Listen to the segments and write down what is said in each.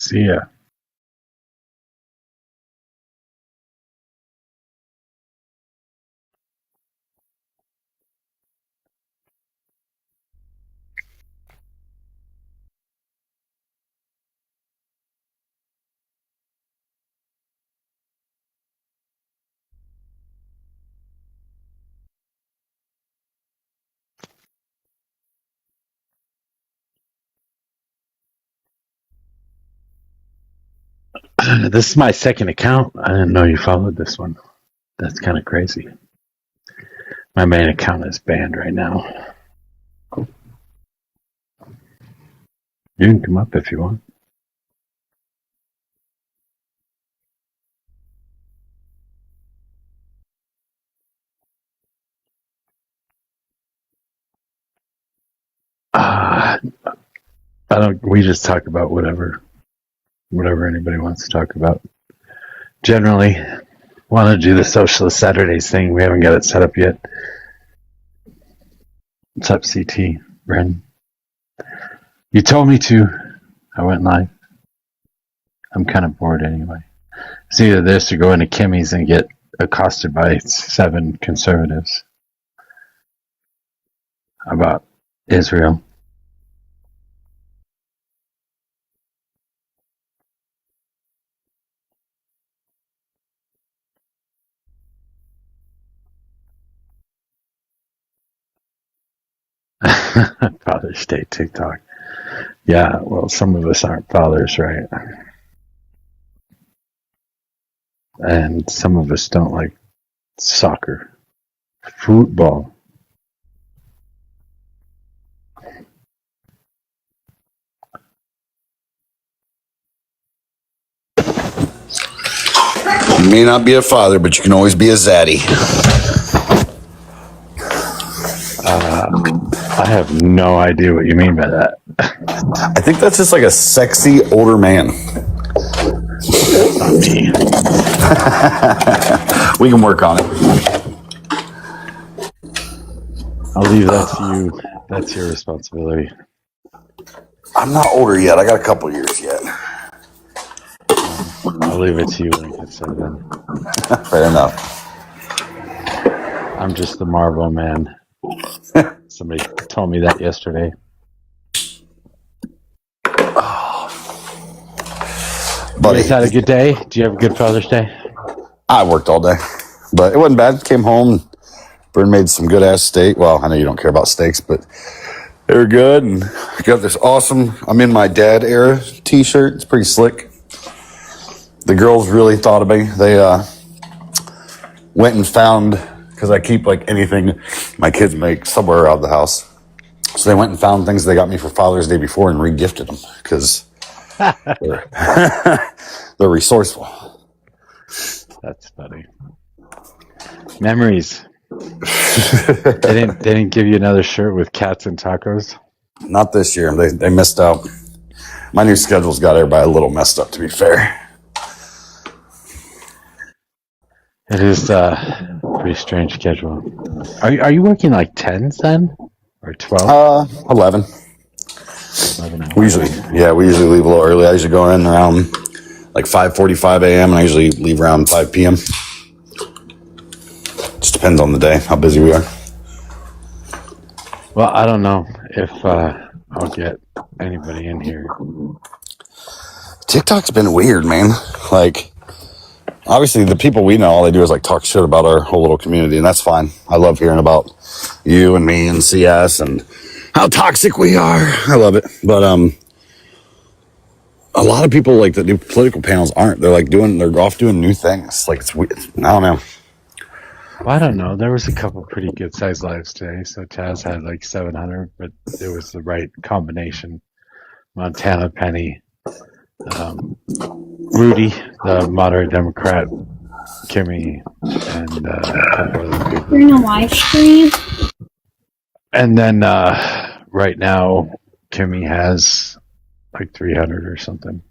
See ya. This is my second account. I didn't know you followed this one. That's kind of crazy. My main account is banned right now. You can come up if you want. I don't. We just talk about whatever anybody wants to talk about. Generally, want to do the Socialist Saturdays thing. We haven't got it set up yet. What's up, CT? Bren? You told me to. I went live. I'm kind of bored anyway. It's either this or go into Kimmy's and get accosted by 7 conservatives about Israel. Father's Day TikTok. Yeah, well, some of us aren't fathers, right? And some of us don't like soccer, football. You may not be a father, but you can always be a zaddy. I have no idea what you mean by that. I think that's just like a sexy older man. That's not me. We can work on it. I'll leave that to you. That's your responsibility. I'm not older yet. I got a couple years yet. I'll leave it to you when it gets said then. Fair enough. I'm just the Marvel man. Somebody told me that yesterday. Buddy, you guys had a good day? Do you have a good Father's Day? I worked all day, but it wasn't bad. Came home. Bern made some good ass steak. Well, I know you don't care about steaks, but they were good. And I got this awesome, I'm in my dad era t-shirt. It's pretty slick. The girls really thought of me. They went and found, because I keep like anything my kids make somewhere around the house. So they went and found things they got me for Father's Day before and re-gifted them because they're resourceful. That's funny. Memories. They didn't give you another shirt with cats and tacos? Not this year. They missed out. My new schedule's got everybody a little messed up, to be fair. It is a pretty strange schedule. Are you working like 10s then? Or 12? 11. 11 We usually leave a little early. I usually go in around like 5:45 a.m. and I usually leave around 5 p.m. Just depends on the day, how busy we are. Well, I don't know if I'll get anybody in here. TikTok's been weird, man. Like, obviously, the people we know, all they do is like talk shit about our whole little community, and that's fine. I love hearing about you and me and CS and how toxic we are. I love it. But a lot of people like that do political panels aren't. They're off doing new things. Like, it's weird. I don't know. Well, I don't know. There was a couple pretty good sized lives today. So Taz had like 700, but it was the right combination. Montana Penny, Rudy, the moderate Democrat, Kimmy, and a couple other people. You're in a live stream? And then right now, Kimmy has like 300 or something.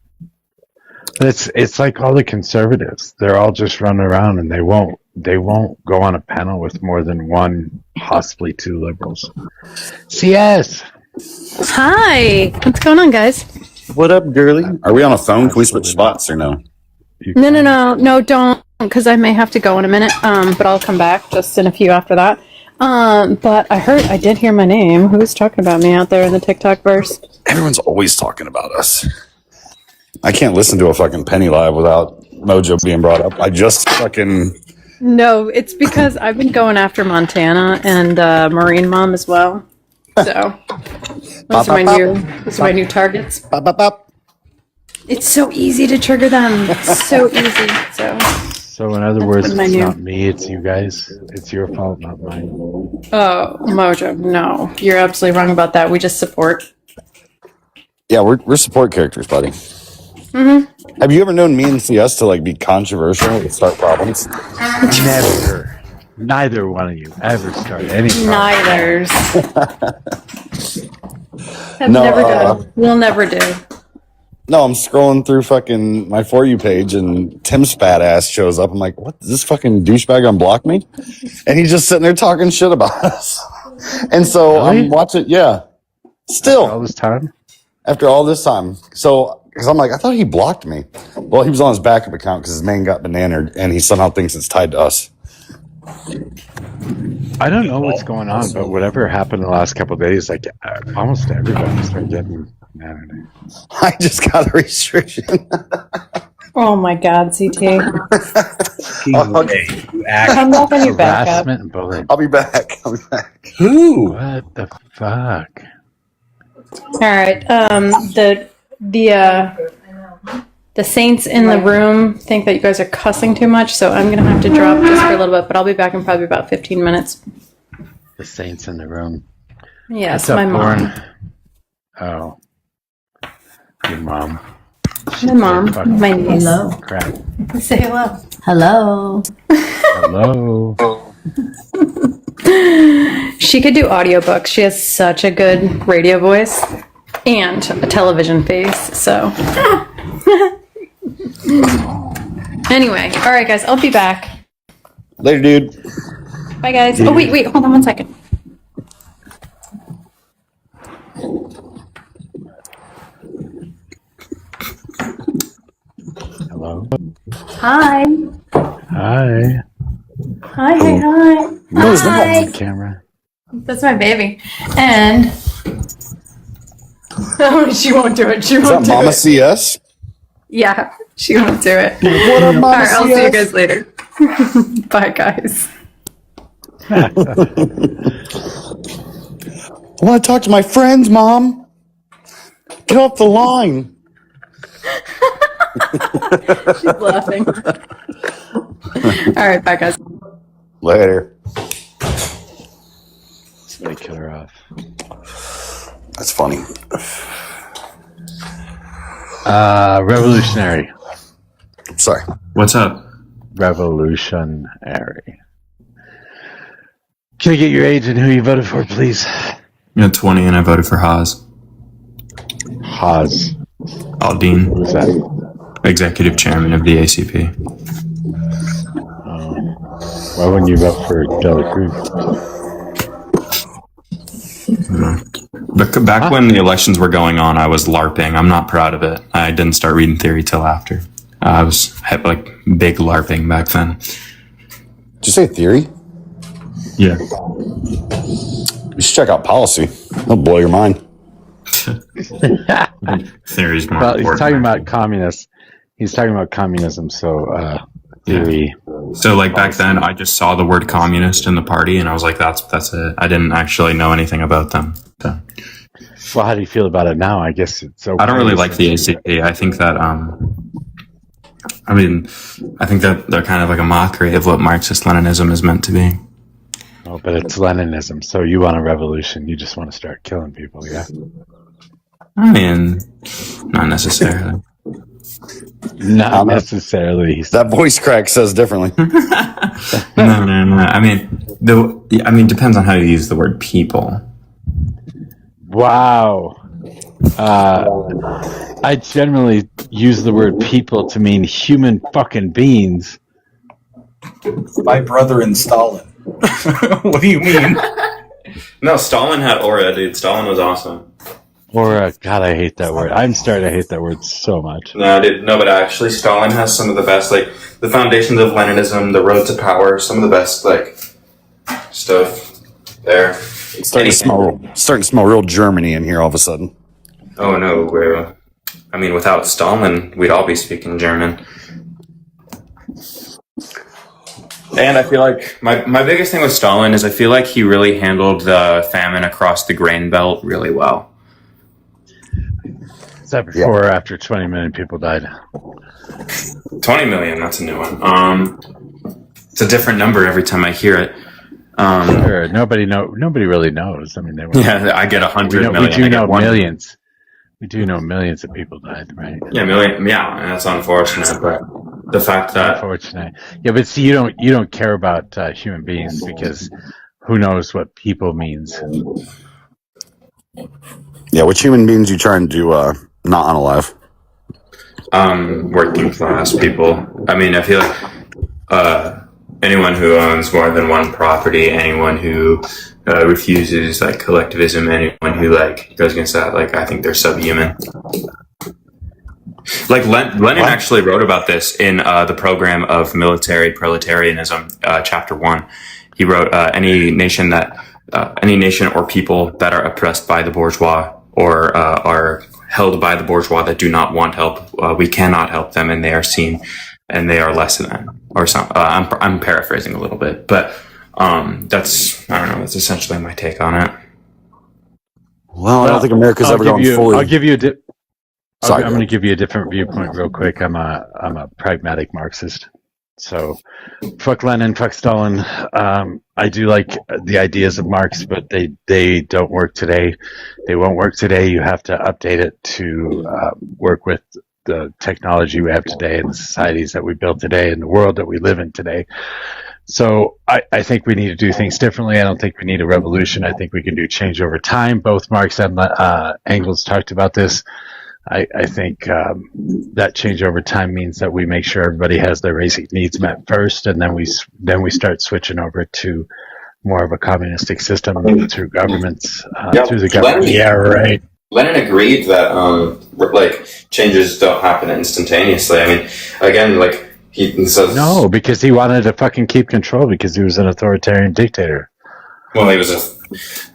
But it's like all the conservatives. They're all just running around, and they won't go on a panel with more than one, possibly 2 liberals. CS. Hi. What's going on, guys? What up, girly? Are we on a phone? Can we switch spots or no? No, don't, because I may have to go in a minute. But I'll come back just in a few after that. But I did hear my name. Who's talking about me out there in the TikTok verse? Everyone's always talking about us. I can't listen to a fucking Penny Live without Mojo being brought up. I just fucking... No, it's because I've been going after Montana and Marine Mom as well. So those are my new targets. Bop, bop, bop. It's so easy to trigger them. It's so easy. So in other words, it's not me, it's you guys. It's your fault, not mine. Oh, Mojo, no. You're absolutely wrong about that. We just support. Yeah, we're support characters, buddy. Mm-hmm. Have you ever known me and CS to like be controversial and start problems? Never. Neither one of you ever started any problems. Neithers. Have never done. We'll never do. No, I'm scrolling through fucking my For You page and Tim's fat ass shows up. I'm like, what? Does this fucking douchebag unblock me? And he's just sitting there talking shit about us. And so I'm watching, yeah. Still. After all this time. So, because I'm like, I thought he blocked me. Well, he was on his backup account because his man got bananaed and he somehow thinks it's tied to us. I don't know what's going on, but whatever happened the last couple of days, like almost everybody started getting bananaed. I just got a restriction. Oh my God, CT. Okay. I'm not going to back up. I'll be back. Who? What the fuck? All right. The saints in the room think that you guys are cussing too much, so I'm going to have to drop just for a little bit, but I'll be back in probably about 15 minutes. The saints in the room. Yes, my mom. Oh. Your mom. My mom. My niece. Hello. Crap. Say hello. Hello. Hello. She could do audiobooks. She has such a good radio voice and a television face, so... Anyway, all right, guys, I'll be back. Later, dude. Bye, guys. Oh, wait, hold on 1 second. Hello. Hi. Hi. Hi. Who's that? Camera. That's my baby. And... Oh, she won't do it. She Is won't that do Mama it. CS? Yeah, she won't do it. What up, Mama All right, I'll see you CS? guys later. Bye, guys. I want to talk to my friends, Mom. Get off the line. She's laughing. All right, bye, guys. Later. Somebody cut her off. That's funny. Revolutionary. Sorry. What's up? Revolutionary. Can I get your age and who you voted for, please? I'm 20 and I voted for Haas. Haas. Aldine. Who's that? Executive chairman of the ACP. Why wouldn't you vote for Dela Cruz? But back when the elections were going on, I was LARPing. I'm not proud of it. I didn't start reading theory till after. I was like big LARPing back then. Did you say theory? Yeah. You should check out policy. It'll blow your mind. Theory's more Well, important. he's talking about communists. He's talking about communism, so theory. So like back then, I just saw the word communist in the party, and I was like, "That's it." I didn't actually know anything about them. So. Well, how do you feel about it now? I guess it's okay. I don't really like the ACP. I think that I think that they're kind of like a mockery of what Marxist-Leninism is meant to be. Oh, but it's Leninism, so you want a revolution. You just want to start killing people, yeah? I mean, not necessarily. Not necessarily. That voice crack says differently. No. I mean, depends on how you use the word people. Wow. I generally use the word people to mean human fucking beings. My brother in Stalin. What do you mean? No, Stalin had aura, dude. Stalin was awesome. Or God, I hate that word. I'm starting to hate that word so much. No, dude, no, but actually, Stalin has some of the best, like, the foundations of Leninism, the road to power, some of the best, like, stuff there. Starting to smell real Germany in here all of a sudden. Oh, no, I mean, without Stalin, we'd all be speaking German. And I feel like my biggest thing with Stalin is I feel like he really handled the famine across the grain belt really well. Is that before or after 20 million people died? 20 million, that's a new one. It's a different number every time I hear it. Sure. Nobody really knows. I mean, Yeah, I get 100 million. We do know millions. We do know millions of people died, right? Yeah, million. Yeah, and that's unfortunate. But the fact that unfortunate. Yeah, but see, you don't care about human beings because who knows what people means. Yeah, which human beings you trying to not unalive? Working class people. I mean, I feel like anyone who owns more than one property, anyone who refuses like collectivism, anyone who like goes against that, like I think they're subhuman. Like Lenin actually wrote about this in the program of military proletarianism, chapter 1. He wrote any nation or people that are oppressed by the bourgeois or are held by the bourgeois that do not want help, we cannot help them, and they are seen and they are less than. Or some. I'm paraphrasing a little bit, but that's essentially my take on it. Well, I don't think America's ever gone fully. I'm going to give you a different viewpoint real quick. I'm a pragmatic Marxist. So, fuck Lenin, fuck Stalin. I do like the ideas of Marx, but they don't work today. They won't work today. You have to update it to work with the technology we have today and the societies that we built today and the world that we live in today. So I think we need to do things differently. I don't think we need a revolution. I think we can do change over time. Both Marx and Engels talked about this. I think that change over time means that we make sure everybody has their basic needs met first, and then we start switching over to more of a communistic system through governments, through the government. Yeah, right. Lenin agreed that like changes don't happen instantaneously. I mean, again, like he says no, because he wanted to fucking keep control because he was an authoritarian dictator. Well,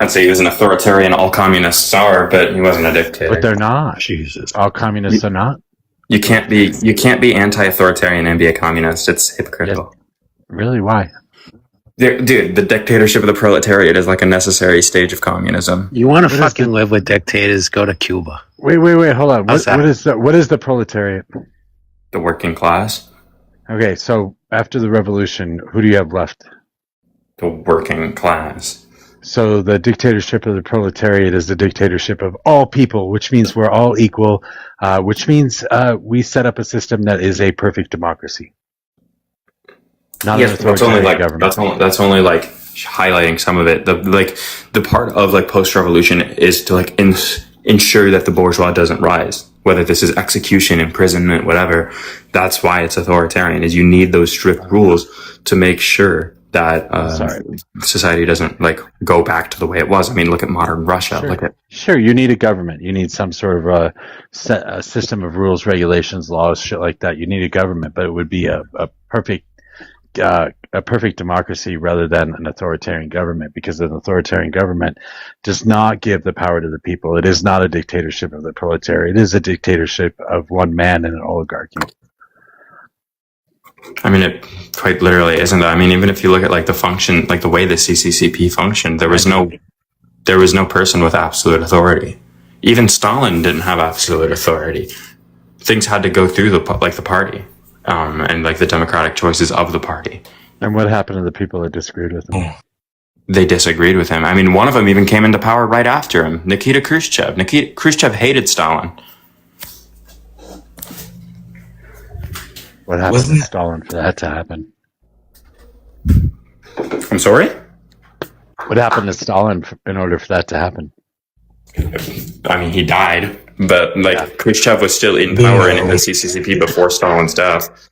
I'd say he was an authoritarian, all communist czar, but he wasn't a dictator. But they're not. Jesus, all communists are not. You can't be anti-authoritarian and be a communist. It's hypocritical. Yeah. Really? Why? Dude, the dictatorship of the proletariat is like a necessary stage of communism. You want to fucking live with dictators? Go to Cuba. Wait, hold on. What is the proletariat? The working class. Okay, so after the revolution, who do you have left? The working class. So the dictatorship of the proletariat is the dictatorship of all people, which means we're all equal, which means we set up a system that is a perfect democracy. Not an authoritarian government. That's only like highlighting some of it. The part of like post-revolution is to like ensure that the bourgeois doesn't rise. Whether this is execution, imprisonment, whatever. That's why it's authoritarian. Is you need those strict rules to make sure that society doesn't like go back to the way it was. I mean, look at modern Russia. Sure, you need a government. You need some sort of a system of rules, regulations, laws, shit like that. You need a government, but it would be a perfect democracy rather than an authoritarian government, because an authoritarian government does not give the power to the people. It is not a dictatorship of the proletariat. It is a dictatorship of one man and an oligarchy. I mean, it quite literally isn't that. I mean, even if you look at like the function, like the way the CCCP functioned, there was no person with absolute authority. Even Stalin didn't have absolute authority. Things had to go through the party. And like the democratic choices of the party. And what happened to the people that disagreed with him? They disagreed with him. I mean, one of them even came into power right after him, Nikita Khrushchev. Khrushchev hated Stalin. What happened to Stalin for that to happen? I'm sorry? What happened to Stalin in order for that to happen? I mean, he died, but like Khrushchev was still in power and in the CCCP before Stalin's death.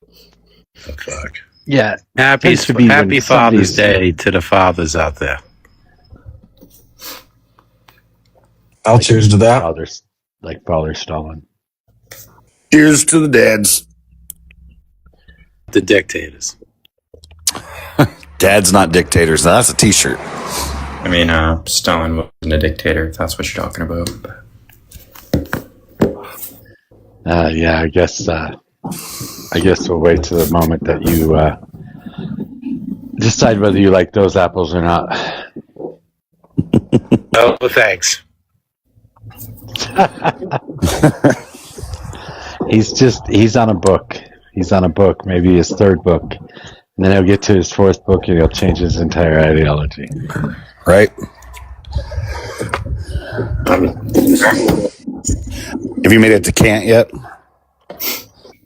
Oh, fuck. Yeah. Happy Father's Day to the fathers out there. I'll cheers to that. Father Stalin. Cheers to the dads. The dictators. Dads, not dictators. Now, that's a T-shirt. I mean, Stalin wasn't a dictator, if that's what you're talking about. Yeah, I guess we'll wait to the moment that you decide whether you like those apples or not. No, thanks. He's on a book. He's on a book, maybe his third book. And then he'll get to his fourth book and he'll change his entire ideology. Right? Have you made it to Kant yet?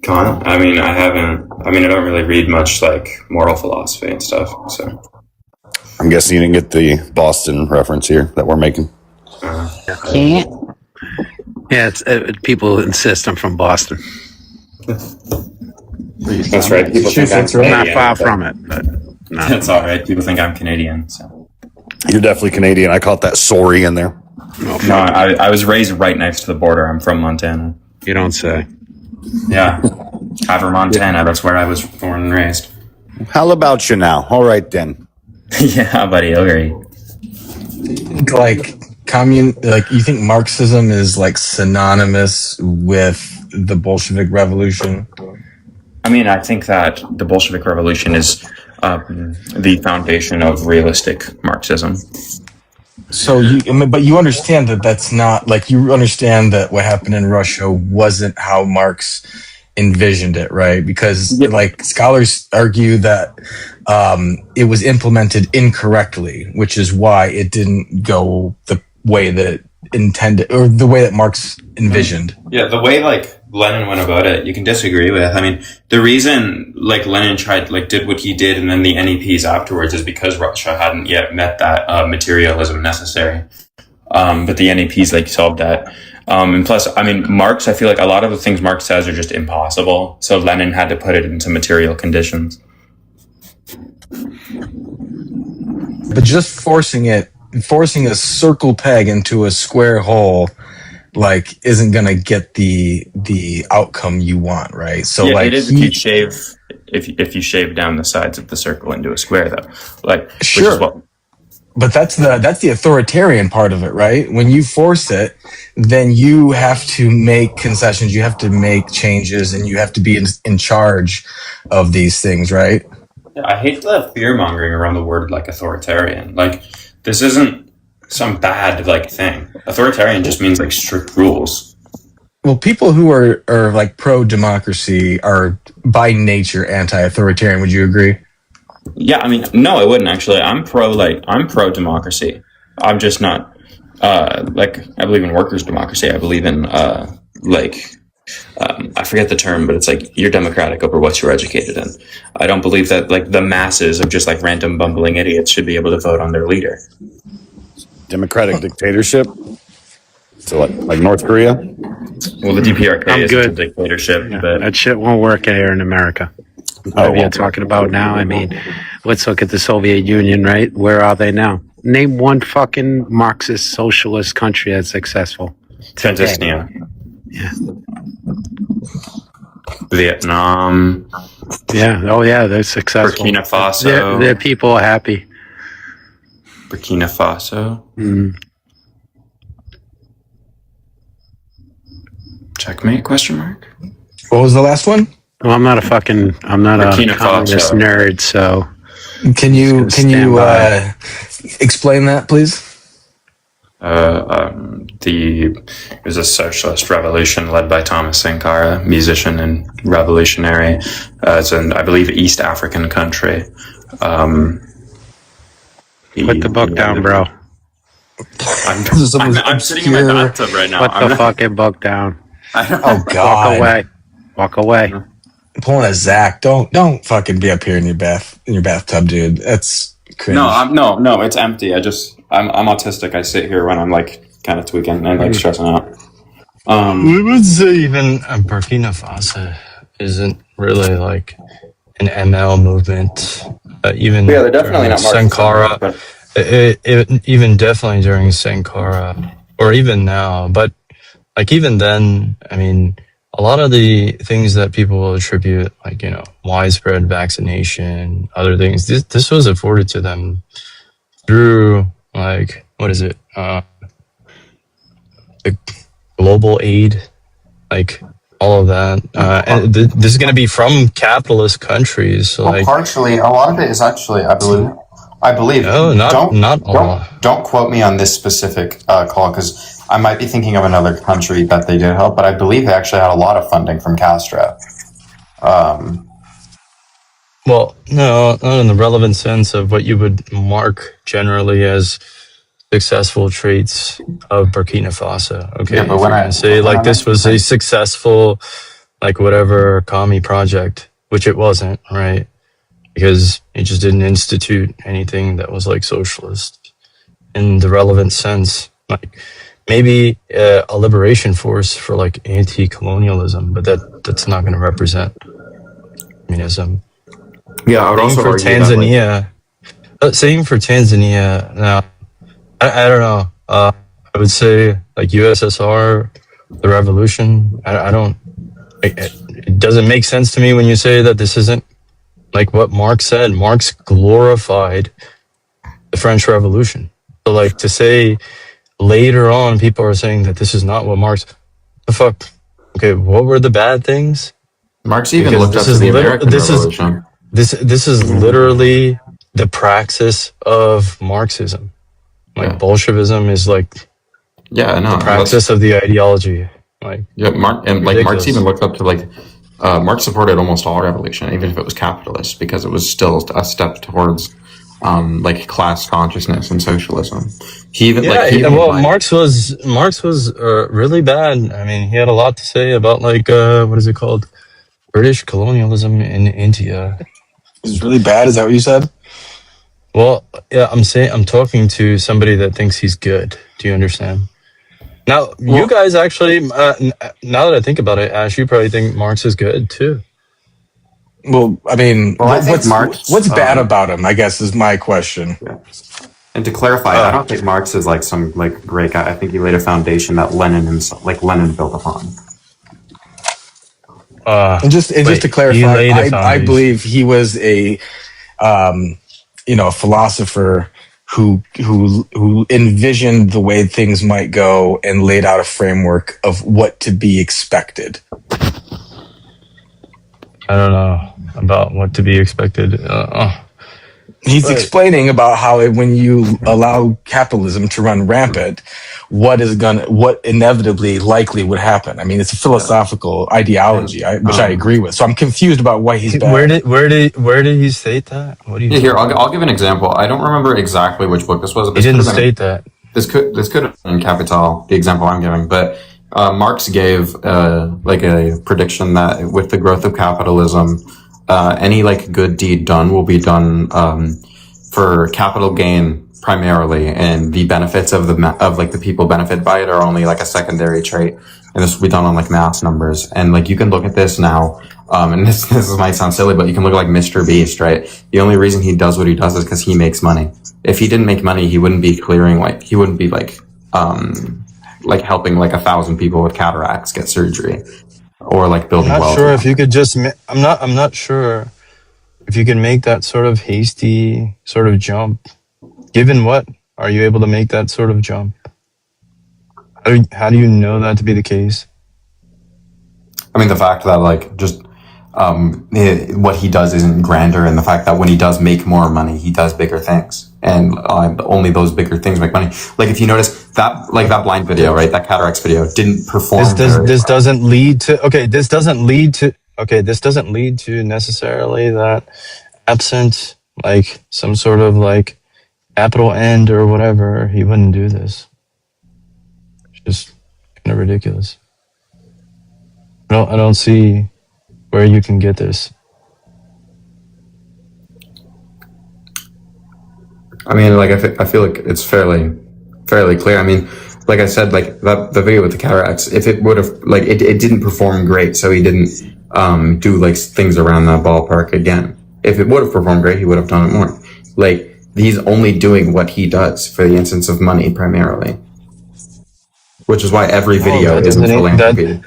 Kant? I mean, I haven't. I mean, I don't really read much like moral philosophy and stuff. So I'm guessing you didn't get the Boston reference here that we're making. Can't. Yeah, people insist I'm from Boston. that's right. People think I'm I'm not Canadian, far from it, but no. That's all right. People think I'm Canadian. So You're definitely Canadian. I caught that sorry in there. no, I was raised right next to the border. I'm from Montana. You don't say. Yeah, Havre, Montana. That's where I was born and raised. How about you now? All right, then. Yeah, buddy, agree. Like you think Marxism is like synonymous with the Bolshevik Revolution? I mean, I think that the Bolshevik Revolution is the foundation of realistic Marxism. So but you understand that that's not like you understand that what happened in Russia wasn't how Marx envisioned it, right? Because like scholars argue that it was implemented incorrectly, which is why it didn't go the way that it intended or the way that Marx envisioned. Yeah, the way like Lenin went about it, you can disagree with. I mean, the reason like Lenin did what he did and then the NEPs afterwards is because Russia hadn't yet met that materialism necessary. But the NEPs like solved that. And plus, I mean, Marx, I feel like a lot of the things Marx says are just impossible. So Lenin had to put it into material conditions. But just forcing a circle peg into a square hole, like, isn't gonna get the outcome you want, right? So, yeah, like, it is if you shave down the sides of the circle into a square, though. Like, sure. But that's the authoritarian part of it, right? When you force it, then you have to make concessions, you have to make changes, and you have to be in charge of these things, right? I hate the fear mongering around the word like authoritarian. Like, this isn't some bad like thing. Authoritarian just means like strict rules. Well, people who are like pro democracy are by nature anti-authoritarian. Would you agree? Yeah, I mean, no, I wouldn't actually. I'm pro democracy. I'm just not I believe in workers' democracy. I believe in I forget the term, but it's like you're democratic over what you're educated in. I don't believe that like the masses of just like random bumbling idiots should be able to vote on their leader. Democratic dictatorship? So like North Korea? Well, the DPRK is a dictatorship, Yeah, but that shit won't work here in America. What you're talking about now, I mean, let's look at the Soviet Union, right? Where are they now? Name one fucking Marxist socialist country that's successful. Transnistria. Yeah. Vietnam. Yeah. Oh, yeah. They're successful. Burkina Faso. Their people are happy. Burkina Faso. Mm. Checkmate? Question mark. What was the last one? Well, I'm not a communist nerd, so. Can you explain that, please? It was a socialist revolution led by Thomas Sankara, musician and revolutionary. It's in, I believe, East African country. Put the book down, bro. I'm sitting in my bathtub right now. Put the fucking book down. Oh God! Walk away. I'm pulling a Zach. Don't fucking be up here in your bathtub, dude. That's cringe. No, it's empty. I'm autistic. I sit here when I'm like kind of tweaking and like stressing out. We would say even Burkina Faso isn't really like an ML movement. Even they're definitely not Sankara. but Even definitely during Sankara, or even now. But like even then, I mean, a lot of the things that people will attribute, like, you know, widespread vaccination, other things, this was afforded to them through, like, what is it? The global aid, like all of that. And this is going to be from capitalist countries. So, Well, like, partially, a lot of it is actually, I believe. no, not a lot. Don't quote me on this specific call, because I might be thinking of another country that they did help, but I believe they actually had a lot of funding from Castro. Well, no, not in the relevant sense of what you would mark generally as successful traits of Burkina Faso. Okay, Yeah, but if when you're I going to say when like I this was a mentioned successful, like whatever commie project, which it wasn't, right? Because it just didn't institute anything that was like socialist in the relevant sense. Like maybe a liberation force for like anti-colonialism, but that's not going to represent communism. yeah, I would Same also for argue that like Tanzania. Same for Tanzania. Now, I don't know. I would say like USSR, the revolution. I don't. It doesn't make sense to me when you say that this isn't like what Marx said. Marx glorified the French Revolution. So like to say later on, people are saying that this is not what Marx. The fuck. Okay, what were the bad things? Marx even Because looked up to the American Revolution. this is literally the praxis of Marxism. Like Yeah, Bolshevism is like yeah, I know. the praxis of the ideology. Like Yeah, Marx even ridiculous. looked up to Marx supported almost all revolution, even if it was capitalist, because it was still a step towards like class consciousness and socialism. Yeah, well, Marx was really bad. I mean, he had a lot to say about like what is it called, British colonialism in India. It's really bad. Is that what you said? Well, yeah, I'm talking to somebody that thinks he's good. Do you understand? Now, you guys actually, now that I think about it, Ash, you probably think Marx is good too. Well, I mean, I think Marx. what's bad about him? I guess is my question. Yeah. And to clarify, I don't think Marx is like some like great guy. I think he laid a foundation that Lenin built upon. And just to clarify, I believe he was a a philosopher who envisioned the way things might go and laid out a framework of what to be expected. I don't know about what to be expected. He's explaining about how when you allow capitalism to run rampant, what inevitably likely would happen. I mean, it's a philosophical ideology, which I agree with. So I'm confused about why he's bad. Where did he state that? What do you? Yeah, here I'll give an example. I don't remember exactly which book this was. He didn't state that. This could have been Capital, the example I'm giving, but Marx gave like a prediction that with the growth of capitalism, any like good deed done will be done for capital gain primarily, and the benefits of the people benefit by it are only like a secondary trait, and this will be done on like mass numbers. And like you can look at this now, and this might sound silly, but you can look at like Mr. Beast, right? The only reason he does what he does is because he makes money. If he didn't make money, he wouldn't be like helping like 1,000 people with cataracts get surgery, or like building I'm not wealth. sure if you could just. I'm not sure if you can make that sort of hasty sort of jump. Given what are you able to make that sort of jump? How do you know that to be the case? I mean, the fact that like just what he does isn't grander, and the fact that when he does make more money, he does bigger things, and only those bigger things make money. Like if you notice that, like that blind video, right? That cataracts video didn't perform. This doesn't lead to. This doesn't lead to necessarily that absent like some sort of like capital end or whatever, he wouldn't do this. It's just kind of ridiculous. I don't see where you can get this. I mean, like I feel like it's fairly clear. I mean, like I said, like the video with the cataracts, if it would have like it didn't perform great, so he didn't do like things around that ballpark again. If it would have performed great, he would have done it more. Like he's only doing what he does for the instance of money primarily. which is why every No, video that isn't doesn't e- philanthropy.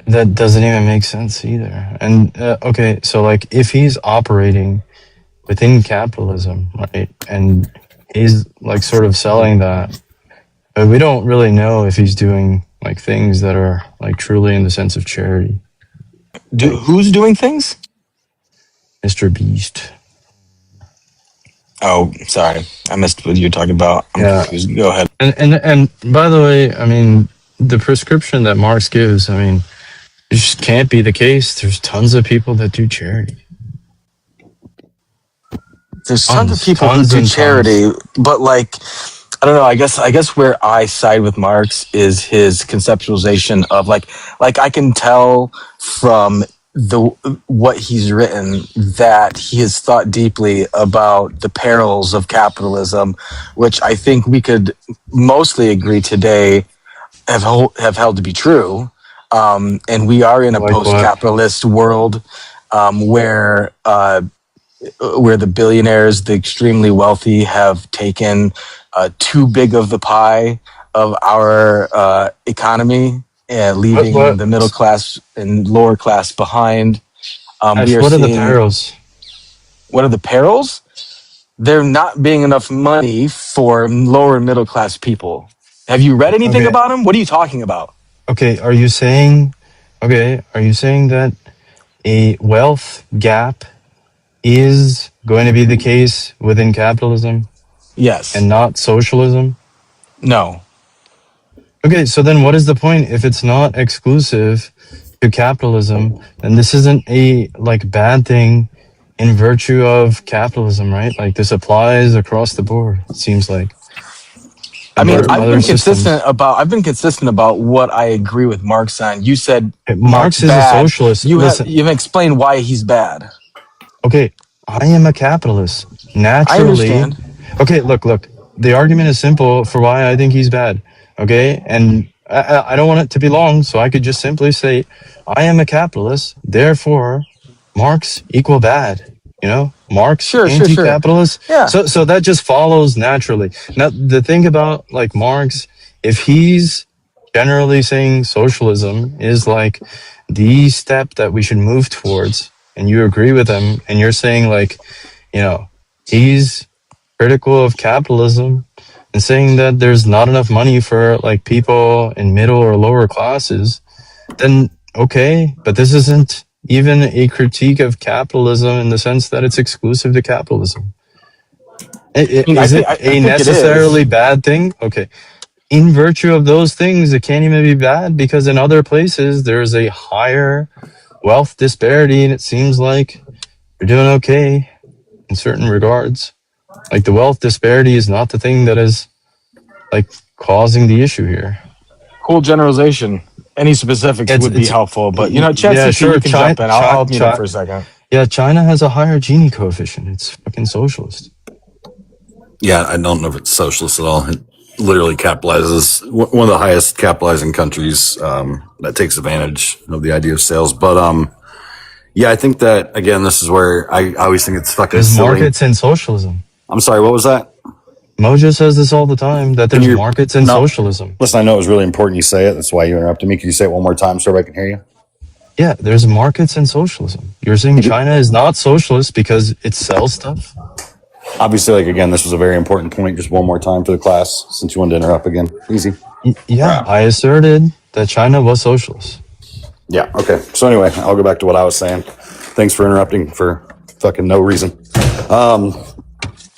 that doesn't even make sense either. And okay, so like if he's operating within capitalism, right, and he's like sort of selling that, but we don't really know if he's doing like things that are like truly in the sense of charity. Like Who's doing things? Mr. Beast. Oh, sorry, I missed what you were talking about. I'm Yeah. confused. Go ahead. And by the way, I mean the prescription that Marx gives, I mean, it just can't be the case. There's tons of people that do charity. There's tons of Tons, people who tons do and charity, but like, I don't know. I guess where I side with Marx is his conceptualization of like I can tell from the what he's written that he has thought deeply about the perils of capitalism, which I think we could mostly agree today have held to be true. And we are in a Like what? post-capitalist world where the billionaires, the extremely wealthy, have taken too big of the pie of our economy, leaving What? the middle class and lower class behind. We are What are the seeing perils? what are the perils? There not being enough money for lower and middle class people. Have you read anything Okay. about them? What are you talking about? Okay, are you saying that a wealth gap is going to be the case within capitalism Yes. and not socialism? No. Okay, so then what is the point if it's not exclusive to capitalism? Then this isn't a like bad thing in virtue of capitalism, right? Like this applies across the board, it seems like. I mean, Other systems. I've been consistent about what I agree with Marx on. You said Marx is a bad. socialist. You've explained why he's bad. Okay, I am a capitalist. I Naturally. understand. Okay, look. The argument is simple for why I think he's bad. Okay, and I don't want it to be long, so I could just simply say, I am a capitalist, therefore, Marx equal bad. You know, Marx Sure. anti-capitalist. Yeah. So that just follows naturally. Now, the thing about like Marx, if he's generally saying socialism is like the step that we should move towards, and you agree with him, and you're saying like, you know, he's critical of capitalism and saying that there's not enough money for like people in middle or lower classes, then okay, but this isn't even a critique of capitalism in the sense that it's exclusive to capitalism. Is it I a think necessarily it is. bad thing? Okay. In virtue of those things, it can't even be bad because in other places there's a higher wealth disparity and it seems like you're doing okay in certain regards. Like the wealth disparity is not the thing that is like causing the issue here. Cool generalization. Any specifics would be helpful, but yeah, ChatGPT, sure. you can jump in. I'll mute up for a second. Yeah, China has a higher Gini coefficient. It's fucking socialist. Yeah, I don't know if it's socialist at all. It literally capitalizes, one of the highest capitalizing countries that takes advantage of the idea of sales. But yeah, I think that, again, this is where I always think it's fucking There's silly. markets in socialism. I'm sorry, what was that? Mojo says this all the time, that there's markets in socialism. Listen, I know it was really important you say it. That's why you interrupted me. Can you say it one more time so everybody can hear you? Yeah, there's markets in socialism. You're saying China is not socialist because it sells stuff? Obviously, like, again, this was a very important point. Just one more time for the class, since you wanted to interrupt again. Easy. Yeah, I asserted that China was socialist. Yeah, okay. So anyway, I'll go back to what I was saying. Thanks for interrupting for fucking no reason.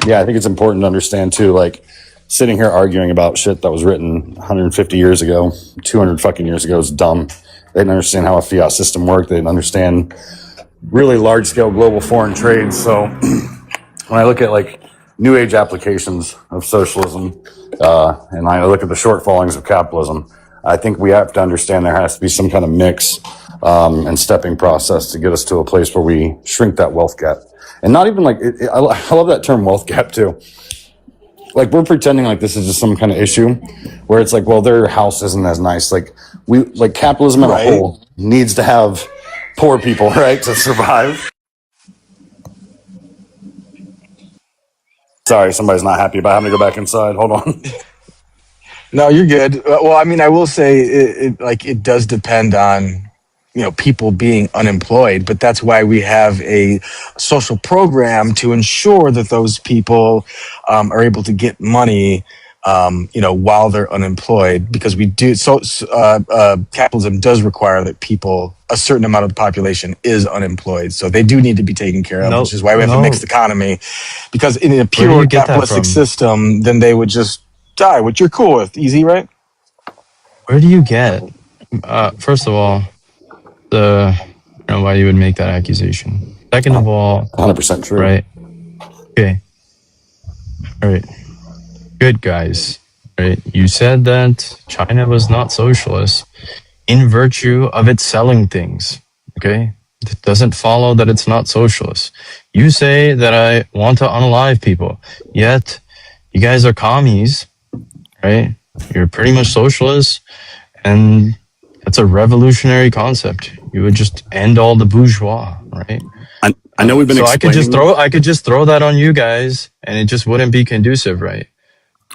Yeah, I think it's important to understand too, like, sitting here arguing about shit that was written 150 years ago, 200 fucking years ago is dumb. They didn't understand how a fiat system worked. They didn't understand really large scale global foreign trade. So when I look at like new age applications of socialism, and I look at the shortfallings of capitalism, I think we have to understand there has to be some kind of mix and stepping process to get us to a place where we shrink that wealth gap. And not even like, I love that term wealth gap too. Like we're pretending like this is just some kind of issue where it's like, well, their house isn't as nice. Like capitalism as a whole needs to have poor people, right, to survive. Sorry, somebody's not happy about having to go back inside. Hold on. No, you're good. Well, I mean, I will say it does depend on people being unemployed, but that's why we have a social program to ensure that those people are able to get money while they're unemployed, because we do capitalism does require that people, a certain amount of the population is unemployed, so they do need to be taken care of, which No, is why we have a no. mixed economy, because in a Where do pure you get that capitalistic from? system then they would just die, which you're cool with. Easy, right? Where do you get? First of all, why you would make that accusation. Second of all, 100% true. right? Okay, all right, good guys. Right? You said that China was not socialist in virtue of its selling things. Okay, it doesn't follow that it's not socialist. You say that I want to unalive people, yet you guys are commies, right? You're pretty much socialists, and that's a revolutionary concept. You would just end all the bourgeois, right? I know we've been So explaining. I could just throw that on you guys, and it just wouldn't be conducive, right?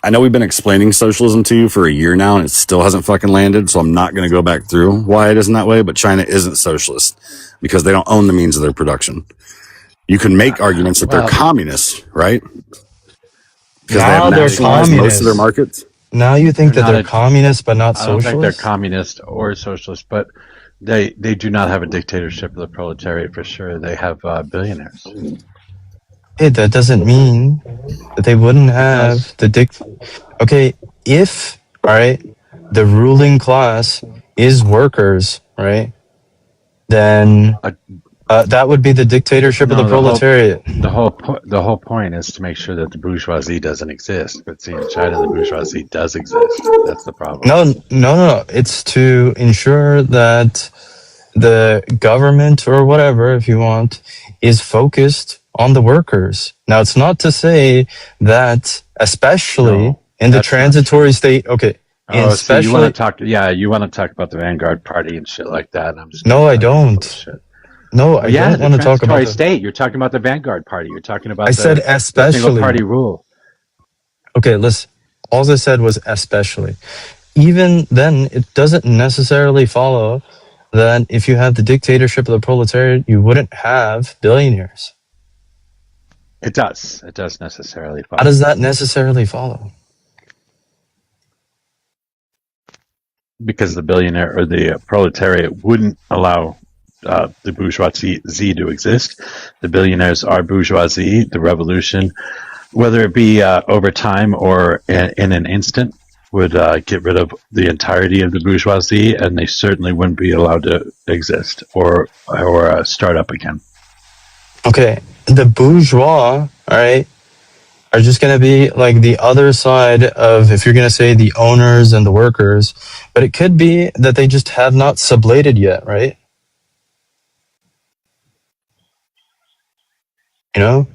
I know we've been explaining socialism to you for a year now, and it still hasn't fucking landed. So I'm not going to go back through why it isn't that way. But China isn't socialist because they don't own the means of their production. You can make arguments that they're communists, right? Because they have Now they're nationalized most of their communists. markets. Now you think They're that not they're a. communists but not I don't think they're socialists? communist or socialist, but they do not have a dictatorship of the proletariat for sure. They have billionaires. Hey, that doesn't mean that they wouldn't It does. have Okay, if all right, the ruling class is workers, right? Then Uh, that would be the dictatorship of the no, proletariat. the whole point is to make sure that the bourgeoisie doesn't exist. But see, in China, the bourgeoisie does exist. That's the problem. No. It's to ensure that the government or whatever, if you want, is focused on the workers. Now, it's not to say that, especially No, in the that's not transitory true. state, okay, and Oh, see, you want to especially, talk? Yeah, you want to talk about the Vanguard Party and shit like that. And I'm just going no, to I tell you it's don't. bullshit. No, Well, I yeah, don't the want to talk about transitory the, state. You're talking about the Vanguard Party. You're talking I about said the single especially. party rule. Okay, listen, all I said was especially. Even then, it doesn't necessarily follow that if you have the dictatorship of the proletariat, you wouldn't have billionaires. It does. It does necessarily How follow does that necessarily follow? because the billionaire or the proletariat wouldn't allow the bourgeoisie to exist. The billionaires are bourgeoisie. The revolution, whether it be over time or in an instant, would get rid of the entirety of the bourgeoisie, and they certainly wouldn't be allowed to exist or start up again. Okay, the bourgeois, all right, are just going to be like the other side of, if you're going to say the owners and the workers, but it could be that they just have not sublated yet, right? You know,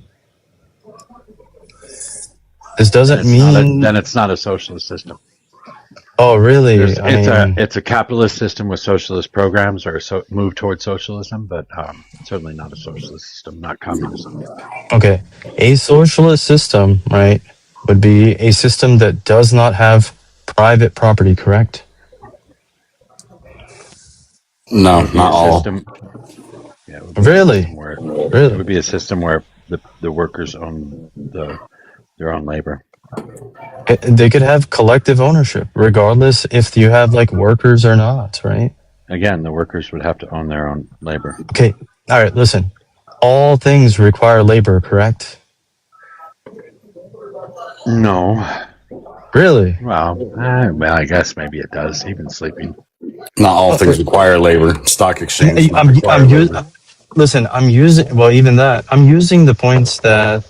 this Then doesn't mean, it's not a socialist system. oh, really? I mean, It's a capitalist system with socialist programs or move towards socialism, but certainly not a socialist system, not communism. okay, a socialist system, right, would be a system that does not have private property, correct? No, It would be not a all. system. Yeah, it would be a Really? system where Really? the workers own their own labor. They could have collective ownership, regardless if you have like workers or not, right? Again, the workers would have to own their own labor. Okay, all right, listen. All things require labor, correct? No, Really? well, I guess maybe it does. Even sleeping. Not all things require labor. Stock exchange does not require I'm labor. listen, I'm using, well, even that, I'm using the points that,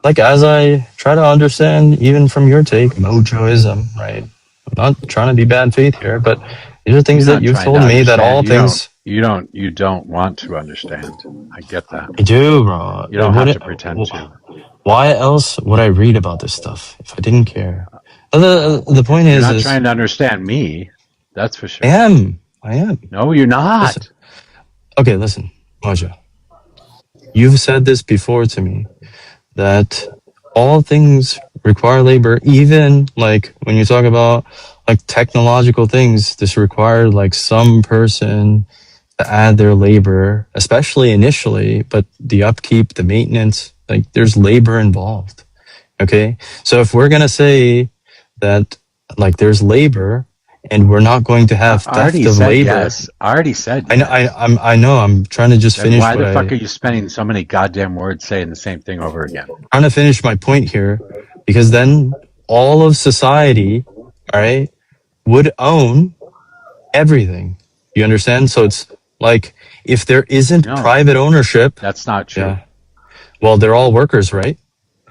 like, as I try to understand, even from your take, Mojoism, right? I'm not trying to be bad faith here, but these are things You're that not you've trying to told me that all understand. things. You don't want to understand. I get that. I do, bro. You don't have to pretend to. Why else would I read about this stuff if I didn't care? The point You're is, not trying to understand me. That's for sure. I am. No, you're not. Listen. Okay, listen, Mojo. You've said this before to me that all things require labor. Even like when you talk about like technological things, this required like some person to add their labor, especially initially, but the upkeep, the maintenance, like there's labor involved. Okay. So if we're going to say that like there's labor and we're not going to have I already theft of said labor. yes. I already said I know, yes. I know, I'm trying to just Then finish why what the fuck are you spending so many goddamn words saying the same thing over again? trying to finish my point here, because then all of society, all right, would own everything. You understand? So it's like if there isn't No, private ownership, that's not true. yeah, well, they're all workers, right?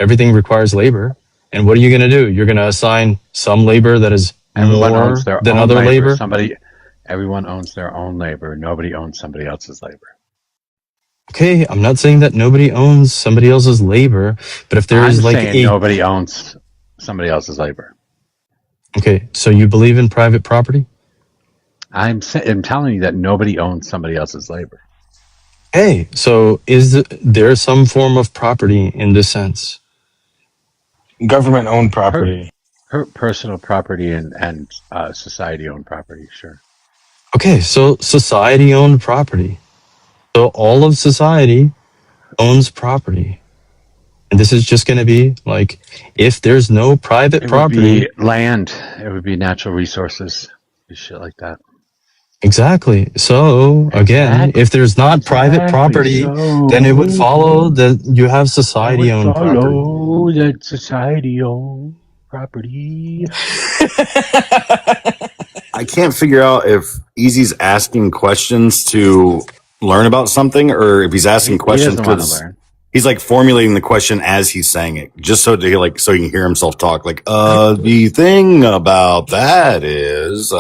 Everything requires labor. And what are you going to do? You're going to assign some labor that is Everyone more owns their than own other labor. labor? Everyone owns their own labor. Nobody owns somebody else's labor. Okay, I'm not saying that nobody owns somebody else's labor, but if there I'm is like saying nobody owns somebody else's labor. Okay, so you believe in private property? I'm telling you that nobody owns somebody else's labor. Hey, so is there some form of property in this sense? Government owned property. Her personal property and society owned property, sure. Okay, so society owned property. So all of society owns property. And this is just going to be like, if there's no private property. It would be land. It would be natural resources. Shit like that. Exactly. So again, if there's not private property, then it would follow that you have society owned property. That society owned property. I can't figure out if Easy's asking questions to learn about something or if he's asking questions because he's like formulating the question as he's saying it, just so to like so he can hear himself talk. Like, the thing about that is,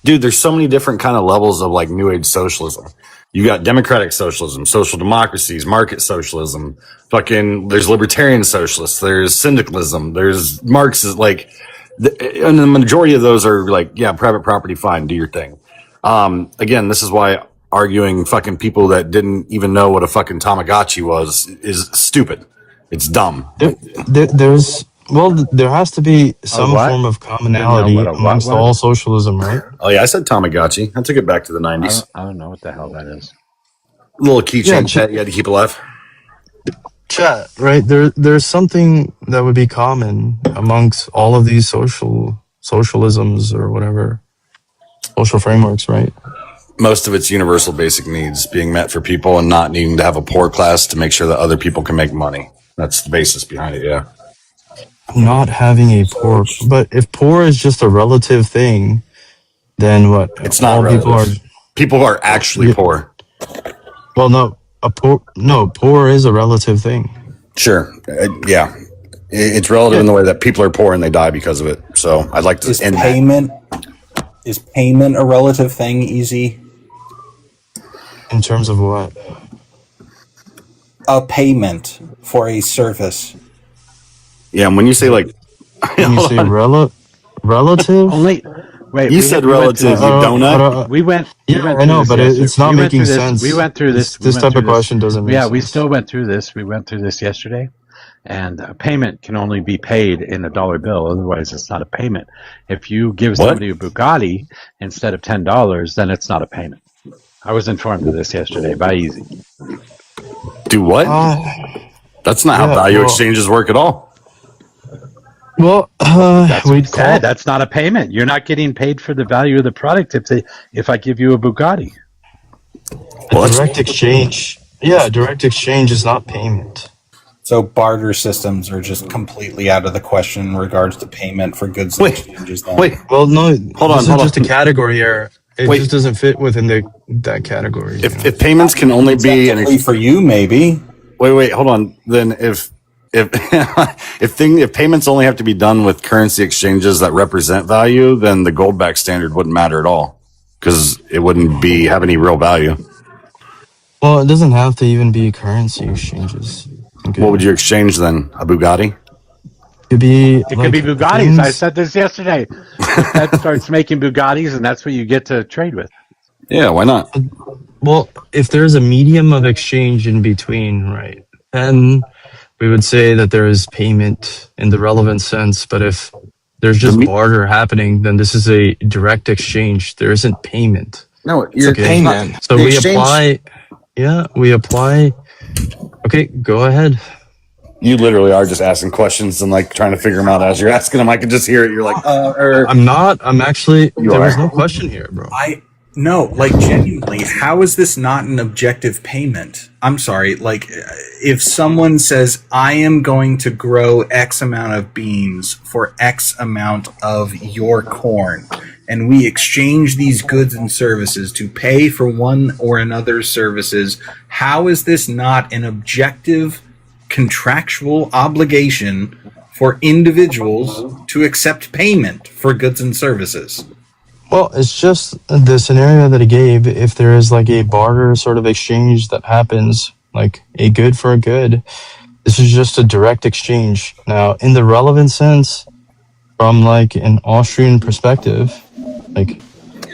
dude, there's so many different kind of levels of like new age socialism. You got democratic socialism, social democracies, market socialism, fucking, there's libertarian socialists, there's syndicalism, there's Marxism, like, and the majority of those are like, yeah, private property, fine, do your thing. Again, this is why arguing fucking people that didn't even know what a fucking Tamagotchi was is stupid. It's dumb. There has to be some form of commonality amongst all socialism, right? Oh yeah, I said Tamagotchi. I took it back to the 90s. I don't know what the hell that is. Little keychain pet you had to keep alive. Chat, right? There's something that would be common amongst all of these socialisms or whatever, social frameworks, right? Most of it's universal basic needs being met for people and not needing to have a poor class to make sure that other people can make money. That's the basis behind it, yeah. Not having a poor, but if poor is just a relative thing, then what? It's not relative. People are actually poor. Well, poor is a relative thing. Sure, yeah, it's relative in the way that people are poor and they die because of it. So I'd like to end payment. Is payment a relative thing? Easy. In terms of what? A payment for a service. Yeah, and when you say like, when you say relative, only wait. You said relative, you donut. We went. I know, but it's not making sense. We went through this. This type of question doesn't make sense. Yeah, we still went through this. We went through this yesterday, and a payment can only be paid in a dollar bill. Otherwise, it's not a payment. If you give somebody a Bugatti instead of $10, then it's not a payment. I was informed of this yesterday by Easy. Do what? That's not how value exchanges work at all. Well, that's what we said. That's not a payment. You're not getting paid for the value of the product if I give you a Bugatti. Direct exchange. Yeah, direct exchange is not payment. So barter systems are just completely out of the question in regards to payment for goods and exchanges. Well, no. Hold on. Just a category error. It just doesn't fit within that category. If payments can only be for you, maybe. Wait. Hold on. Then if payments only have to be done with currency exchanges that represent value, then the gold back standard wouldn't matter at all because it wouldn't have any real value. Well, it doesn't have to even be currency exchanges. Okay. What would you exchange then? A Bugatti? It could be Bugattis. I said this yesterday. That starts making Bugattis, and that's what you get to trade with. Yeah, why not? Well, if there's a medium of exchange in between, right, then we would say that there is payment in the relevant sense. But if there's just barter happening, then this is a direct exchange. There isn't payment. No, It's a payment. So we apply. Yeah, we apply. Okay, go ahead. You literally are just asking questions and like trying to figure them out as you're asking them. I can just hear it. You're like, I'm not. I'm actually. There was no question here, bro. No, like genuinely, how is this not an objective payment? I'm sorry, like if someone says, I am going to grow X amount of beans for X amount of your corn, and we exchange these goods and services to pay for one or another's services, how is this not an objective contractual obligation for individuals to accept payment for goods and services? Well, it's just the scenario that he gave. If there is like a barter sort of exchange that happens, like a good for a good, this is just a direct exchange. Now, in the relevant sense, from like an Austrian perspective, like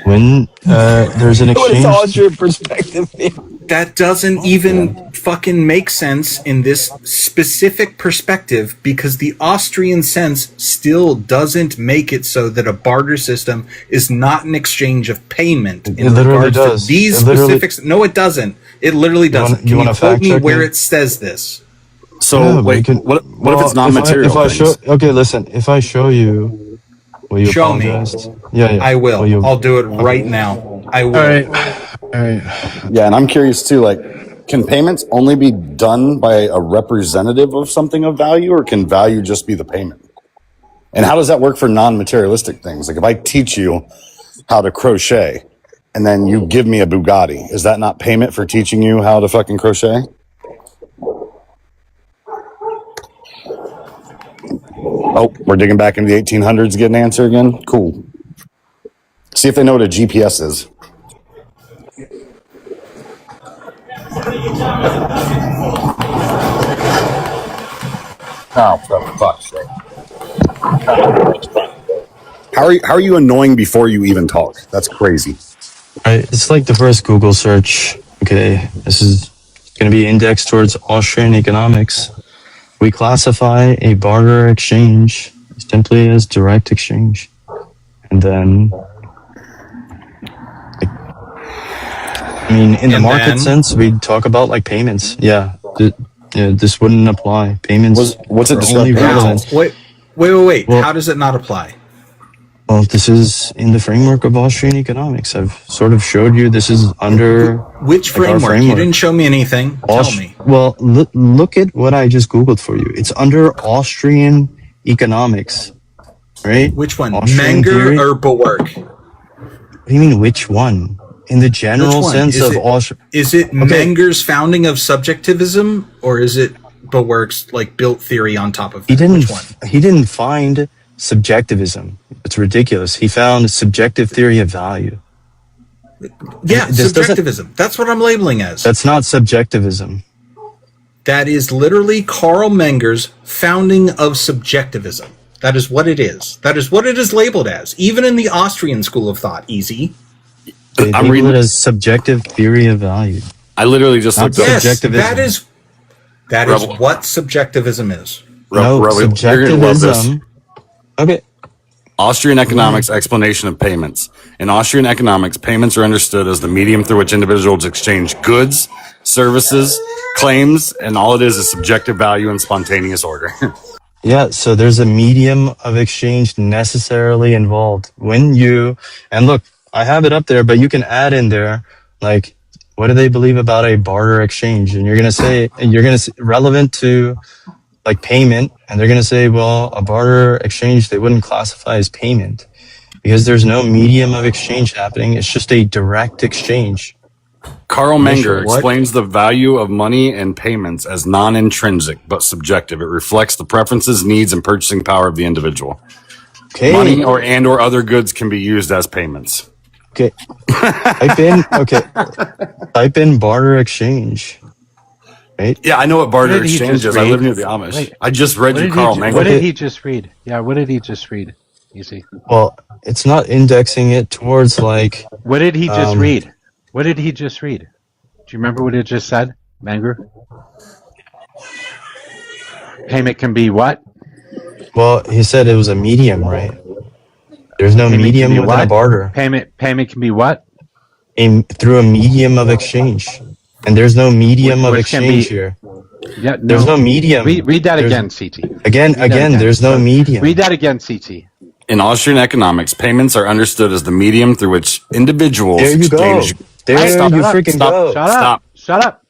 when there's an exchange. What is Austrian perspective? That doesn't even fucking make sense in this specific perspective, because the Austrian sense still doesn't make it so that a barter system is not an exchange of payment in regards to these specifics. No, it doesn't. It literally doesn't. Can you quote me where it says this? so wait, what if it's non-material things? Okay, listen. If I show you, will you Show me. apologize? Yeah. I will. I'll do it right now. I will. All right. Yeah, and I'm curious too, like, can payments only be done by a representative of something of value, or can value just be the payment? And how does that work for non-materialistic things? Like if I teach you how to crochet and then you give me a Bugatti, is that not payment for teaching you how to fucking crochet? Oh, we're digging back into the 1800s to get an answer again? Cool. See if they know what a GPS is. Oh, for fuck's sake. How are you annoying before you even talk? That's crazy. All right. It's like the first Google search. Okay, this is going to be indexed towards Austrian economics. We classify a barter exchange simply as direct exchange, and then. In the market sense, we talk about like payments. Yeah, this wouldn't apply. Payments. What's it only relevant? Wait. Well, how does it not apply? Well, this is in the framework of Austrian economics. I've sort of showed you this is under which framework? You didn't show me anything. Tell me. Well, look at what I just Googled for you. It's under Austrian economics, right? Which one? Austrian Menger theory? or Bawerk? What do you mean, which one? In the general sense of Austria. Is it Menger's founding of subjectivism, or is it Bawerk's like built theory on top of it? He didn't find subjectivism. It's ridiculous. He found subjective theory of value. Yeah, subjectivism. That's what I'm labeling as. That's not subjectivism. That is literally Karl Menger's founding of subjectivism. That is what it is. That is what it is labeled as, even in the Austrian school of thought. Easy. I'm reading it as subjective theory of value. I literally just looked up subjectivism. That is what subjectivism is. Subjectivism. Okay. Austrian economics explanation of payments. In Austrian economics, payments are understood as the medium through which individuals exchange goods, services, claims, and all it is subjective value and spontaneous order. Yeah, so there's a medium of exchange necessarily involved. And look, I have it up there, but you can add in there, like, what do they believe about a barter exchange? And you're going to say, relevant to like payment. And they're going to say, well, a barter exchange, they wouldn't classify as payment because there's no medium of exchange happening. It's just a direct exchange. Karl Menger explains the value of money and payments as non-intrinsic, but subjective. It reflects the preferences, needs, and purchasing power of the individual. Okay. Money or other goods can be used as payments. Okay. Type in barter exchange. Right? Yeah, I know what barter exchange is. I live near the Amish. Wait, I just read you Karl Menger. What did he just read? Yeah, what did he just read? Easy. Well, it's not indexing it towards like... What did he just read? What did he just read? Do you remember what it just said, Menger? Payment can be what? Well, he said it was a medium, right? There's no Payment can medium be within a what? barter. Payment can be what? Through a medium of exchange. And there's no medium of Which can exchange be. here. Yeah, There's no no. medium. Read that There's, again, CT. again, there's no medium. Read that again, CT. In Austrian economics, payments are understood as the medium through which individuals There you go. exchange. There Stop, you stop, freaking stop, go. stop. Shut up.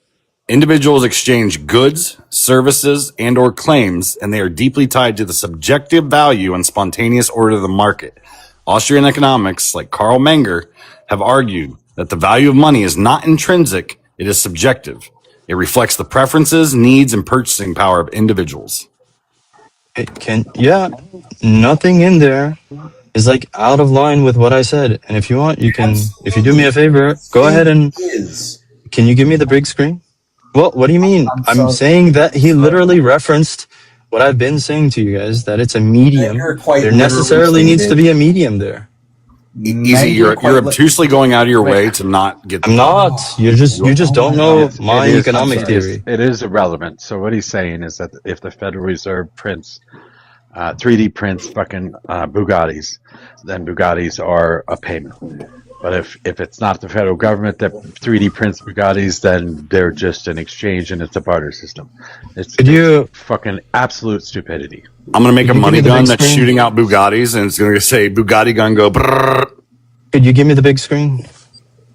Individuals exchange goods, services, and or claims, and they are deeply tied to the subjective value and spontaneous order of the market. Austrian economics, like Karl Menger, have argued that the value of money is not intrinsic, it is subjective. It reflects the preferences, needs, and purchasing power of individuals. Nothing in there is like out of line with what I said. And if you want, you can, if you do me a favor, go ahead and, can you give me the big screen? Well, what do you mean? I'm saying that he literally referenced what I've been saying to you guys, that it's a medium. There necessarily needs to be a medium there. Easy, you're obtusely going out of your way to not get. I'm not. You just don't know my economic theory. It is irrelevant. So what he's saying is that if the Federal Reserve prints 3D prints fucking Bugattis, then Bugattis are a payment. But if it's not the federal government that 3D prints Bugattis, then they're just an exchange and it's a barter system. It's fucking absolute stupidity. I'm going to make a money gun that's shooting out Bugattis, and it's going to say Bugatti gun go brrrr. Could you give me the big screen?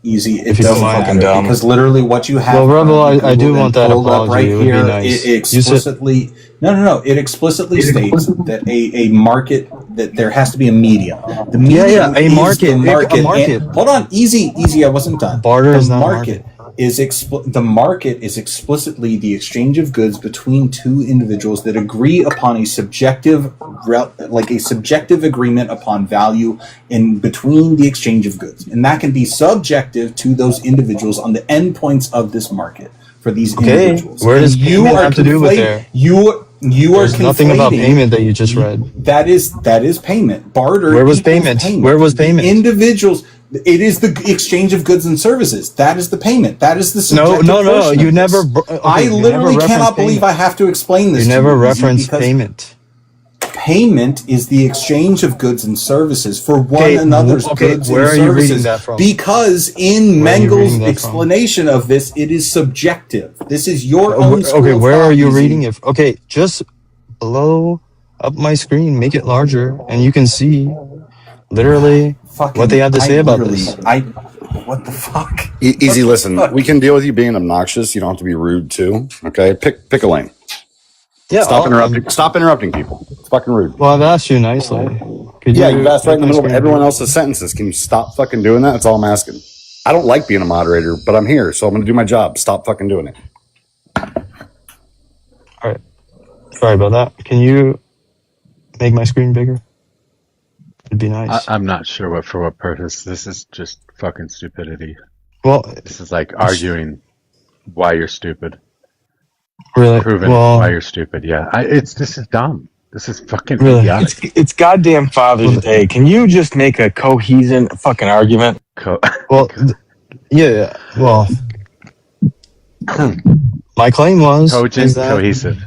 Easy. It if you don't doesn't mind, matter because literally what you have. Well, Rebel, I do want that apology. Right it would here, be nice. it explicitly. No. It explicitly states that a market, that there has to be a medium. The medium a market. A market. And, hold on, easy. I wasn't done. Barter is not market. The market is explicitly the exchange of goods between two individuals that agree upon a subjective agreement upon value in between the exchange of goods, and that can be subjective to those individuals on the endpoints of this market for these individuals. Where does payment have to do with there? There's nothing about payment that you just read. That is payment. Barter. Where was payment? Where was payment? Individuals. It is the exchange of goods and services. That is the payment. That is the subjective No. You never. I literally cannot believe I have to explain this. You never reference payment. Payment is the exchange of goods and services for one another's goods and services. Where are you reading that from? Because in Mengel's explanation of this, it is subjective. This is your own. Okay, where are you reading it? Okay, just blow up my screen, make it larger, and you can see literally what they have to say about this. What the fuck? Easy, listen. We can deal with you being obnoxious. You don't have to be rude too. Okay, pick a lane. Yeah, Stop interrupting people. It's fucking rude. Well, I've asked you nicely. You've asked right in the middle of everyone else's sentences. Can you stop fucking doing that? That's all I'm asking. I don't like being a moderator, but I'm here, so I'm going to do my job. Stop fucking doing it. All right. Sorry about that. Can you make my screen bigger? It'd be nice. I'm not sure for what purpose. This is just fucking stupidity. Well, this is like arguing why you're stupid. Really? Proving why you're stupid. Yeah, this is dumb. This is fucking idiotic. It's goddamn Father's Day. Can you just make a cohesive fucking argument? Yeah. Well, my claim was cohesive.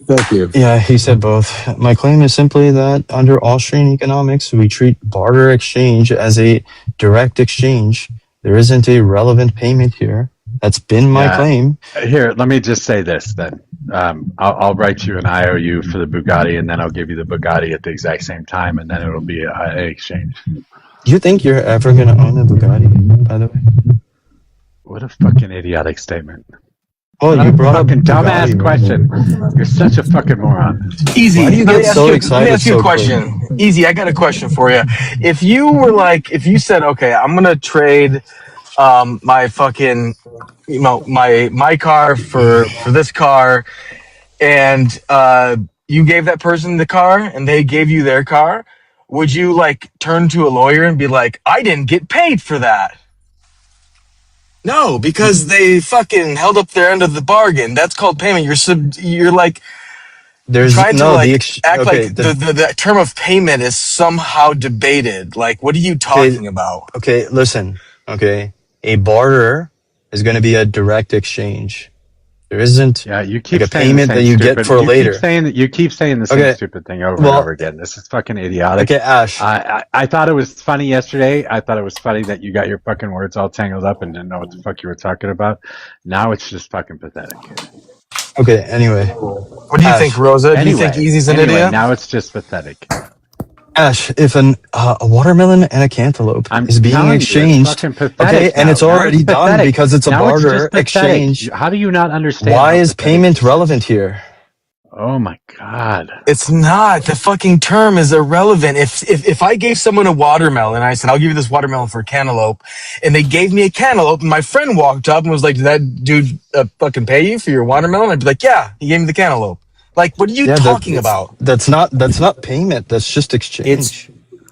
Thank you. Yeah, he said both. My claim is simply that under Austrian economics, we treat barter exchange as a direct exchange. There isn't a relevant payment here. That's been my claim. Here, let me just say this then. I'll write you an IOU for the Bugatti, and then I'll give you the Bugatti at the exact same time, and then it'll be an exchange. Do you think you're ever going to own a Bugatti, by the way? What a fucking idiotic statement. Oh, you brought up a dumbass question. You're such a fucking moron. Easy. Why do you get so excited? Let me ask you a question. Easy, I got a question for you. If you said, okay, I'm going to trade my fucking, my car for this car, and you gave that person the car and they gave you their car, would you turn to a lawyer and be like, I didn't get paid for that? No, because they fucking held up their end of the bargain. That's called payment. You're like, trying to act like the term of payment is somehow debated. Like, what are you talking about? Okay, listen. Okay, a barter is going to be a direct exchange. There isn't Yeah, you keep like a saying the payment same that you stupid. get for You later. keep saying the same Okay, stupid thing over and well, over again. This is fucking idiotic. okay, Ash. I thought it was funny yesterday. I thought it was funny that you got your fucking words all tangled up and didn't know what the fuck you were talking about. Now it's just fucking pathetic. Okay, anyway, What do you think, Ash. Rosa? Do you think Easy's an idiot? Now it's just pathetic. Ash, if a watermelon and a cantaloupe I'm is being telling you, exchanged, it's fucking pathetic. okay, and now. it's Now already done pathetic. because it's a Now it's barter just pathetic. exchange, How do you not understand? why how is pathetic payment this is? relevant here? Oh my god. It's not. The fucking term is irrelevant. If I gave someone a watermelon and I said, I'll give you this watermelon for a cantaloupe, and they gave me a cantaloupe, and my friend walked up and was like, did that dude fucking pay you for your watermelon? I'd be like, yeah, he gave me the cantaloupe. Like, what are you Yeah, talking about? that's not payment. That's just exchange. It's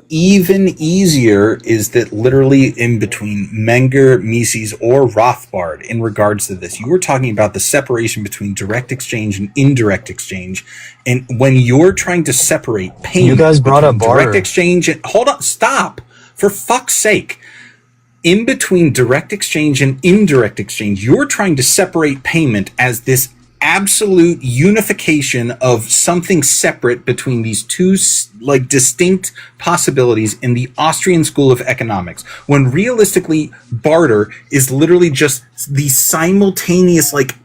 even easier is that literally in between Menger, Mises, or Rothbard in regards to this, you were talking about the separation between direct exchange and indirect exchange. And when you're trying to separate payment, You guys brought up between barter. direct exchange and hold on, stop. For fuck's sake. In between direct exchange and indirect exchange, you're trying to separate payment as this absolute unification of something separate between these two like distinct possibilities in the Austrian school of economics, when realistically barter is literally just the simultaneous like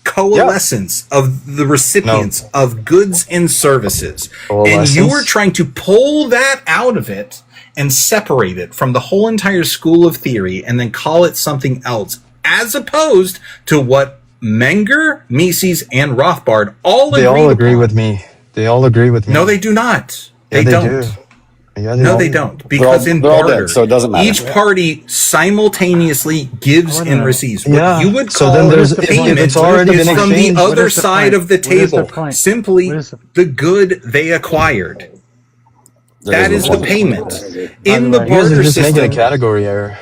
coalescence of the recipients of goods and services, and you are trying to pull that out of it and separate it from the whole entire school of theory and then call it something else, as opposed to what Menger, Mises, and Rothbard They all agree with me. They all agree with me. No, they do not. Yeah, They don't. do. Yeah, No, they don't. Because in they're all barter, dead, so it doesn't matter. each party simultaneously gives and receives. What Yeah. you would So call then there's- payment it's already is been from the exchanged. other What is the side point? of the What is the table. point? Simply What is the good they acquired. That is the payment. In the You guys are barter just making a system. category error.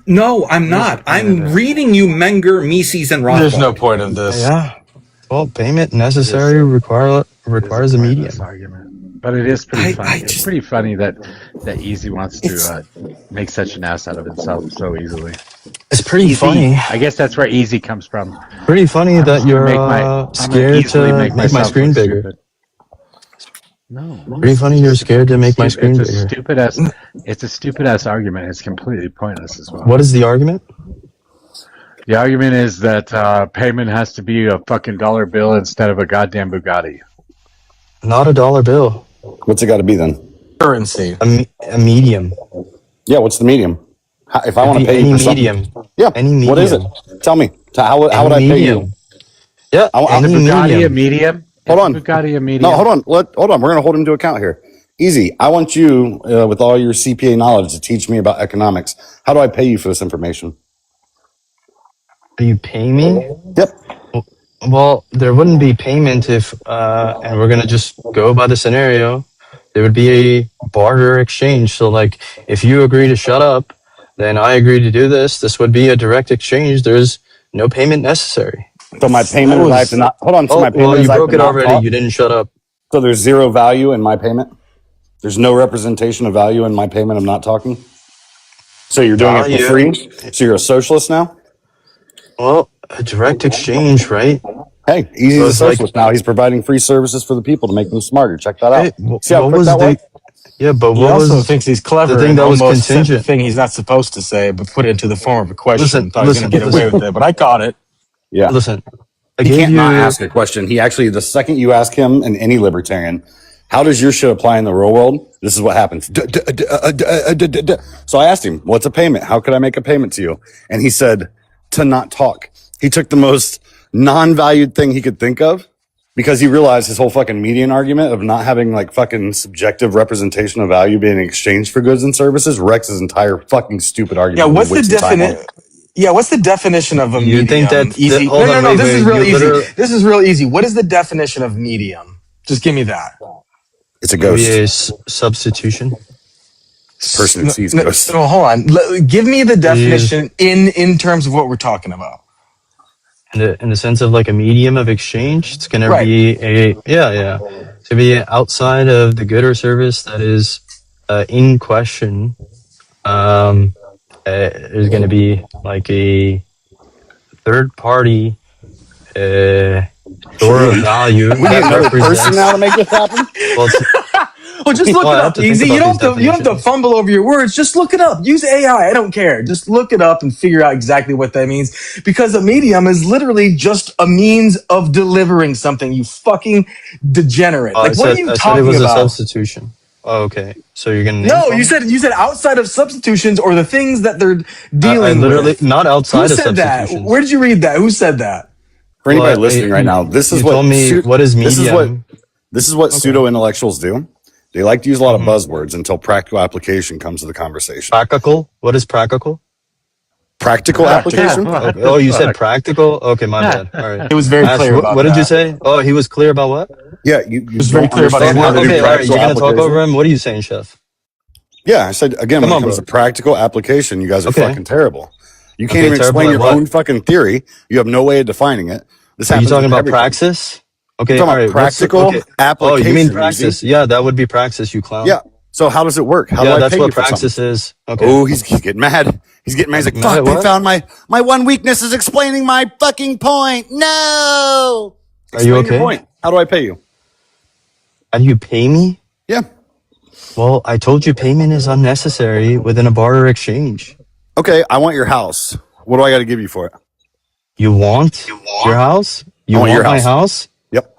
No, I'm not. I'm reading you Menger, Mises, and Rothbard. There's no point of this. Yeah. Well, payment necessary requires a medium. Pointless argument. But it is pretty funny. It's pretty funny that Easy wants to make such an ass out of himself so easily. It's pretty Easy. funny. I guess that's where Easy comes from. Pretty funny I'm that just gonna you're make my- I'm gonna scared easily to make my myself screen look bigger. stupid. No. Pretty funny you're scared to make my screen It's a bigger. stupid ass argument. It's completely pointless as well. What is the argument? The argument is that payment has to be a fucking dollar bill instead of a goddamn Bugatti. Not a dollar bill. What's it got to be then? Currency. A medium. Yeah, what's the medium? If I want to pay any you for medium. something, yeah. Any medium. What is it? Tell me. How would I pay you? Yeah, I'm any Bugatti a medium. medium? Hold on. Bugatti a medium? No, hold on. Hold on. We're gonna hold him to account here. Easy. I want you, with all your CPA knowledge, to teach me about economics. How do I pay you for this information? Do you pay me? Yep. Well, there wouldn't be payment if, and we're gonna just go by the scenario. There would be a barter exchange. So, like, if you agree to shut up, then I agree to do this. This would be a direct exchange. There's no payment necessary. So my payment is I have to not hold on. So my payment well, is you I have broke to it not already. talk? You didn't shut up. So there's zero value in my payment. There's no representation of value in my payment. I'm not talking. So you're doing it for free. So you're a socialist now. Well, a direct exchange, right? Hey, Easy's So a it's socialist now. He's providing free services for the people to make them smarter. Check that out. Hey, See how what quick was that the? went? Yeah, but He what also was thinks he's clever the thing and that was almost said the contingent? thing he's not supposed to say, but put it into the form of a question. Listen, Thought he was going to get away with it, but I caught it. Yeah. Listen, I He gave can't you. not ask a question. He actually, the second you ask him and any libertarian, how does your shit apply in the real world? This is what happens. So I asked him, what's a payment? How could I make a payment to you? And he said, to not talk. He took the most non-valued thing he could think of because he realized his whole fucking median argument of not having like fucking subjective representation of value being exchanged for goods and services wrecks his entire fucking stupid argument. Yeah, what's the definition? Yeah, what's the definition of a medium? You think that easy? hold on, No. wait, This is wait, real you easy. literally- This is real easy. What is the definition of medium? Just give me that. It's a Maybe ghost. a substitution. Person who sees ghosts. No, hold on. Give me the definition in terms of what we're talking about. In the sense of like a medium of exchange, it's gonna Right. be it's gonna be outside of the good or service that is in question. There's gonna be like a third party store of value We need that another person represents. now to make this happen. Well, it's, Well, just look Well, it I have up, to think easy. about You don't these have to. You don't have to definitions. fumble over your words. Just look it up. Use AI. I don't care. Just look it up and figure out exactly what that means. Because a medium is literally just a means of delivering something. You fucking degenerate. Like, what are you I said it talking was a about? substitution. Oh, okay. So you're gonna name No, call me? you said outside of substitutions or the things that they're I dealing literally with. not Who outside of said that? substitutions. Where did you read that? Who said that? For anybody Well, listening right now, this is you what told me what is medium. this is what Okay. pseudo intellectuals do. They like to use a lot of Mhm. buzzwords until practical application comes to the conversation. Practical? What is practical? Practical application? What Oh, the you said fuck? practical? Okay, my bad. All right. It was very Ash, clear about what did you that. say? Oh, he was clear about what? Yeah, you was very don't clear about understand his how to word. do Okay, all right. practical You're gonna talk application? over him. What are you saying, Chef? Yeah, I said again, Come when on, it comes bro. to practical application, you guys are Okay. fucking terrible. You can't Okay, even terrible explain at your what? own fucking theory. You have no way of defining it. This Are you happens talking with about everything. praxis? Okay, I'm all talking right. about practical okay? Oh, application. you mean Easy. praxis? Yeah, that would be praxis, you clown. Yeah. So how does it work? How do Yeah, I that's pay what you for something? praxis is. Okay. Oh, he's getting mad. He's getting mad. He's like, Mad fuck, at they what? found my one weakness is explaining my fucking point. No. Are you Explain your okay? point. How do I pay you? How do you pay me? Yeah. Well, I told you payment is unnecessary within a barter exchange. Okay, I want your house. What do I got to give you for it? You want your house? You I want your my house. house? Yep.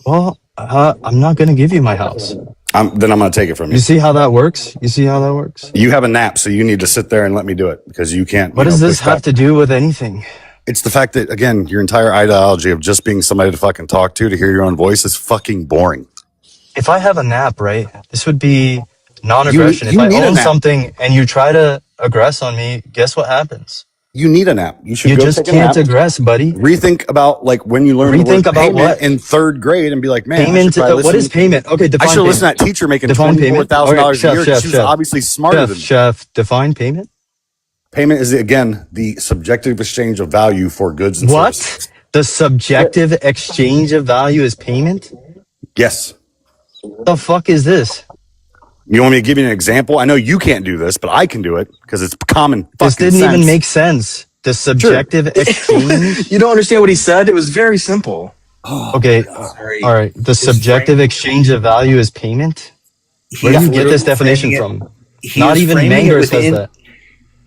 Well, I'm not going to give you my house. Then I'm going to take it from You you. see how that works? You see how that works? You have a nap, so you need to sit there and let me do it because you can't. What does this push have back. to do with anything? It's the fact that, again, your entire ideology of just being somebody to fucking talk to hear your own voice is fucking boring. If I have a nap, right, this would be non-aggression. You If I need a own nap. something and you try to aggress on me, guess what happens? You need a nap. You should You go just take a can't nap. aggress, buddy. Rethink about like when you learn the Rethink word about payment what? in third grade and be like, man, I should Payment. probably What listen. is payment? Okay, I define should payment. listen to that teacher making Define payment. $24,000 a year. Chef, She was chef. obviously smarter than me. Chef, define payment. Payment is again the subjective exchange of value for goods and What? services. The subjective exchange of value is payment? Yes. The fuck is this? You want me to give you an example? I know you can't do this, but I can do it because it's common fucking This didn't sense. even make sense. The subjective exchange. You don't understand what he said? It was very simple. Okay, Sorry. all right. The subjective exchange of value is payment. Where do you get this definition from? Not even Menger says that.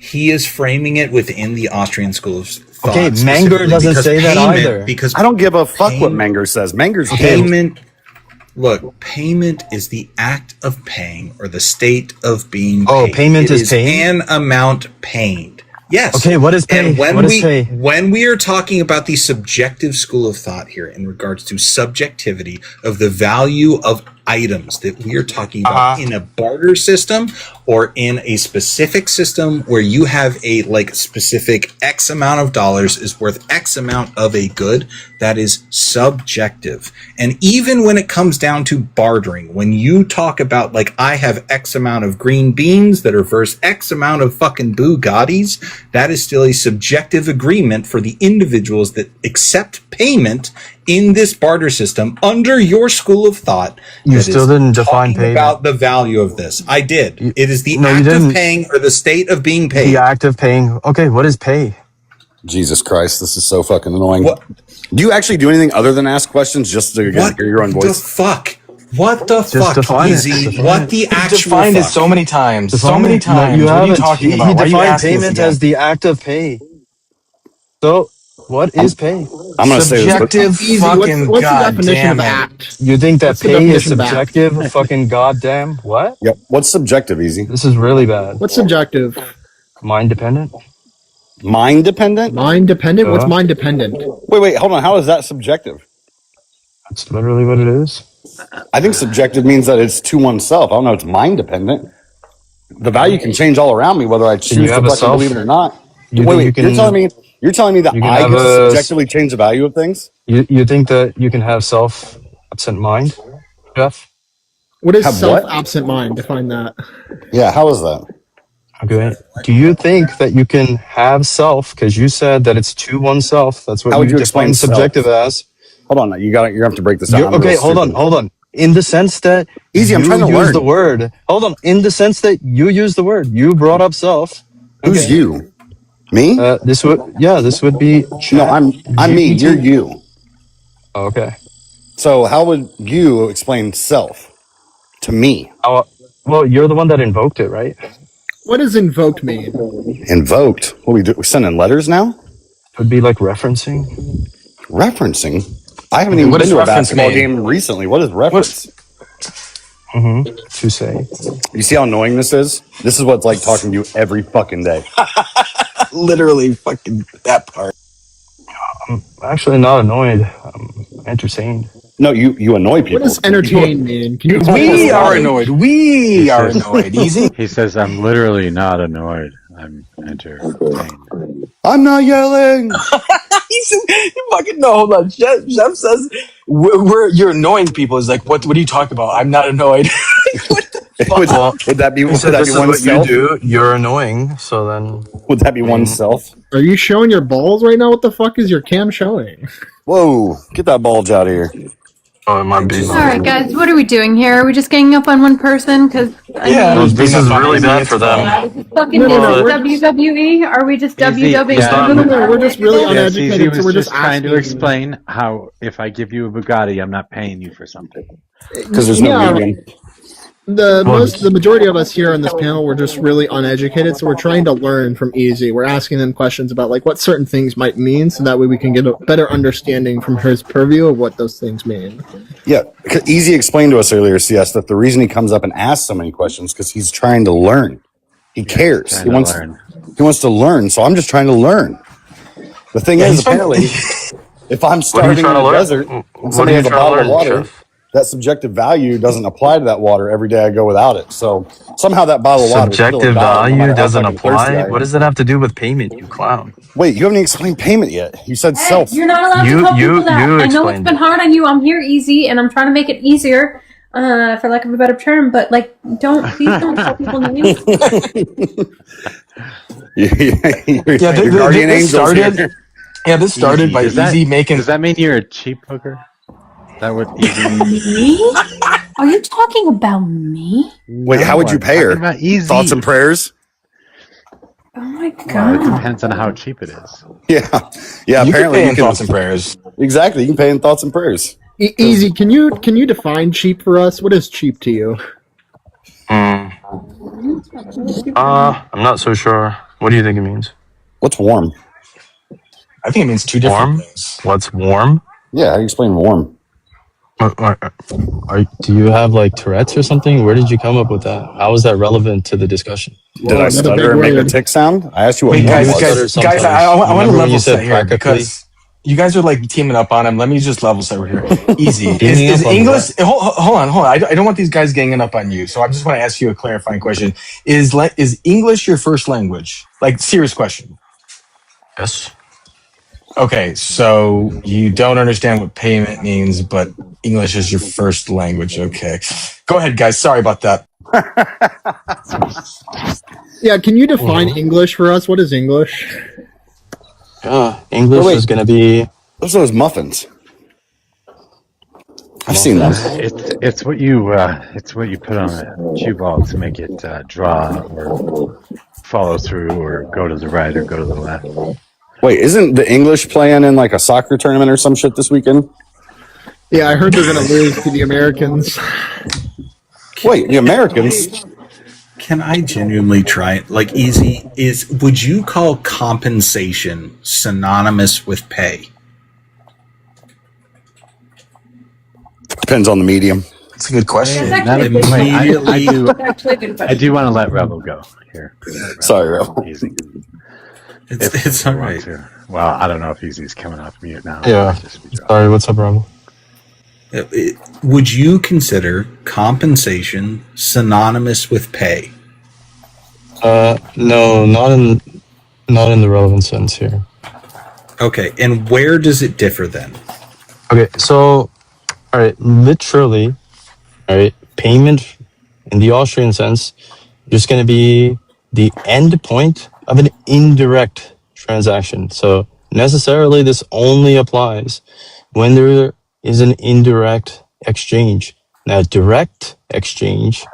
He is framing it within the Austrian school of thought. Okay, Menger specifically doesn't because say that payment- either. Because I don't give a fuck what Payment- Menger says. Menger's payment. Look, payment is the act of paying or the state of being paid. Oh, payment It is paying? an amount paid. Yes. Okay, what is pay? And when What is we pay? when we are talking about the subjective school of thought here in regards to subjectivity of the value of items that we are talking about in a barter system or in a specific system where you have a like specific X amount of dollars is worth X amount of a good, that is subjective. And even when it comes down to bartering, when you talk about like I have X amount of green beans that are versus X amount of fucking Bugattis, that is still a subjective agreement for the individuals that accept payment in this barter system under your school of thought. You that still is didn't define talking payment. about the value of this. I did. It is the No, you act of didn't. paying or the state of being paid. The act of paying. Okay, what is pay? Jesus Christ, this is so fucking annoying. What? Do you actually do anything other than ask questions just to again, hear your own the voice? fuck? What the fuck, define it. Easy? Define What it. the He actual defined it fuck? so many times. So Define many it. No, times. What are you haven't. talking He about? Why are you defined asking this payment again? as the act of pay. So, what is pay? I'm going to say this. Subjective Easy. fucking What's the definition goddamn of it. act? You think that What's the pay is definition of act? subjective? Fucking goddamn. What? Yep. What's subjective, Easy? This is really bad. What's subjective? Mind dependent? Mind dependent? Mind dependent? What's mind dependent? Wait, hold on. How is that subjective? That's literally what it is. I think subjective means that it's to oneself. I don't know. It's mind dependent. The value can change all around me, whether I choose you to have a fucking self? believe it or not. You wait, think you can- you're telling me that you can I have get to a- subjectively change the value of things? You think that you can have self-absent mind, Jeff? What is Have what? self-absent mind? Define that. Yeah. How is that? Okay. Do you think that you can have self, because you said that it's to oneself? That's what How would you define explain self? subjective as. Hold on. You have to break this down. I'm Okay, real hold stupid. on. In the sense that Easy, I'm you trying to use learn. the word. Hold on. In the sense that you use the word. You brought up self. Who's Okay. you? Me? This would be chat. No, I'm me. GPT. You're you. Okay. So how would you explain self to me? Well, you're the one that invoked it, right? What does invoked mean? Invoked. What we do? We're sending letters now? It would be like referencing. Referencing? I haven't Okay, even what been does to a reference basketball mean? game recently. What is What? reference? To say. You see how annoying this is? This is what's like talking to you every fucking day. Literally, fucking that part. I'm actually not annoyed. I'm entertained. No, you annoy What people. does entertain mean? Can you explain We this? are to me? annoyed. We He are says- annoyed. Easy. He says, I'm literally not annoyed. I'm entertained. I'm not yelling. You fucking no. Hold on. Jeff says you're annoying people. Is like, what are you talking about? I'm not annoyed. What the fuck? Well, Would that be he said this is what oneself? you do. You're annoying. So then, Would that be oneself? Are you showing your balls right now? What the fuck is your cam showing? Whoa, get that bulge out of here. it might be. All right, guys, what are we doing here? Are we just ganging up on one person? Because Yeah, Well, let's this bring is up really Easy, bad it's for them. fine. this is fucking No, this is WWE. Are we just Easy, WWE? yeah. No, we're just really Yes, Easy uneducated, was so we're just just trying to asking. explain how if I give you a Bugatti, I'm not paying you for something. Because there's no medium. The majority of us here on this panel, we're just really uneducated, so we're trying to learn from Easy. We're asking them questions about like what certain things might mean, so that way we can get a better understanding from his purview of what those things mean. Yeah, Easy explained to us earlier, CS, that the reason he comes up and asks so many questions because he's trying to learn. He cares. trying He to wants. learn. He wants to learn. So I'm just trying to learn. The thing is, he's trying to- apparently, if I'm What are you starving in trying to a learn? desert and What are somebody you has a trying to bottle of learn, water, Chef? that subjective value doesn't apply to that water every day I go without it. So somehow that bottle of water is still a Subjective dollar, no value matter how doesn't fucking thirsty apply. I What am. does that have to do with payment, you clown? Wait, you haven't even explained payment yet. You said self. You're not allowed You- to tell you- people that. you I know it's explained been it. hard on you. I'm here easy, and I'm trying to make it easier, for lack of a better term. But like, please don't tell people names. Your guardian this angels started. here. Yeah, this started by Does that, Easy making. does that mean you're a cheap hooker? Is that what Easy means? Me? Are you talking about me? Wait, how would you I'm pay talking her? about Easy. Thoughts and prayers? Oh my Well, it god! depends on how cheap it is. Yeah. Yeah, You can apparently pay you in can. thoughts and prayers. Exactly. You can pay in thoughts and prayers. Easy, can you define cheap for us? What is cheap to you? I'm not so sure. What do you think it means? What's warm? I think it means two different Warm? things. What's warm? Yeah, how do you explain warm? Do you have like Tourette's or something? Where did you come up with that? How is that relevant to the discussion? Did I another stutter big and make a word. tick sound? I asked you what Wait, warm guys, was. stutter guys, sometimes. I want to Remember when level you said set here practically? because you guys are like teaming up on him. Let me just level set here. Easy. Teaming Is up on English? Hold on. I don't want these guys ganging up on you. So I just want to ask you a clarifying question. Is English your first language? Like serious question. Yes. Okay, so you don't understand what payment means, but English is your first language. Okay, go ahead, guys. Sorry about that. Yeah, can you define English for us? What is English? English wait. is going to be. Those are those muffins. I've seen them. It's what you put on a cue ball to make it draw or follow through or go to the right or go to the left. Wait, isn't the English playing in like a soccer tournament or some shit this weekend? Yeah, I heard they're gonna lose to the Americans. Wait, the Americans? Can I genuinely try it? Like, Easy, would you call compensation synonymous with pay? Depends on the medium. That's a good question. That's Not actually a- wait, Immediately. That's actually a good question. I do want to let Rebel go here. Sorry, Rebel. Easy. It's all I want right. to. Well, I don't know if Easy's coming off mute now. Yeah. Just be dropped. Sorry, what's up, Rebel? Would you consider compensation synonymous with pay? No, not in the relevant sense here. Okay, and where does it differ then? Okay, so, all right, literally, all right, payment in the Austrian sense, just going to be the end point of an indirect transaction. So necessarily, this only applies when there is an indirect exchange. Now, direct exchange,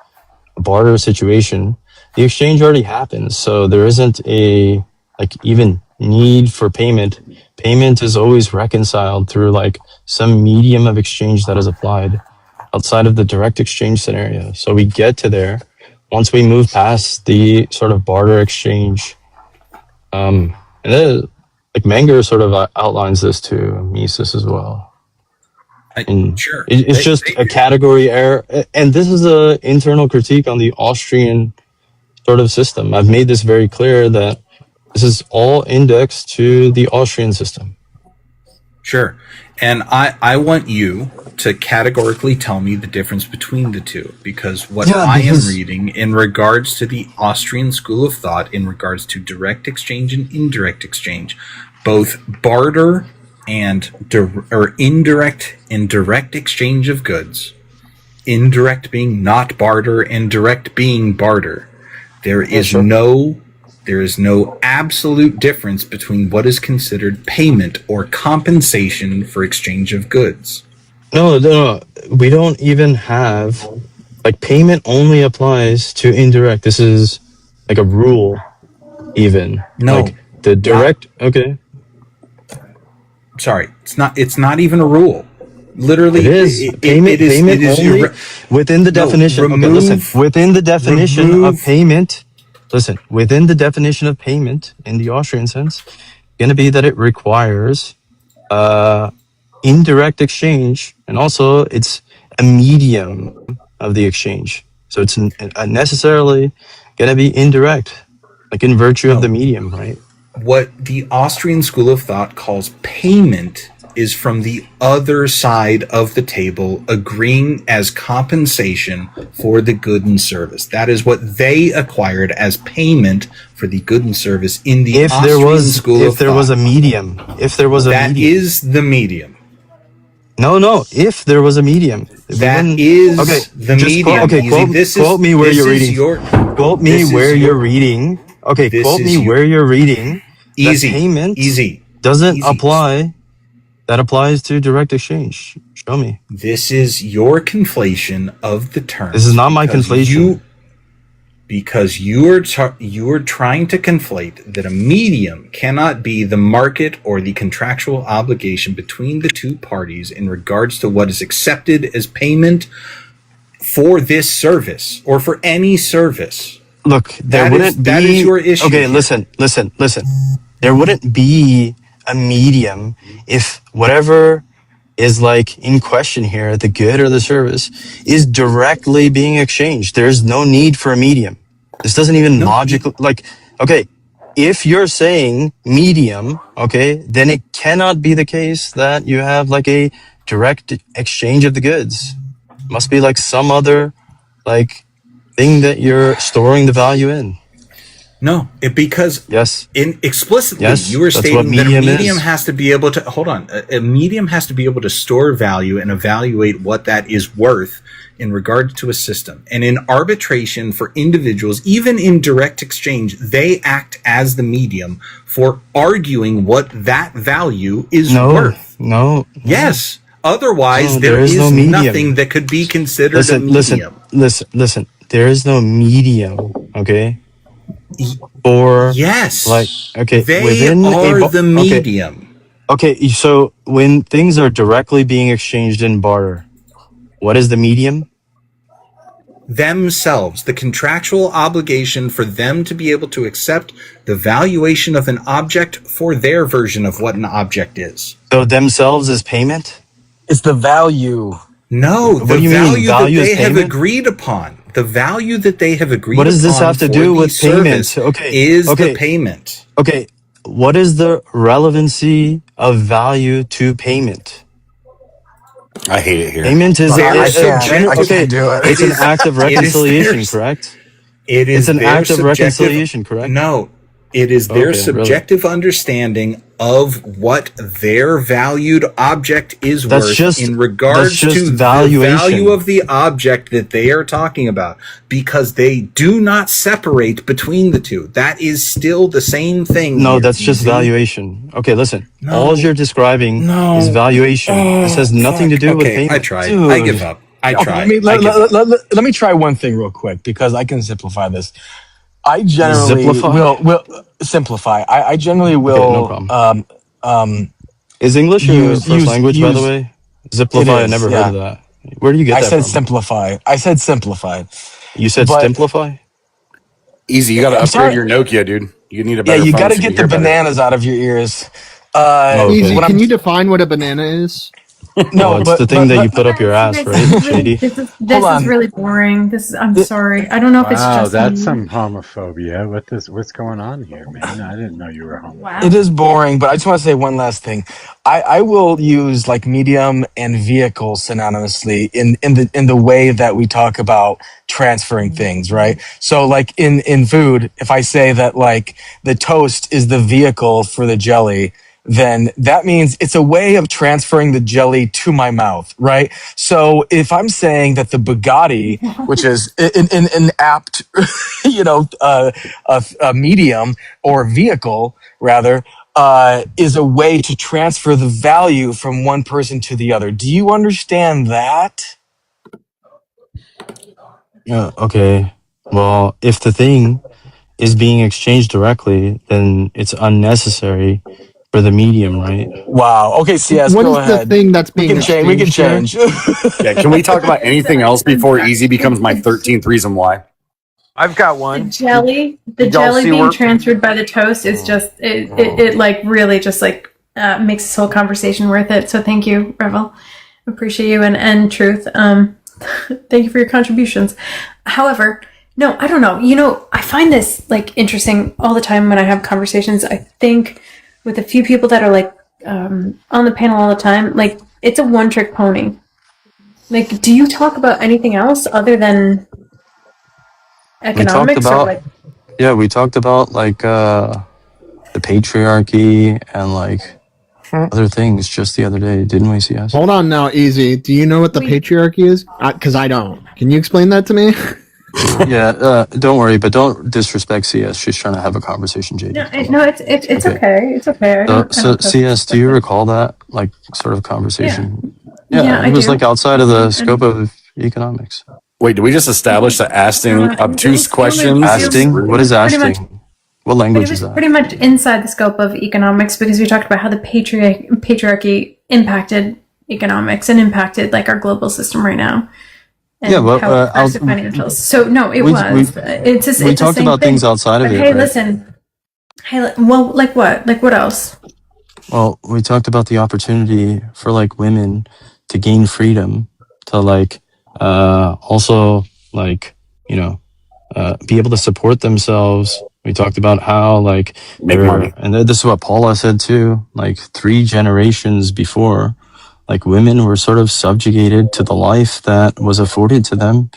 a barter situation, the exchange already happens. So there isn't a like even need for payment. Payment is always reconciled through like some medium of exchange that is applied outside of the direct exchange scenario. So we get to there once we move past the sort of barter exchange. And then, like Menger sort of outlines this to Mises as well. Sure. It's just a category error. And this is an internal critique on the Austrian sort of system. I've made this very clear that this is all indexed to the Austrian system. Sure. And I want you to categorically tell me the difference between the two, because I am reading in regards to the Austrian school of thought, in regards to direct exchange and indirect exchange, both barter and indirect and direct exchange of goods, indirect being not barter and direct being barter. There is no absolute difference between what is considered payment or compensation for exchange of goods. No. We don't even have, like, payment only applies to indirect. This is like a rule, even. No. Like the direct, okay. Sorry, it's not even a rule. Literally, it is. Payment only within the definition. Okay, listen. Within the definition of payment, listen. Within the definition of payment in the Austrian sense, going to be that it requires indirect exchange, and also it's a medium of the exchange. So it's necessarily going to be indirect, like in virtue of the medium, right? What the Austrian school of thought calls payment is from the other side of the table, agreeing as compensation for the good and service. That is what they acquired as payment for the good and service in the Austrian school of thought. If there was a medium. That is the medium. No. If there was a medium. That is the medium. Quote me where you're reading. Quote me where you're reading. Okay, quote me where you're reading. Easy. Payment doesn't apply. That applies to direct exchange. Show me. This is your conflation of the terms. This is not my conflation. Because you are trying to conflate that a medium cannot be the market or the contractual obligation between the two parties in regards to what is accepted as payment for this service or for any service. Look, that is your issue. Okay, listen. There wouldn't be a medium if whatever is like in question here, the good or the service, is directly being exchanged. There's no need for a medium. This doesn't even logically, like, okay, if you're saying medium, okay, then it cannot be the case that you have like a direct exchange of the goods. It must be like some other like thing that you're storing the value in. No, because explicitly you were stating that a medium has to be able to a medium has to be able to store value and evaluate what that is worth in regard to a system. And in arbitration for individuals, even in direct exchange, they act as the medium for arguing what that value is worth. Yes. Otherwise, there is nothing that could be considered a medium. Listen. There is no medium, okay? Or like, okay, they are the medium. Okay, so when things are directly being exchanged in barter, what is the medium? Themselves, the contractual obligation for them to be able to accept the valuation of an object for their version of what an object is. So themselves is payment? It's the value. No, the value that they have agreed upon. The value that they have agreed upon. What does this have to do with payment? Is the payment. Okay, what is the relevancy of value to payment? I hate it here. Payment is I can't do it. It's an act of reconciliation, correct? It's an act of reconciliation, correct? No, it is their subjective understanding of what their valued object is worth in regards to the value of the object that they are talking about, because they do not separate between the two. That is still the same thing. No, that's just valuation. Okay, listen. All you're describing is valuation. This has nothing to do with payment. I tried. Dude. I give up. I tried. Let me try one thing real quick, because I can simplify this. I generally Ziplify? will simplify. I generally Okay, no will problem. um Is English your first language, by the use way? it Ziplify, I is, never heard of yeah. that. Where do you get I that said from? simplify. I said simplify. You said But stimplify? Easy. You got to I'm upgrade sorry. your Nokia, dude. You need a Yeah, better you phone got to so you can get the hear better. bananas out of your ears. Oh, Easy. okay. What I'm Can you define what a banana is? Well, no, it's the thing that you You put up your guys, you ass, guys, this right, is really, Shady? hold this is on. really boring. I'm sorry. I don't know if it's Wow, just that's me. some homophobia. What's going on here, man? I didn't know you were Wow. It homophobic. is boring, but I just want to say one last thing. I will use like medium and vehicle synonymously in the way that we talk about transferring things, right? So like in food, if I say that like the toast is the vehicle for the jelly, then that means it's a way of transferring the jelly to my mouth, right? So if I'm saying that the Bugatti, which is an apt, a medium or vehicle rather, is a way to transfer the value from one person to the other. Do you understand that? Yeah, okay. Well, if the thing is being exchanged directly, then it's unnecessary for the medium, right? Wow. Okay, CS, What go is the ahead. thing that's We being can change. We can exchanged here? change. Yeah. Can we talk about anything else before Easy becomes my The, 13th reason why? I've got the one. jelly, the Did y'all jelly see being where? transferred by the toast is just it like really just like makes this whole conversation worth it. So thank you, Revel. Appreciate you and Truth. Thank you for your contributions. However, no, I don't know. I find this like interesting all the time when I have conversations. I think with a few people that are like on the panel all the time, like it's a one-trick pony. Like, do you talk about anything else other than We talked economics or about, like? yeah, we talked about like the patriarchy and like other things just the other day, didn't we, CS? Hold on now, Easy. Do you know what the Wait. patriarchy is? Because I don't. Can you explain that to me? Yeah, don't worry, but don't disrespect CS. She's trying to have a conversation, JD. No, it's Okay. okay. It's okay. I So, don't. I so don't feel CS, do you disrespected. recall that like sort of Yeah, conversation? yeah, Yeah, it I was like do. outside of the scope And of economics. Wait, did we just establish that asking obtuse questions is Asting? What rude? is pretty much. asting? What But it language is was that? pretty much inside the scope of economics because we talked about how the patriarchy impacted economics and impacted like our global system right now and Yeah, but how it affects the financials. So no, it we was. It's just, we it's the talked same about thing. things outside of But it, hey, right? listen. Hey, well, like what? Like what else? Well, we talked about the opportunity for like women to gain freedom to like also like you know be able to support themselves. We talked about how like Make there, money. and this is what Paula said too. Like 3 generations before, like women were sort of subjugated to the life that was afforded to them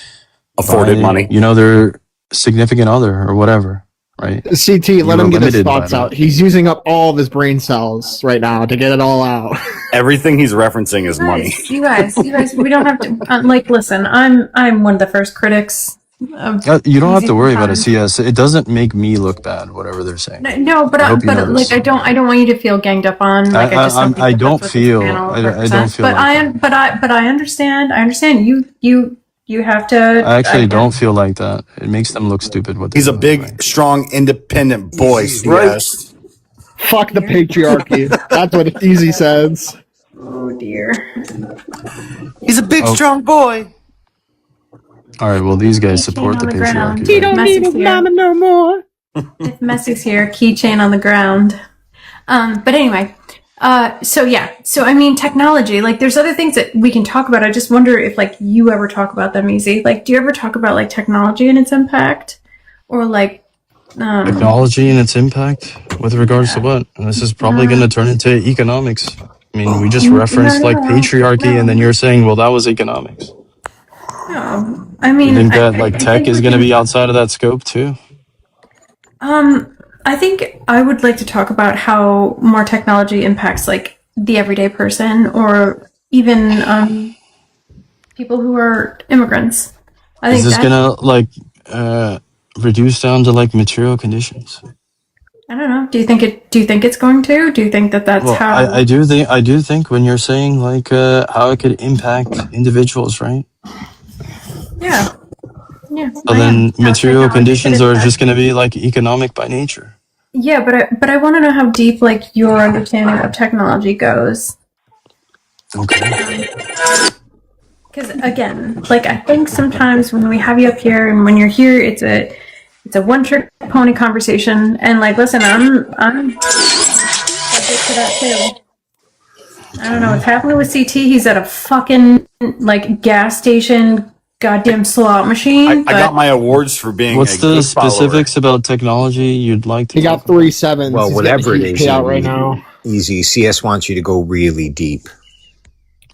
Afforded by money. their significant other or whatever, right? CT, You let were him get his limited by thoughts out. that. He's using up all of his brain cells right now to get it all out. Everything he's referencing is money. You guys, we don't have to like listen. I'm one of the first critics of You don't have easy to worry about it, sometimes. CS. It doesn't make me look bad, whatever they're saying. No, I hope you know like this. I don't want you to feel ganged up on. Like I just don't think I that that's don't what this feel, panel I don't represents. feel like that. But I understand. I understand. You have to. I actually don't feel like that. It makes them look stupid what they're He's a doing, right? big, strong, independent boy, He's right. CS. Fuck the patriarchy. That's what Easy says. Oh dear. He's a big, Oh, strong boy. all right. Well, these guys Keychain support the on the ground. patriarchy, right? Message here. no more. If Messi's here, keychain on the ground. But anyway, so yeah, so I mean, technology. Like, there's other things that we can talk about. I just wonder if like you ever talk about them, Easy. Like, do you ever talk about like technology and its impact, or like Technology and its impact with regards to what? And this is probably going to turn into economics. I mean, we just referenced like patriarchy, and then you're saying, well, that was economics. No, I You mean, think that like I tech think is we going to can. be outside of that scope too? I think I would like to talk about how more technology impacts like the everyday person, or even people who are immigrants. I Is think this that. gonna like reduce down to like material conditions? I don't know. Do you think it? Do you think it's going to? Do you think that that's Well, how? I do think when you're saying like how it could impact individuals, right? Yeah. Yeah. So then material conditions are just going to be like economic by nature. Yeah, but I want to know how deep like your understanding of technology goes. Okay. Because again, like I think sometimes when we have you up here and when you're here, it's a one trick pony conversation. And like, listen, I'm subject to that too. I don't know what's happening with CT. He's at a fucking like gas station, goddamn slot machine. I got my awards for being. What's the specifics about technology you'd like to? He got 3 sevens. Well, He's whatever it getting is, paid out right now. easy. CS wants you to go really deep.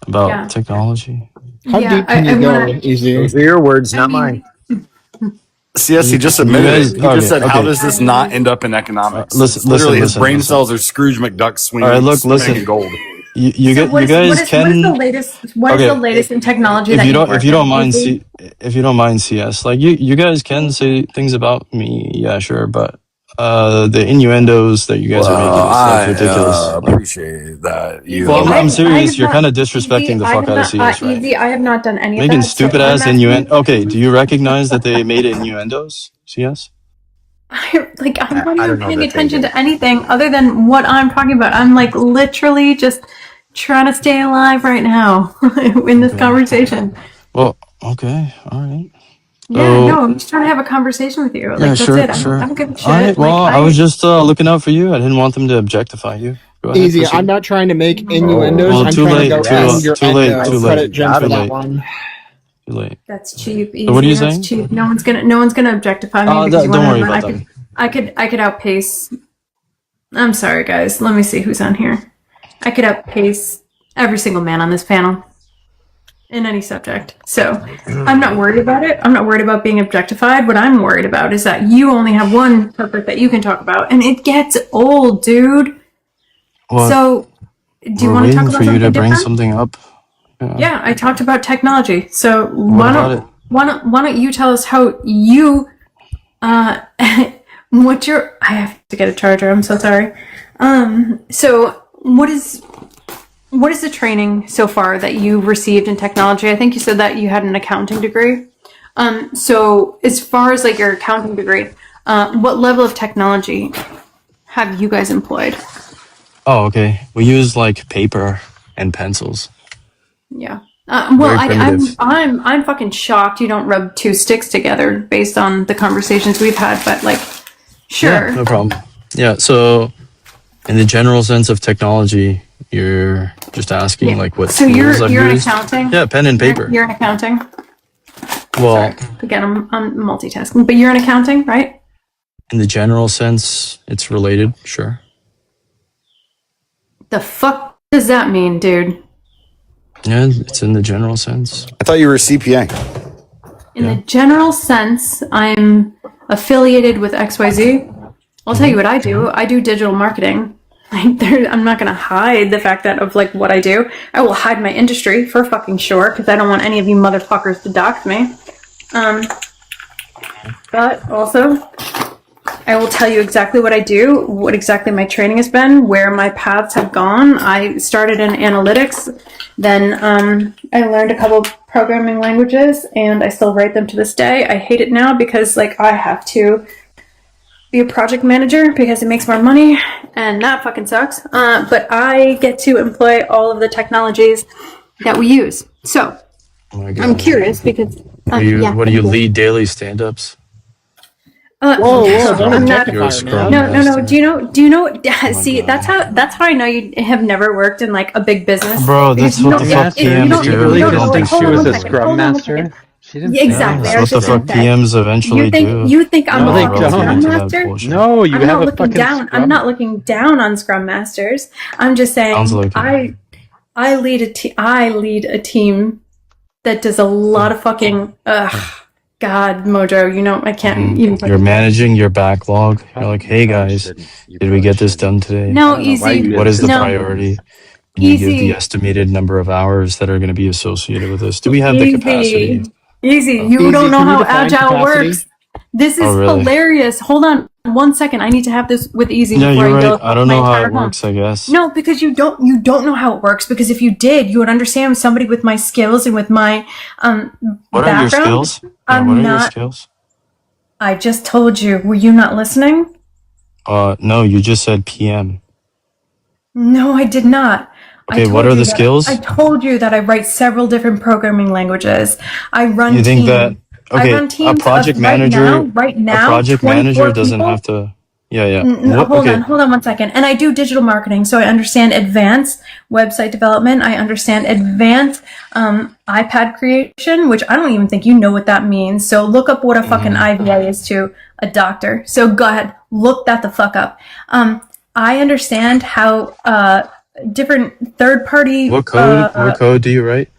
About technology. How deep can you go? Easy. Those are your words, not mine. CS, he just admitted it. He just said, "How does this not end up in economics?" Literally, his brain cells are Scrooge McDuck swinging. All right, look, spinning listen. in gold. You guys can. What is the latest? What is the latest in technology? If that you don't, if you don't mind, Easy? if you don't mind CS, like you guys can say things about me, yeah, sure, but the innuendos that you guys are making is like ridiculous. Appreciate that. Well, I'm serious. You're kind of disrespecting the fuck out of CS, right? Easy, I have not done any of that. Making stupid ass innuendo. Okay, do you recognize that they made innuendos? CS. I'm not even paying attention to anything other than what I'm talking about. I'm like literally just trying to stay alive right now in this conversation. Well, okay, all right. Yeah, no, I'm just trying to have a conversation with you. Like, Yeah, that's sure, it. sure. I don't give a shit. All right, well, like, I was just looking out for you. I didn't want them to objectify you. Go ahead, Easy. proceed. I'm not trying to make innuendos. Well, I'm too trying late, to go too end late, your too late, endo. too Credit late, Jen too for that late. one. Too late. That's cheap. Easy. So what are you That's saying? cheap. No one's gonna objectify me. Don't worry I about could, them. I could outpace. I'm sorry, guys. Let me see who's on here. I could outpace every single man on this panel in any subject. So I'm not worried about it. I'm not worried about being objectified. What I'm worried about is that you only have one topic that you can talk about, and it gets old, dude. Well, so do you want to talk about for you something to bring different? something up. Yeah, I talked about technology. So What why don't you tell us how you what's your I have to get a charger. I'm so sorry. So what is the training so far that you received in technology? I think you said that you had an accounting degree. So as far as like your accounting degree, what level of technology have you guys employed? Oh, okay. We use like paper and pencils. Yeah. Well, Very primitive. I'm fucking shocked you don't rub two sticks together based on the conversations we've had. But like, sure. Yeah, no problem. Yeah. So, in the general sense of technology, you're just asking like what So tools I've you're in used? accounting. Yeah, pen and paper. You're in accounting. Well, Sorry. Again, I'm multitasking, but you're in accounting, right? in the general sense, it's related. Sure. The fuck does that mean, dude? Yeah, it's in the general sense. I thought you were a CPA. In the general sense, I'm affiliated with XYZ. I'll tell you what I do. I do digital marketing. I'm not going to hide the fact that of like what I do. I will hide my industry for fucking sure because I don't want any of you motherfuckers to dox me. But also, I will tell you exactly what I do, what exactly my training has been, where my paths have gone. I started in analytics, then I learned a couple programming languages, and I still write them to this day. I hate it now because like I have to be a project manager because it makes more money, and that fucking sucks. But I get to employ all of the technologies that we use. So Oh my God. I'm curious because What do you lead daily stand-ups? Whoa, don't I'm not. objectify her, man. No. Do you know? See, that's how I know you have never worked in like a big business. Bro, that's what the fuck PMs do. You really don't- don't think hold she on was one a second, scrum hold on one master? second. She didn't. Yeah, exactly. That's what the fuck PMs eventually do. You think I'm No, a they fucking don't. scrum Into that master? bullshit. No, you I'm have not a looking fucking down. scrum. I'm not looking down on scrum masters. I'm just saying Sounds like it. I lead a team that does a lot of fucking God, Mojo, you know I can't even. You're managing your backlog. You're like, hey guys, did we get this done today? No, easy. What is the No. priority? Can you give Easy. the estimated number of hours that are going to be associated with this? Do we have the capacity? Easy. You Easy, don't know can you how define agile capacity? works. This is Oh, really? hilarious. Hold on. 1 second. I need to have this with Easy Yeah, before you're I go. right. I don't my know how entire it works, I guess. No, because you don't know how it works. Because if you did, you would understand somebody with my skills and with my What are your skills? Yeah, I'm what are your not. skills? I just told you. Were you not listening? No, you just said PM. No, I did not. Okay, what are the skills? I told you that I write several different programming languages. I run You think teams. that I run a teams project of manager, right now, a project 24 manager doesn't people. have to. Yeah. Hold on 1 second. And I do digital marketing, so I understand advanced website development. I understand advanced iPad creation, which I don't even think you know what that means. So look up what a fucking IVA is to a doctor. So go ahead, look that the fuck up. I understand how different third-party. What code do you write?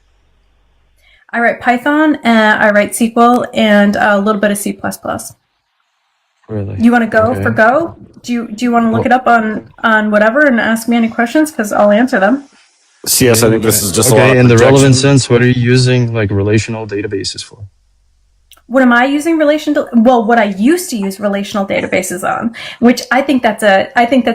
I write Python, I write SQL, and a little bit of C++. Really? You want to go for Go? Do you want to look it up on whatever and ask me any questions? Because I'll answer them. CS, I think this is just a lot Okay, of in the projection. relevant sense, what are you using like relational databases for? What am I using what I used to use relational databases on, which I think that's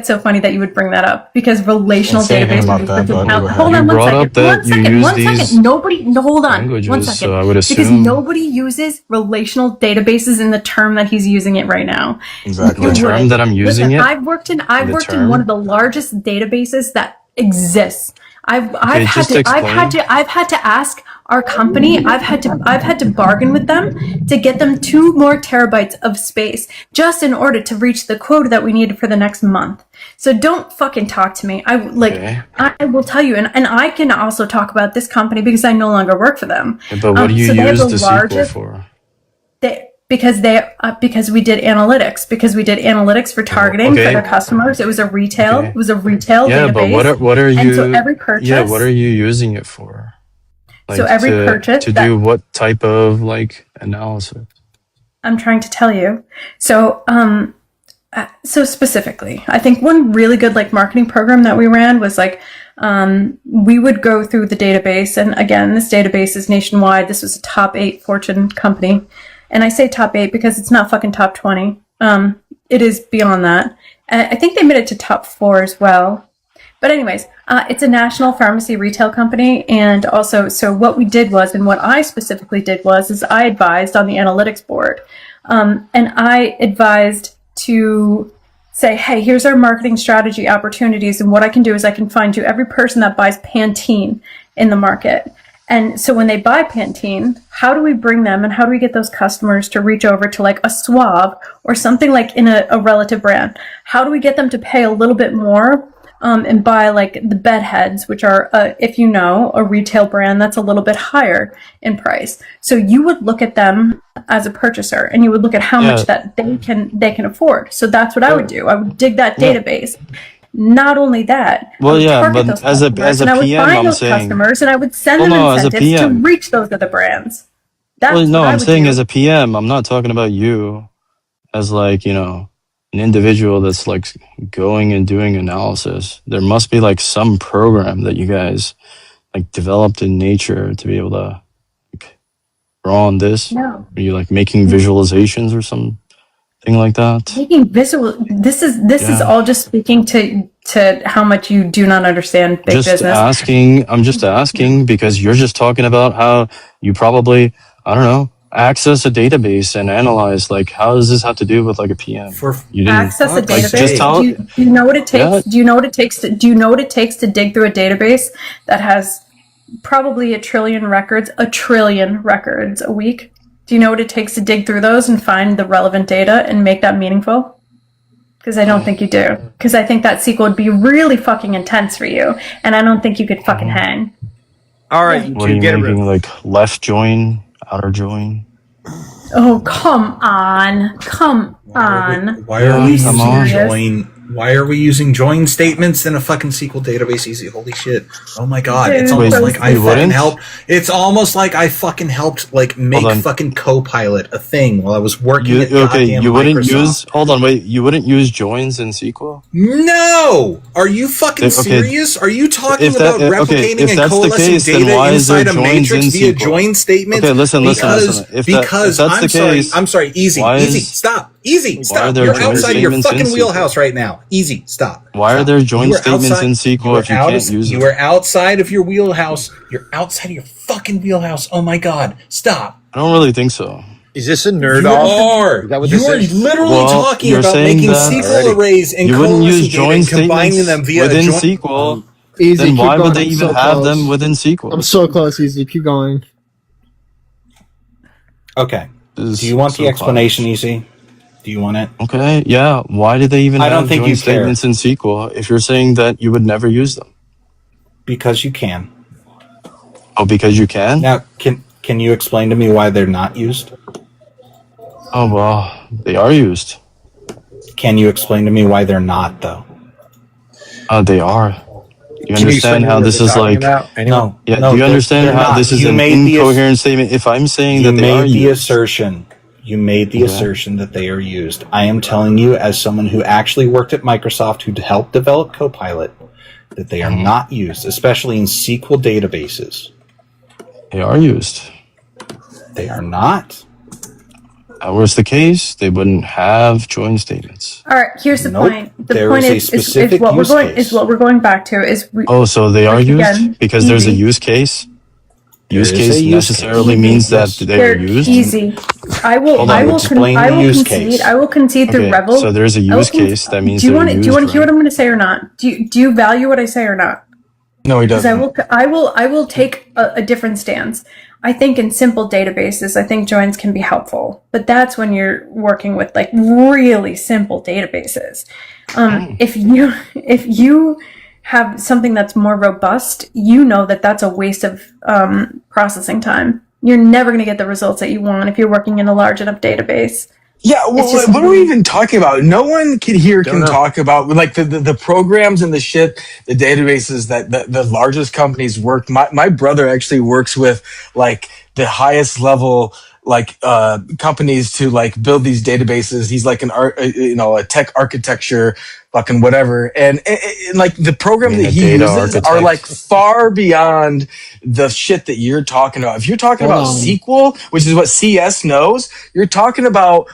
so funny that you would bring that up because relational Say anything databases. about that, but go ahead. Hold on You one brought second. up that you use One these second. Nobody. No, hold on. languages, 1 second. so I would Because assume- nobody uses relational databases in the term that he's using it right now. Exactly. The term that I'm using Listen, it. I've worked in one of the largest databases that exists. I've had to ask our company. I've had to bargain with them to get them 2 more terabytes of space just in order to reach the quota that we needed for the next month. So don't fucking talk to me. I will tell you, and I can also talk about this company because I no longer work for them. Yeah, but what do you so they have use the the SQL for? Because we did analytics. Because we did analytics for targeting for their customers. It was a retail. Okay. It was a retail Yeah, database. but what are you? And so every purchase. Yeah, what are you using it for? Like So every purchase to that- do what type of like analysis? I'm trying to tell you. So, so specifically, I think one really good like marketing program that we ran was like, we would go through the database, and again, this database is nationwide. This was a top 8 Fortune company, and I say top 8 because it's not fucking top 20. It is beyond that. I think they made it to top 4 as well. But anyways, it's a national pharmacy retail company, and also, so what we did was, and what I specifically did was, is I advised on the analytics board, and I advised to say, hey, here's our marketing strategy opportunities, and what I can do is I can find you every person that buys Pantene in the market. And so when they buy Pantene, how do we bring them and how do we get those customers to reach over to like a Suave or something like in a relative brand? How do we get them to pay a little bit more and buy like the Bedheads, which are, if you know, a retail brand that's a little bit higher in price. So you would look at them as a purchaser and you would look at how much that they can afford. So that's what I would do. I would dig that database. Not only that, Well, yeah, target but those as a customers, and I would PM, find I'm those saying. customers and I would send them Well, no, as a incentives to PM. reach those other brands. That's Well, no, what I I'm would saying do. as a PM, I'm not talking about you as like, you know, an individual that's like going and doing analysis. There must be like some program that you guys like developed in nature to be able to like, draw on this. No. Are you like making visualizations or something like that? Making visual. This is Yeah. all just speaking to how much you do not understand big business. I'm just asking because you're just talking about how you probably, I don't know, access a database and analyze. Like, how does this have to do with like a PM? You didn't Access a Like, database. just tell- do you know what it takes? Yeah. Do you know what it takes to dig through a database that has probably a trillion records a week? Do you know what it takes to dig through those and find the relevant data and make that meaningful? Because I don't think you do. Because I think that SQL would be really fucking intense for you, and I don't think you could fucking hang. All right, you What are two you get it. making like left join, outer join? Oh, come on. Why are we Come using on. join? Why are we using join statements in a fucking SQL database? Easy, holy shit! Oh my god! It's Dude, almost wait, like I you fucking wouldn't? helped. It's almost like I fucking helped like make Hold on. fucking Copilot a thing while I was working at goddamn You wouldn't Microsoft. use. Hold on, wait. You wouldn't use joins in SQL? No! Are you fucking Okay. serious? Are you talking If that- about okay, replicating if and that's the coalescing case, then data why is there inside a joins matrix in via SQL? join statements? Okay, listen. If Because that's the I'm sorry. case, I'm sorry. Easy. why Easy. is- Stop. Easy. Stop. there You're joint outside of your statements in fucking SQL? wheelhouse right now. Easy. Stop. Why are Stop. there joint You are statements outside- in you SQL are if you out can't of- use You them? are outside of your wheelhouse. You're outside of your fucking wheelhouse. Oh my god. Stop. I don't really think so. Is this a nerd You off? are. Is that what You this are is? literally Well, talking you're about saying making that SQL arrays and you wouldn't coalescing use data joint and combining statements them via within a joint. SQL. Easy, Then keep why going. would they I'm even so have close. them within SQL? I'm so close, Easy. Keep going. Okay. This Do is you want so the explanation, close. Easy? Do you want it? Okay, yeah. Why did they even I don't have think joint you care. statements in SQL if you're saying that you would never use them? Because you can. Oh, because you can? Now, can you explain to me why they're not used? Oh, well, they are used. Can you explain to me why they're not, though? They are. You Can you understand explain to me how what this they're is talking like? about? Anyone? No. Yeah, no, do you understand they're how not. this is You an made the incoherent statement? If I'm saying You that they are made the used, assertion. You made the Okay. assertion that they are used. I am telling you, as someone who actually worked at Microsoft, who helped develop Copilot, that they are not used, especially in SQL databases. they are used. They are not. If that was the case, they wouldn't have joint statements. All right, here's the Nope. point. The There point is a is specific what we're use going case. is what we're going back to is Oh, so they are like, used again, because there's a easy. use case. Use There is case a use necessarily case. means that Yes. they They're are used. easy. I will. Hold on, I will. explain I the will use concede. case. I will concede to Okay, Revel. so there's a I will use case. That means do you they're want to? used, Do you want to hear right? what I'm going to say or not? Do you value what I say or not? No, he Because I doesn't. will. I will take a different stance. I think in simple databases, I think joins can be helpful, but that's when you're working with like really simple databases. If you have something that's more robust, you know that that's a waste of processing time. You're never going to get the results that you want if you're working in a large enough database. Yeah, well, It's just- what are we even talking about? No one can Don't know. talk about like the programs and the shit, the databases that the largest companies work. My brother actually works with like the highest level like companies to like build these databases. He's like a tech architecture fucking whatever, and like the program I mean, that a he data uses are architect. like far beyond the shit that you're talking about. If you're talking Hold about on. SQL, which is what CS knows, you're talking about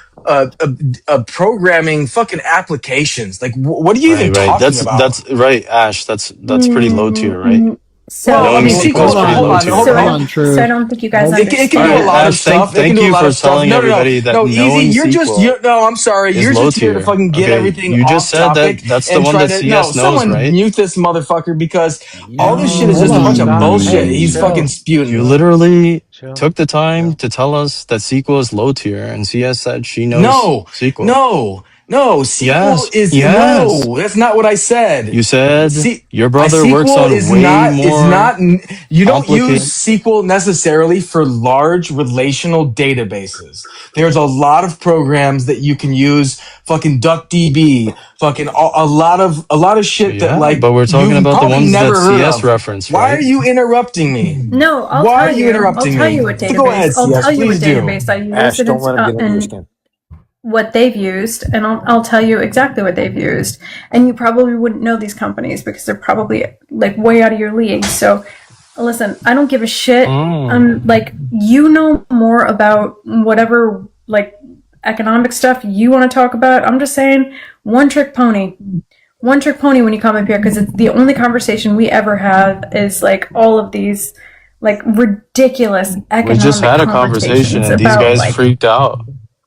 programming fucking applications. Like, what are you even Right. talking about? That's right, Ash. That's pretty low tier, right? So, Well, I mean, Knowing SQL is SQL. pretty Hold low on, tier, hold so, right? on. True. I don't think you guys It understand. can do a Alright, lot of Ash, stuff. It thank can do a you lot for of stuff. telling No, everybody that no, easy. knowing You're just SQL no. I'm sorry. is You're low just here to tier. fucking get Okay, everything you off just said topic that's the and one try that to no. CS knows, Someone right? mute this motherfucker because all this shit is Hold just a bunch of on. bullshit. Hey, He's chill. fucking spewing. You literally Chill. took the time to tell us that SQL is low tier, and CS said she knows No, SQL. no. SQL Yes, is yes. no. That's not what I said. You said See, your brother works SQL on is way not more you don't complicated. use SQL necessarily for large relational databases. There's a lot of programs that you can use, fucking DuckDB, fucking a lot of shit that Yeah, like but we're talking you've about the probably ones never that heard CS of. reference, Why right? are you interrupting me? No, I'll Why tell are you you. interrupting I'll tell me? you what Go ahead, database. I'll CS, tell you what please do. database I use, Ash, and don't it's let him get under your and skin. what they've used, and I'll tell you exactly what they've used. And you probably wouldn't know these companies because they're probably like way out of your league. So listen, I don't give a shit. Like you know more about whatever like economic stuff you want to talk about. I'm just saying one trick pony. One trick pony when you come up here because it's the only conversation we ever have is like all of these like ridiculous economic We just had a conversation, conversations and these about guys like freaked out.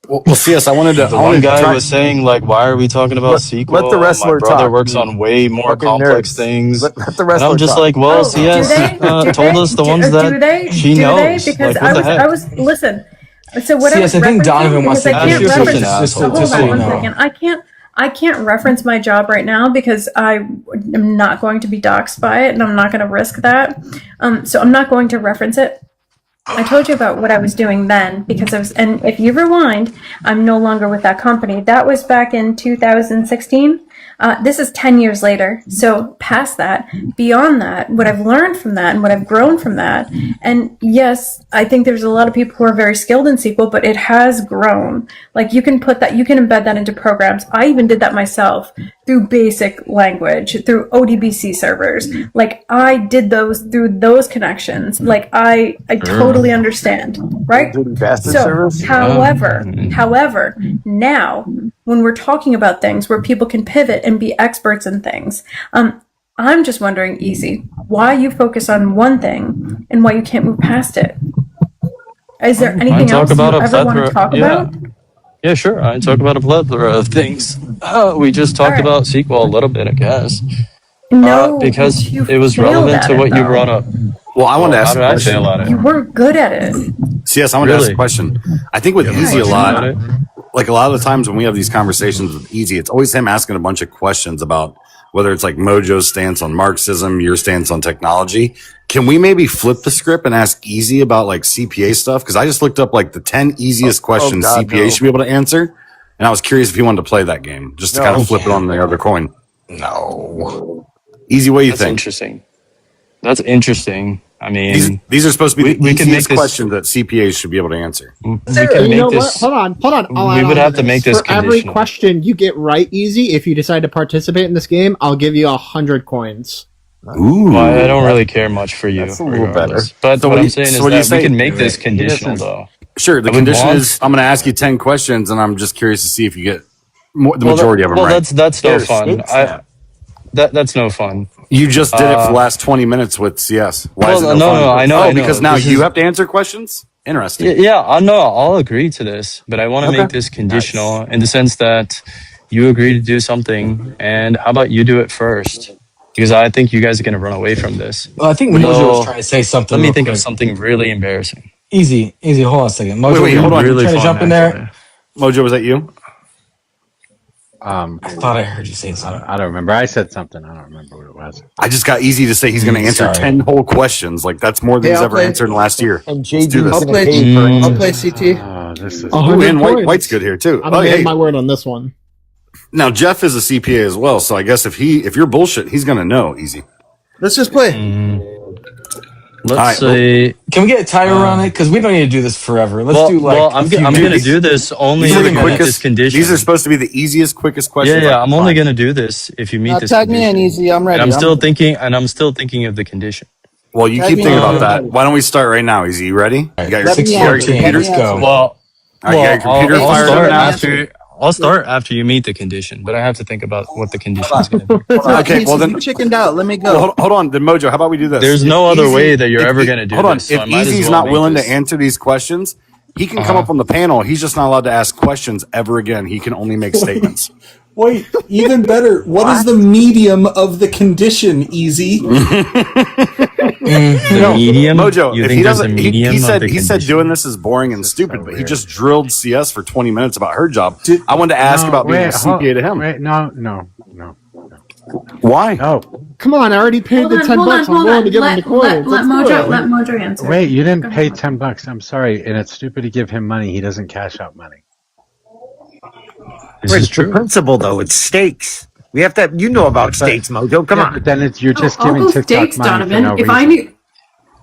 Well, CS, I wanted to. The I one wanted to guy try. was saying, like, why are we talking about SQL? Let the My wrestler brother talk. works You on way more fucking complex nerds. things. Let the And I'm wrestler just talk. like, well, oh, do CS they? Do told they? us the Do, ones do that they? she Do they? knows. Because Like, what the heck? I was listen. So what CS, I I was think referencing Donovan wants because to I Ash, can't you're such reference. an asshole. Hold so on you one know. second. I can't reference my job right now because I am not going to be doxxed by it, and I'm not going to risk that. So I'm not going to reference it. I told you about what I was doing then because I was, and if you rewind, I'm no longer with that company. That was back in 2016. This is 10 years later. So past that, beyond that, what I've learned from that and what I've grown from that. And yes, I think there's a lot of people who are very skilled in SQL, but it has grown. Like you can put that, you can embed that into programs. I even did that myself through basic language, through ODBC servers. Like I did those through those connections. Like I totally understand, right? So, however, now when we're talking about things where people can pivot and be experts in things, I'm just wondering, Easy, why you focus on one thing and why you can't move past it. Is there anything else you ever want to talk about? Yeah, sure. I talk about a plethora of things. We just talked about SQL a little bit, I guess. No, because you it was failed relevant at to it, what you though. brought up. Well, I wanted to How ask did a I question. fail at it? You weren't good at it. CS, I want to ask a question. I think with Easy a lot, Really? like a lot of the times when we have these conversations with Easy, it's always him asking a bunch of questions about whether it's like Mojo's stance on Marxism, your stance on technology. Can we maybe flip the script and ask Easy about like CPA stuff? Because I just looked up like the 10 easiest questions God, CPA no. should be able to answer. And I was curious if he wanted to play that game, just to kind of flip it on the other coin. No. Easy, what do you That's think? interesting. That's interesting. I mean, These are supposed to be the we can make easiest this- questions that CPAs should be able to answer. we You can know make this. what? Hold on. I'll we add would on have to make this For every conditional. question you get right, Easy, if you decide to participate in this game, I'll give you 100 coins. Ooh. Well, I don't really care much for you, That's a little regardless. But So what what I'm do you- saying so is what do you that we say? can make this He conditional, doesn't- though. Sure. The I would condition want- is I'm going to ask you 10 questions, and I'm just curious to see if you get the Well, majority of them well, right. that's no There's fun. stakes now. That's no fun. You just did it for the last 20 minutes with CS. Why is it Well, no fun? no, I know, Oh, I know. because now This you is- have to answer questions? Interesting. Yeah, I know. I'll agree to this, but I want to Okay. make this conditional in the sense that you agree to do something, and how about you do it first? Because I think you guys are going to run away from this. Well, I think With Mojo all- was trying to say something. Let me real think quick. of something really embarrassing. Easy. Hold on a second. Mojo, Wait, you hold on. really trying to fun, jump in actually. there? Mojo, was that you? I thought I heard you say something. I don't remember. I said something. I don't remember what it was. I just got Easy to say he's going to answer Sorry. 10 whole questions. Like, that's more than Hey, he's I'll ever play- answered in the last year. And Let's do JD this. was I'll going play. to pay for it. I'll play CT. Oh, this is. 100 and coins. White's good here, too. I'm Oh, gonna hey. give my word on this one. Now, Jeff is a CPA as well, so I guess if you're bullshit, he's going to know Easy. Let's just play. Let's All right, say. Can we get a timer on it? Because we don't need to do this forever. Let's do like. I'm a few going to minutes. do this only These are if the you meet this quickest. condition. These are supposed to be the easiest, quickest questions. yeah, I I'm can only find. going to do this if you meet Now this tag me condition. in, Easy. I'm ready. And I'm still thinking of the condition. Well, you Tag keep me thinking in. about that. Why don't we start right now, Easy? You ready? You got your, Let me you got your answer. computer? Let me Let's go. answer. Well, All right, you got your computer I'll fired start up now? after. I'll start after you meet the condition, but I have to think about what the condition is going to be. Okay, well then, you chickened out. Let me go. well, hold on. Then Mojo, how about we do this? There's no other Easy- way that you're if ever he- going to do hold on. this. So I If might as Easy's well not make willing this. to answer these questions, he can come up on the panel. He's just not allowed to ask questions ever again. He can only make statements. Wait, even better. What is the medium of the condition, Easy? The medium. Mojo, You if think he there's a doesn't, medium he of said the he said condition? doing this is boring and stupid, but he weird. just drilled CS for 20 minutes about her job. I wanted to ask about being a CPA to him. Wait, no. Why? No. Come on, I already paid the 10 bucks. I'm willing to give him the coins. Let Let's do it. Mojo answer. Wait, you didn't Go pay ahead. $10. I'm sorry, and it's stupid to give him money. He doesn't cash out money. This Wait, is it's the true. principle, though. It's stakes. We have to. You know about stakes, Mojo. Come Yeah, on. but then you're just I'll giving go TikTok stakes, money Donovan. for no If I reason. knew,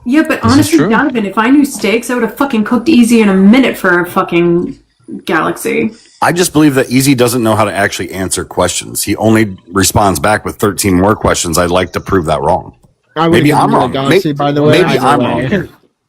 yeah, but is honestly, true. Donovan, if I knew stakes, I would have fucking cooked Easy in a minute for a fucking galaxy. I just believe that Easy doesn't know how to actually answer questions. He only responds back with 13 more questions. I'd like to prove that wrong. I Maybe would've I'm given you wrong. the Galaxy, Maybe- by the way. maybe either I'm way. wrong.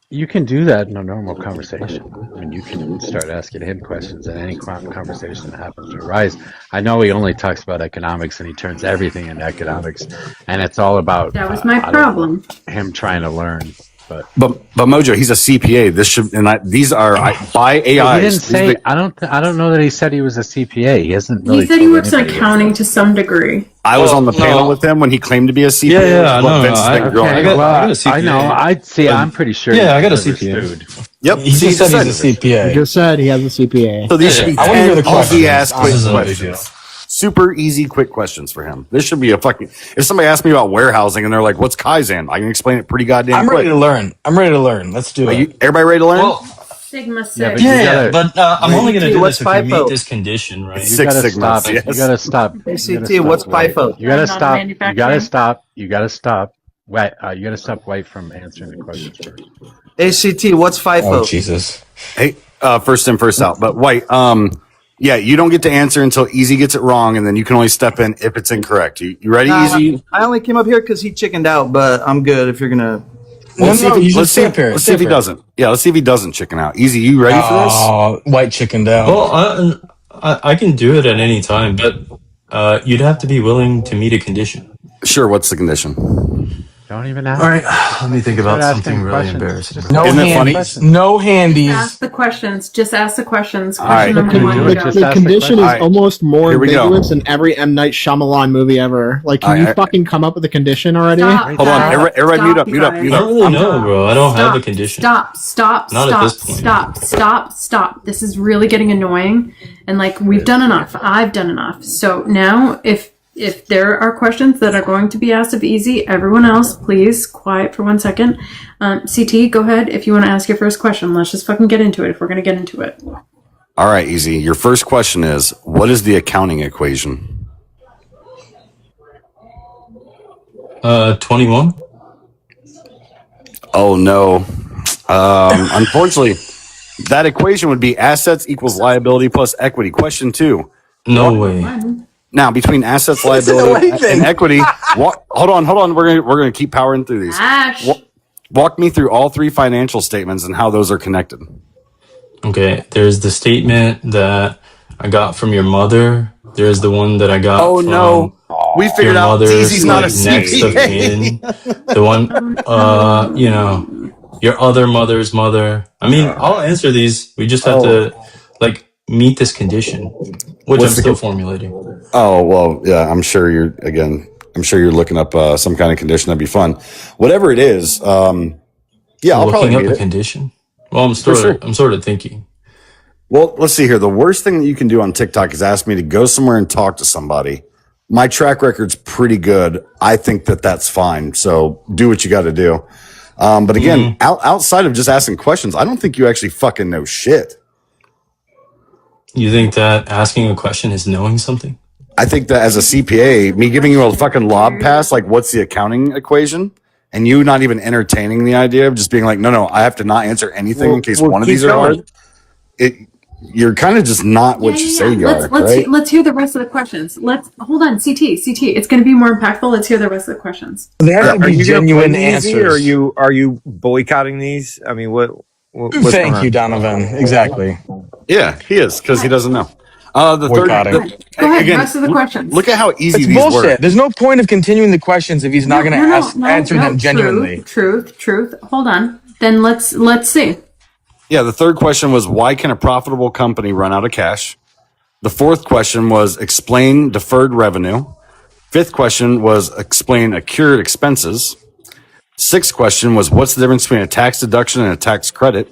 You can do that in a normal conversation. I mean, you can start asking him questions in any conversation that happens to arise. I know he only talks about economics and he turns everything into economics, and it's all about That was my I don't problem. know, him trying to learn. But But Mojo, he's a CPA. This should these are by he AIs. didn't These say. are the- I don't know that he said he was a CPA. He hasn't really. He said he told works in anybody. accounting to some degree. I was Well, on the panel no. with him when he claimed to be a CPA. Yeah, That's what no, Vince has been I- growing I up. got- Well, I got a I CPA. know. I'd see. I'm pretty sure. Yeah, he I got a delivers CPA. food. Yep, He just said he's a He CPA. just said he has a CPA. So these should be I wanna hear 10 the questions. easy ass quick This is a big questions. Super easy quick questions for him. This should be a fucking. If somebody asks me about warehousing and they're like, "What's Kaizen?" I can explain it pretty goddamn I'm quick. ready to learn. Let's do Are it. you, everybody ready to learn? Well, Sigma Yeah, 6. but you gotta, but I'm only going to do What's this if you meet FIFO? this condition, right? you Six gotta sigmas, stop. yes. You gotta stop. You gotta ACT, stop, what's White. FIFO? You gotta Not stop. You gotta manufacturing. stop. You gotta stop. White. You gotta stop White from answering the questions first. ACT, what's Oh FIFO? Jesus. Hey, first in, first out. But White, yeah, you don't get to answer until Easy gets it wrong, and then you can only step in if it's incorrect. You ready, Easy? I only came up here because he chickened out, but I'm good if you're gonna. No, Let's see if you he- should let's see stay if- up here. let's see if he doesn't. Yeah, let's see if he doesn't chicken out. Easy, you ready for this? Oh, white chickened out. Well, I can do it at any time, but you'd have to be willing to meet a condition. Sure. What's the condition? Don't even ask. All right, let me think about Start something asking really questions. embarrassing. Just No Isn't it funny? handies. No handies. Ask the questions. Just ask the questions. All right. Question number Okay, one. do you it. go. Just The ask the condition is question. Alright. almost more Here we go. ambiguous than every M. Night Shyamalan movie ever. Like, can you Alright. fucking come up with a condition already? Stop, Hold on. guys. Everybody mute up, Stop, mute up, you mute I up. don't really know, bro. I don't have a Stop. condition. Stop, Not at this point. stop. This is really getting annoying. And like, we've done enough. I've done enough. So now, if there are questions that are going to be asked of Easy, everyone else, please quiet for 1 second. CT, go ahead. If you want to ask your first question, let's just fucking get into it if we're going to get into it. All right, Easy. Your first question is, what is the accounting equation? 21. Oh, no. Unfortunately, that equation would be assets equals liability plus equity. Question 2. No way. Now, between assets, liability, and equity, hold on. We're gonna keep powering through these. Ash. Walk me through all 3 financial statements and how those are connected. Okay, there's the statement that I got from your mother. There's the one that I got Oh from no, we your figured out mother's Easy's not a like, next of CPA. kin. The one, your other mother's mother. I mean, I'll answer these. We just have to like meet this condition, which I'm still formulating. Oh well, yeah. I'm sure you're looking up some kind of condition. That'd be fun. Whatever it is, yeah, I'll Looking probably up meet a it. condition. Well, I'm sort of thinking. Well, let's see here. The worst thing that you can do on TikTok is ask me to go somewhere and talk to somebody. My track record's pretty good. I think that that's fine. So do what you got to do. But again, outside of just asking questions, I don't think you actually fucking know shit. You think that asking a question is knowing something? I think that as a CPA, me giving you a fucking lob pass, like what's the accounting equation, and you not even entertaining the idea of just being like, no, I have to not answer anything in case one of these are hard. You're kind of just not what you say you are, right? Let's hear the rest of the questions. Hold on, CT. It's going to be more impactful. Let's hear the rest of the questions. They have to Are be you gonna genuine play these, answers. or are you boycotting these? I mean, what's Thank going you, on? Donovan. Exactly. Yeah, he is because he doesn't know. The Boycotting. Go ahead, rest of the questions. Look at how easy It's these bullshit. were. There's no point of continuing the questions if he's not going to answer them genuinely. Truth. Hold on. Then let's see. Yeah, the third question was, why can a profitable company run out of cash? The fourth question was, explain deferred revenue. Fifth question was, explain accrued expenses. Sixth question was, what's the difference between a tax deduction and a tax credit?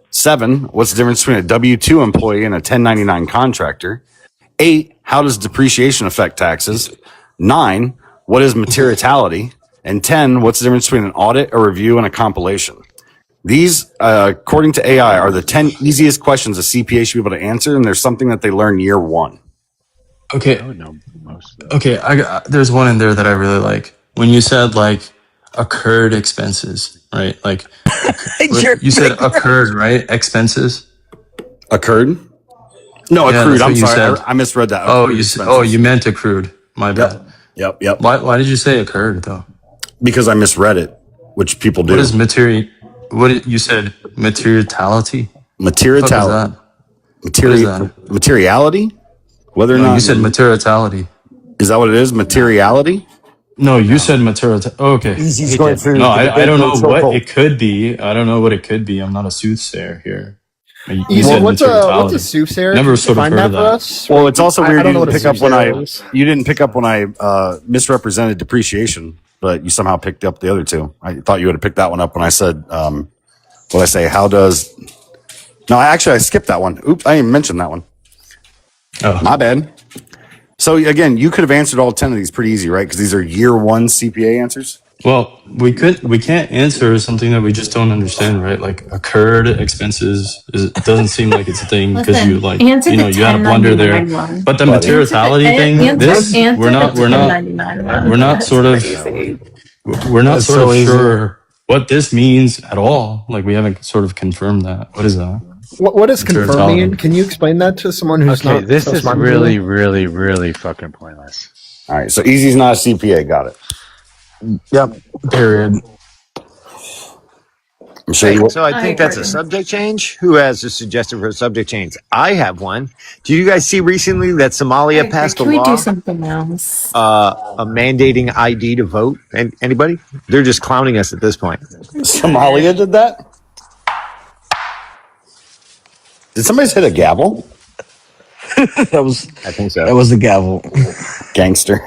7, what's the difference between a W-2 employee and a 1099 contractor? 8, how does depreciation affect taxes? 9, what is materiality? And 10, what's the difference between an audit, a review, and a compilation? These, according to AI, are the 10 easiest questions a CPA should be able to answer, and there's something that they learn year 1. Okay. I would know most of them. Okay, there's one in there that I really like. When you said like accrued expenses, right? Like you said accrued, right? Expenses. Accrued? No, Yeah, accrued. that's what I'm you sorry. said. I misread that. Oh, Accrued expenses. you meant accrued. My bad. Yep. Why did you say accrued though? Because I misread it, which people do. What is material? You said materiality? Materiality. Materiality? Whether or not you said materiality. Is that what it is? Materiality? No, you said materiality. Okay. Easy's going through. No, I don't know what it could be. I don't know what it could be. I'm not a soothsayer here. You Easy. said What's a materiality. soothsayer? Never Can you sort of define heard that of for that. us? Well, it's also weird I don't you know what didn't a pick up when soothsayer is. you didn't pick up when I misrepresented depreciation, but you somehow picked up the other two. I thought you would have picked that one up when I said what I say. How does? No, I skipped that one. Oops, I didn't even mention that one. Oh. My bad. So again, you could have answered all 10 of these pretty easy, right? Because these are year 1 CPA answers. Well, we can't answer something that we just don't understand, right? Like occurred expenses it doesn't seem like it's a thing because you Listen, answer the you had a blunder there. 1099 one. But the Buddy. materiality thing, Answer we're not the 1099 one. we're not That's sort of crazy. we're not That's sort so of easy. sure what this means at all. Like we haven't sort of confirmed that. What is that? What does confirm Materiality. mean? Can you explain that to someone who's Okay, not this so is smart? really, really, really fucking pointless. All right, so Easy's not a CPA. Got it. Yep. Period. I'm sure you. So I think that's a subject change. Who has a suggestion for a subject change? I have one. Do you guys see recently that Somalia passed a Can we law do something else? mandating ID to vote? And anybody? They're just clowning us at this point. Somalia did that. Did somebody hit a gavel? That was. I think so. That was the gavel. Gangster.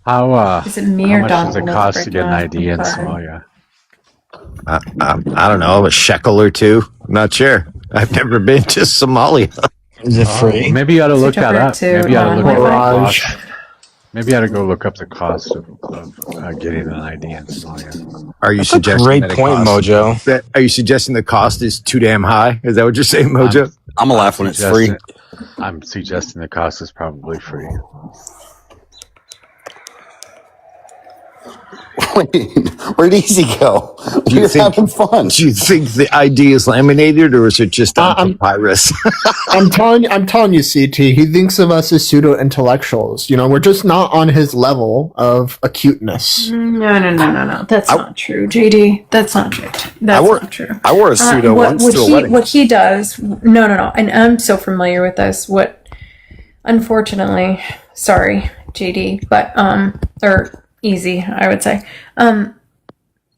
How Is it me how or much does it Donald cost to breaking get an off ID in the card? Somalia? I don't know, a shekel or two. I'm not sure. I've never been to Somalia. Is it free? Maybe you ought to look that up. to, Maybe you ought to look up the Mirage. cost. Maybe you ought to go look up the cost of getting an ID in Somalia. Are you That's a suggesting great that it point, costs- Mojo. that- Are you suggesting the cost is too damn high? Is that what you're saying, Mojo? I'm gonna laugh when it's free. I'm suggesting the cost is probably free. Wait, where'd Easy go? You're having fun. Do you think the ID is laminated or is it just on papyrus? I'm telling you, CT. He thinks of us as pseudo intellectuals. You know, we're just not on his level of acuteness. No. That's not true, JD. That's not true. That's not true. I wore a pseudo once to a wedding. What he does? No. And I'm so familiar with this. What? Unfortunately, sorry, JD, but or Easy, I would say.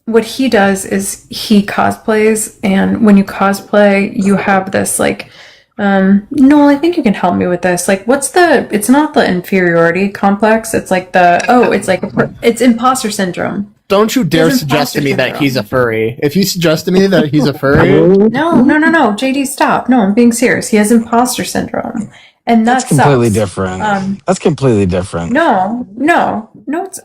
What he does is he cosplays, and when you cosplay, you have this like. No, I think you can help me with this. Like, it's not the inferiority complex. It's like it's imposter syndrome. Don't you dare There's suggest to me imposter that he's a furry. If you suggest to me that he's a furry, No, JD, stop. No, I'm being serious. He has imposter syndrome. And That's completely different. That's completely different. No, it's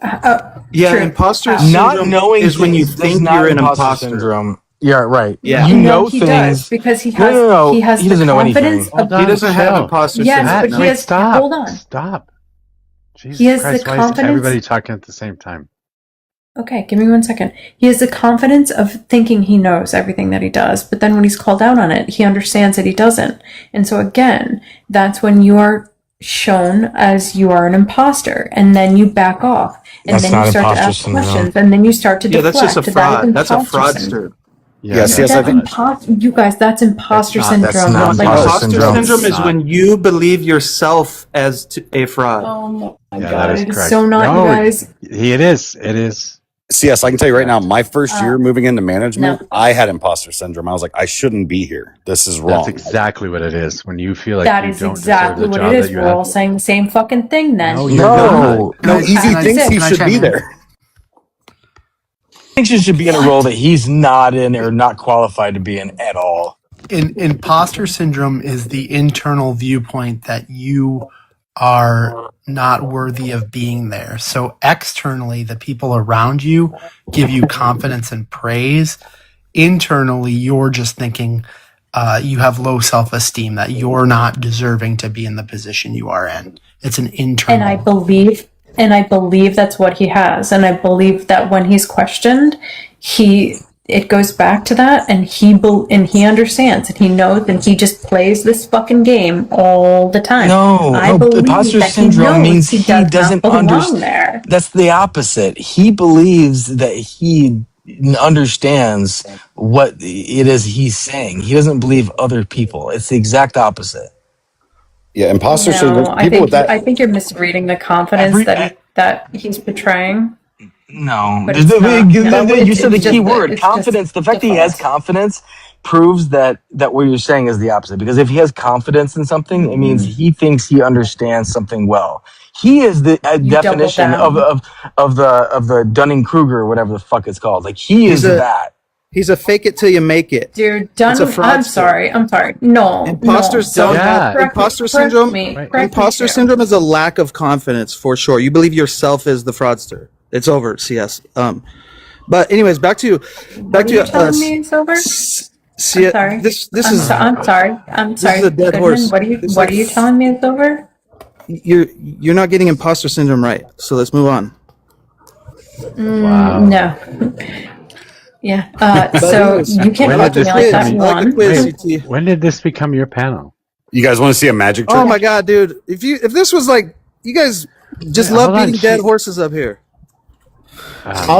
Yeah, true. imposter Not syndrome knowing is when you things think does not you're an imposter imposter. syndrome. Yeah, right. Yeah. You No, know he things does because he has No. he has He the doesn't know confidence anything. of He doesn't have imposter Yes, syndrome. but he has Stop. hold on. Stop. Jesus He has Christ, the why is confidence. everybody talking at the same time? Okay, give me 1 second. He has the confidence of thinking he knows everything that he does, but then when he's called out on it, he understands that he doesn't. And so again, that's when you are shown as you are an imposter, and then you back off, and That's then not you start to imposter ask syndrome. questions, and then you start to Yeah, deflect. that's just a That is fraud. That's a imposter syndrome. fraudster. Yes, That's I think. you guys, that's imposter That's not- syndrome. that's not Like, imposter Imposter syndrome. syndrome is when you believe yourself as a fraud. oh my Yeah, god, that is it is correct. so not, No, you guys. It is. CS, I can tell you right now, my first year moving into management, No. I had imposter syndrome. I was like, I shouldn't be here. This is wrong. That's exactly what it is. When you feel like That you is don't exactly deserve the what job it is. that you We're all have. saying the same fucking thing then. No, you're No. No, I- Easy I- thinks he can I should chime be in? there. Thinks you should be in a role that he's not in or not qualified to be in at all. Imposter syndrome is the internal viewpoint that you are not worthy of being there. So externally, the people around you give you confidence and praise. Internally, you're just thinking you have low self-esteem, that you're not deserving to be in the position you are in. It's an internal. And I believe that's what he has. And I believe that when he's questioned, it goes back to that, and he understands, and he knows, and he just plays this fucking game all the time. I believe imposter that syndrome he means knows he does doesn't not belong understand. there. That's the opposite. He believes that he understands what it is he's saying. He doesn't believe other people. It's the exact opposite. Yeah, imposter No, syndrome. I People with think that. I think you're misreading the confidence that he's portraying. No, But it's not. you said the It's key just word, it's confidence. just The fact that he has default. confidence proves that what you're saying is the opposite. Because if he has confidence in something, it means he thinks he understands something well. He is the You definition double down. of the Dunning Kruger, whatever the fuck it's called. Like he is that. He's a fake it till you make it. Dude, It's a I'm fraudster. sorry. No. Imposters no. don't have Correct me- imposter correct syndrome. me- correct me Imposter here. syndrome is a lack of confidence for sure. You believe yourself is the fraudster. It's over. CS. But anyways, back to What are you telling me it's over? I'm sorry. This is. I'm sorry. I'm This sorry. is a dead Goodman, horse. What are you telling me it's over? You're not getting imposter syndrome right. So let's move on. Wow. No. Yeah. So you can't talk to me like that. Wait, when did this become your panel? You guys want to see a magic trick? Oh my god, dude! If this was like, you guys just love beating dead horses up here.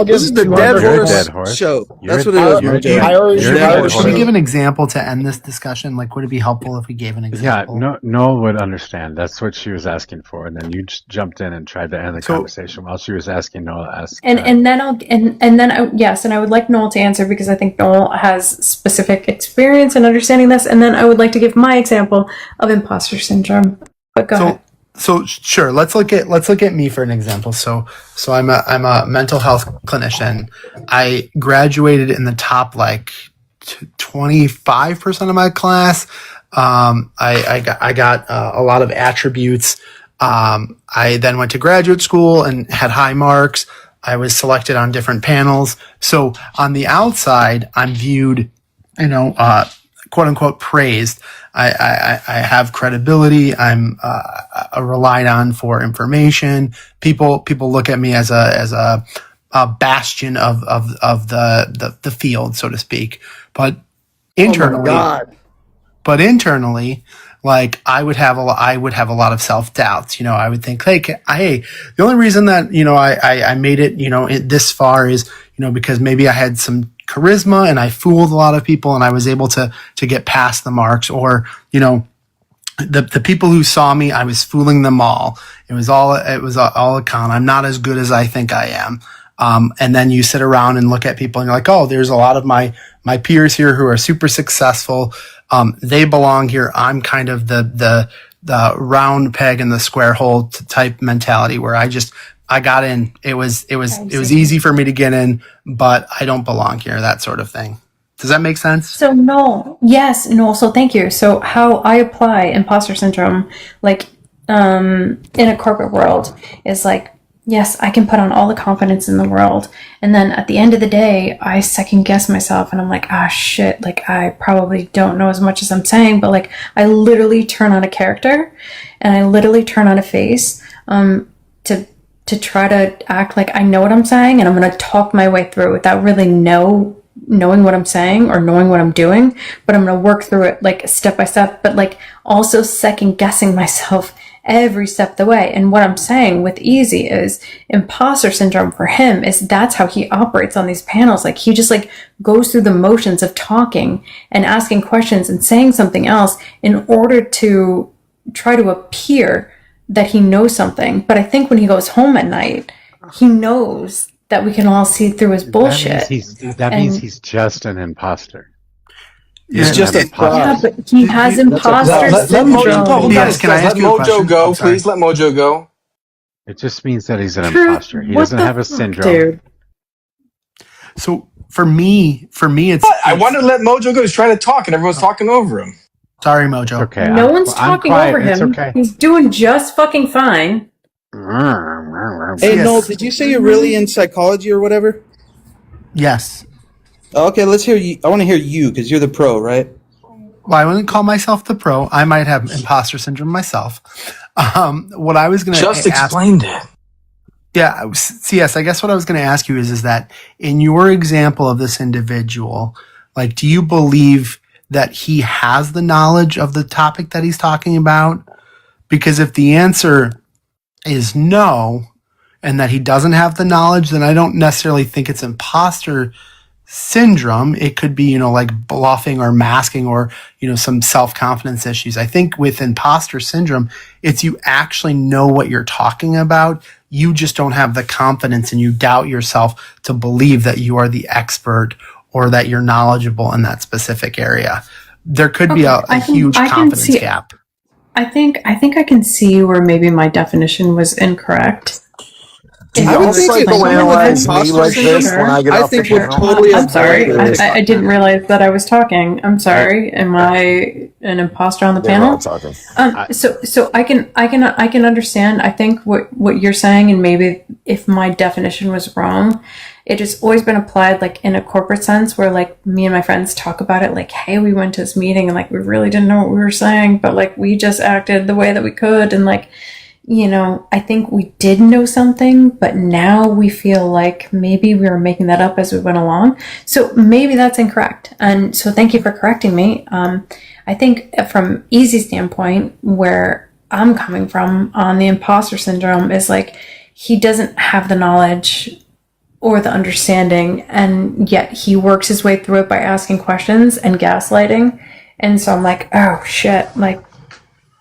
This is the dead horse show. That's what it is. Should we give an example to end this discussion? Like, would it be helpful if we gave an example? Yeah, Noel would understand. That's what she was asking for, and then you just jumped in and tried to end the conversation while she was asking Noel to ask. And then I would like Noel to answer because I think Noel has specific experience in understanding this. And then I would like to give my example of imposter syndrome. But go ahead. So sure, let's look at me for an example. So I'm a mental health clinician. I graduated in the top 25% of my class. I got a lot of attributes. I then went to graduate school and had high marks. I was selected on different panels. So on the outside, I'm viewed, quote unquote praised. I have credibility. I'm relied on for information. People look at me as a bastion of the field, so to speak. But internally, like I would have a lot of self doubts. I would think, hey, the only reason that I made it this far is because maybe I had some charisma and I fooled a lot of people and I was able to get past the marks, or the people who saw me, I was fooling them all. It was all a con. I'm not as good as I think I am. And then you sit around and look at people and you're like, oh, there's a lot of my peers here who are super successful. They belong here. I'm kind of the round peg in the square hole type mentality where I got in. It was easy for me to get in, but I don't belong here, that sort of thing. Does that make sense? So so thank you. So how I apply imposter syndrome, in a corporate world, is yes, I can put on all the confidence in the world. And then at the end of the day, I second guess myself and I'm like, shit, I probably don't know as much as I'm saying, but I literally turn on a character and I literally turn on a face, to try to act like I know what I'm saying, and I'm going to talk my way through it without really knowing what I'm saying or knowing what I'm doing, but I'm going to work through it step by step, but also second guessing myself every step of the way. And what I'm saying with Easy is imposter syndrome for him is that's how he operates on these panels. He just goes through the motions of talking and asking questions and saying something else in order to try to appear that he knows something. But I think when he goes home at night, he knows that we can all see through his bullshit. That means he's just an imposter. He's just a but he has imposter syndrome. Yes, can I ask you a question? Let Mojo go, please. Let Mojo go. It just means that he's an imposter. He doesn't have a syndrome. Dude. So for me, it's. I wanted to let Mojo go. He's trying to talk, and everyone's talking over him. Sorry, Mojo. Okay. No one's talking over him. Okay. He's doing just fucking fine. Hey, Noel, did you say you're really in psychology or whatever? Yes. Okay, let's hear you. I want to hear you because you're the pro, right? Well, I wouldn't call myself the pro. I might have imposter syndrome myself. What I was going to just explained it. Yeah. CS. I guess what I was going to ask you is that in your example of this individual, do you believe that he has the knowledge of the topic that he's talking about? Because if the answer is no, and that he doesn't have the knowledge, then I don't necessarily think it's imposter syndrome. It could be, bluffing or masking or, some self-confidence issues. I think with imposter syndrome, it's you actually know what you're talking about. You just don't have the confidence and you doubt yourself to believe that you are the expert or that you're knowledgeable in that specific area. There could be a huge confidence gap. I think I can see where maybe my definition was incorrect. Do I y'all would think psychoanalyze me like this when I get off the panel? Totally I'm sorry. I didn't realize that I was talking. I'm sorry. Am I an imposter on the panel? Talking. So I can understand. I think what you're saying, and maybe if my definition was wrong, it has always been applied like in a corporate sense, where like me and my friends talk about it, like, hey, we went to this meeting and like we really didn't know what we were saying, but like we just acted the way that we could, and like, you know, I think we did know something, but now we feel like maybe we were making that up as we went along. So maybe that's incorrect. And so thank you for correcting me. I think from Easy's standpoint, where I'm coming from on the imposter syndrome is like, he doesn't have the knowledge or the understanding, and yet he works his way through it by asking questions and gaslighting. And so I'm like, oh shit, like,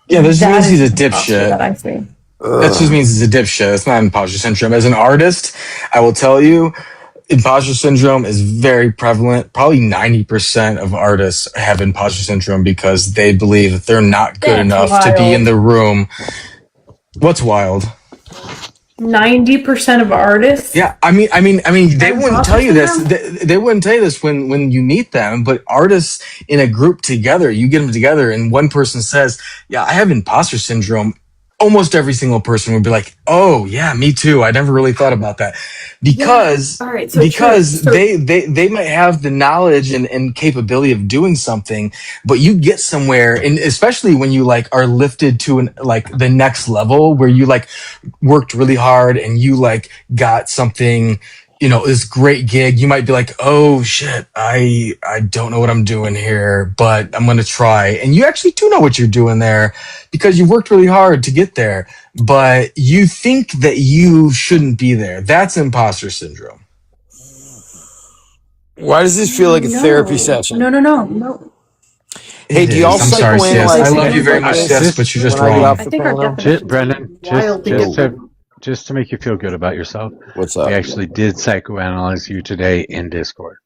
yeah, this that means he's a is the imposter dipshit. that I see. That just means he's a dipshit. It's not imposter syndrome. As an artist, I will tell you, imposter syndrome is very prevalent. Probably 90% of artists have imposter syndrome because they believe that they're not good enough to be in the room. What's wild? 90% of artists. Yeah, I mean, they wouldn't tell you this. They wouldn't tell you this when you meet them. But artists in a group together, you get them together, and one person says, "Yeah, I have imposter syndrome." Almost every single person would be like, "Oh yeah, me too. I never really thought about that," because they might have the knowledge and capability of doing something, but you get somewhere, and especially when you like are lifted to like the next level where you like worked really hard and you like got something, you know, this great gig, you might be like, oh shit, I don't know what I'm doing here, but I'm going to try. And you actually do know what you're doing there because you worked really hard to get there, but you think that you shouldn't be there. That's imposter syndrome. Why does this feel like a therapy session? No. Hey, do y'all psychoanalyze? I love you very much, Sis, but you're just wrong. Brendan, just to make you feel good about yourself, what's up? We actually did psychoanalyze you today in Discord.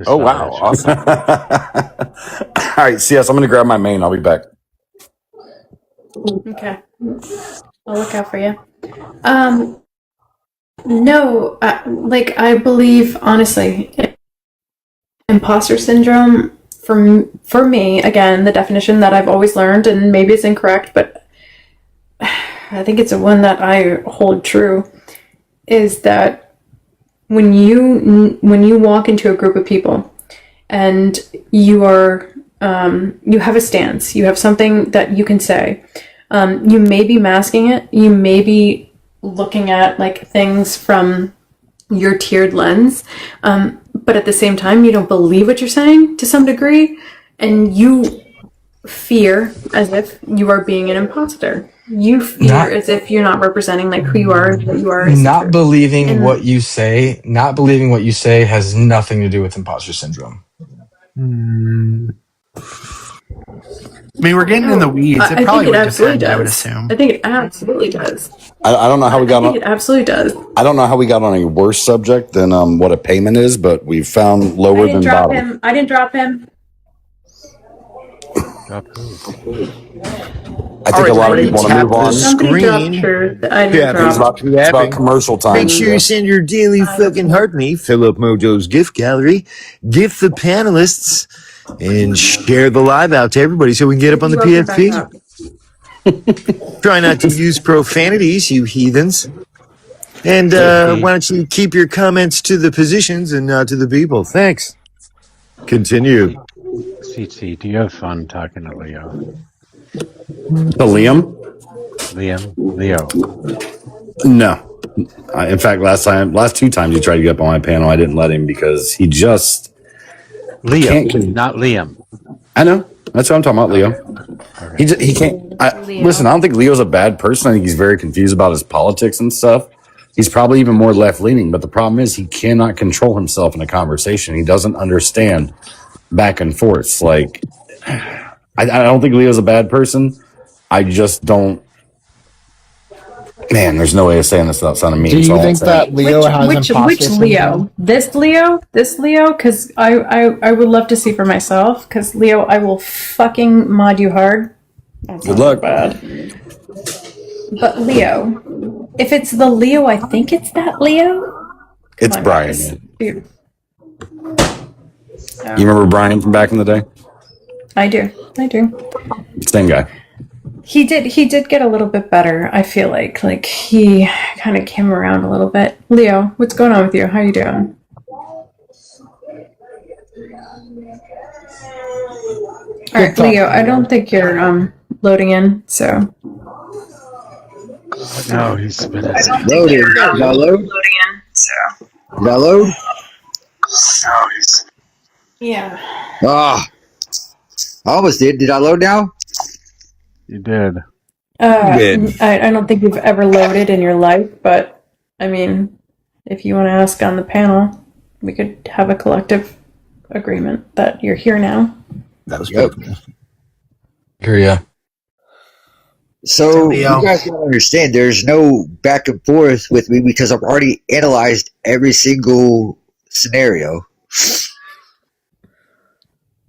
Oh wow, awesome! All right, CS, I'm gonna grab my main. I'll be back. Okay, I'll look out for you. No, like I believe honestly, imposter syndrome for me, again, the definition that I've always learned, and maybe it's incorrect, but I think it's one that I hold true, is that when you walk into a group of people and you are you have a stance, you have something that you can say, you may be masking it, you may be looking at like things from your tiered lens, but at the same time you don't believe what you're saying to some degree, and you fear as if you are being an imposter. You fear as if you're not representing like who you are, what you are. Not believing what you say has nothing to do with imposter syndrome. I mean, we're getting in the weeds. I think it absolutely does. I would assume. I think it absolutely does. I don't know how we got on. It absolutely does. I don't know how we got on a worse subject than what a payment is, but we found lower than bottom. I didn't drop him. I think a lot of people want to move on. It's about commercial time. Make sure you send your daily fucking heart me. Fill up Mojo's gift gallery, gift the panelists, and share the live out to everybody so we can get up on the PFP. Try not to use profanities, you heathens. And why don't you keep your comments to the positions and not to the people? Thanks. Continue. CT, do you have fun talking to Leo? Leo? No. In fact, last two times he tried to get up on my panel, I didn't let him because he just Leo, not Liam. I know. That's what I'm talking about, Leo. He can't. Listen, I don't think Leo's a bad person. I think he's very confused about his politics and stuff. He's probably even more left leaning, but the problem is he cannot control himself in a conversation. He doesn't understand back and forth. Like, I don't think Leo's a bad person. I just don't. Man, there's no way of saying this without sounding mean. Do you think that Leo has imposter Which Leo? This Leo? This Leo? Because I would love to see for myself. Because Leo, I will fucking mod you hard. Good luck. Bad. But Leo, If it's the Leo, I think it's that Leo. It's Come on, Brian. guys. You remember Brian from back in the day? I do. Same guy. He did get a little bit better, I feel like. Like, he kind of came around a little bit. Leo, what's going on with you? How you doing? Alright, Leo, I don't think you're loading in, so. No, he's spinning. Loaded. Did I load? Loading in, so. Did I load? No, he's. Yeah. Ah, I almost did. Did I load now? You did. I don't think you've ever loaded in your life, but I mean, if you want to ask on the panel, we could have a collective agreement that you're here now. That was good. Here, yeah. So you guys don't understand. There's no back and forth with me because I've already analyzed every single scenario.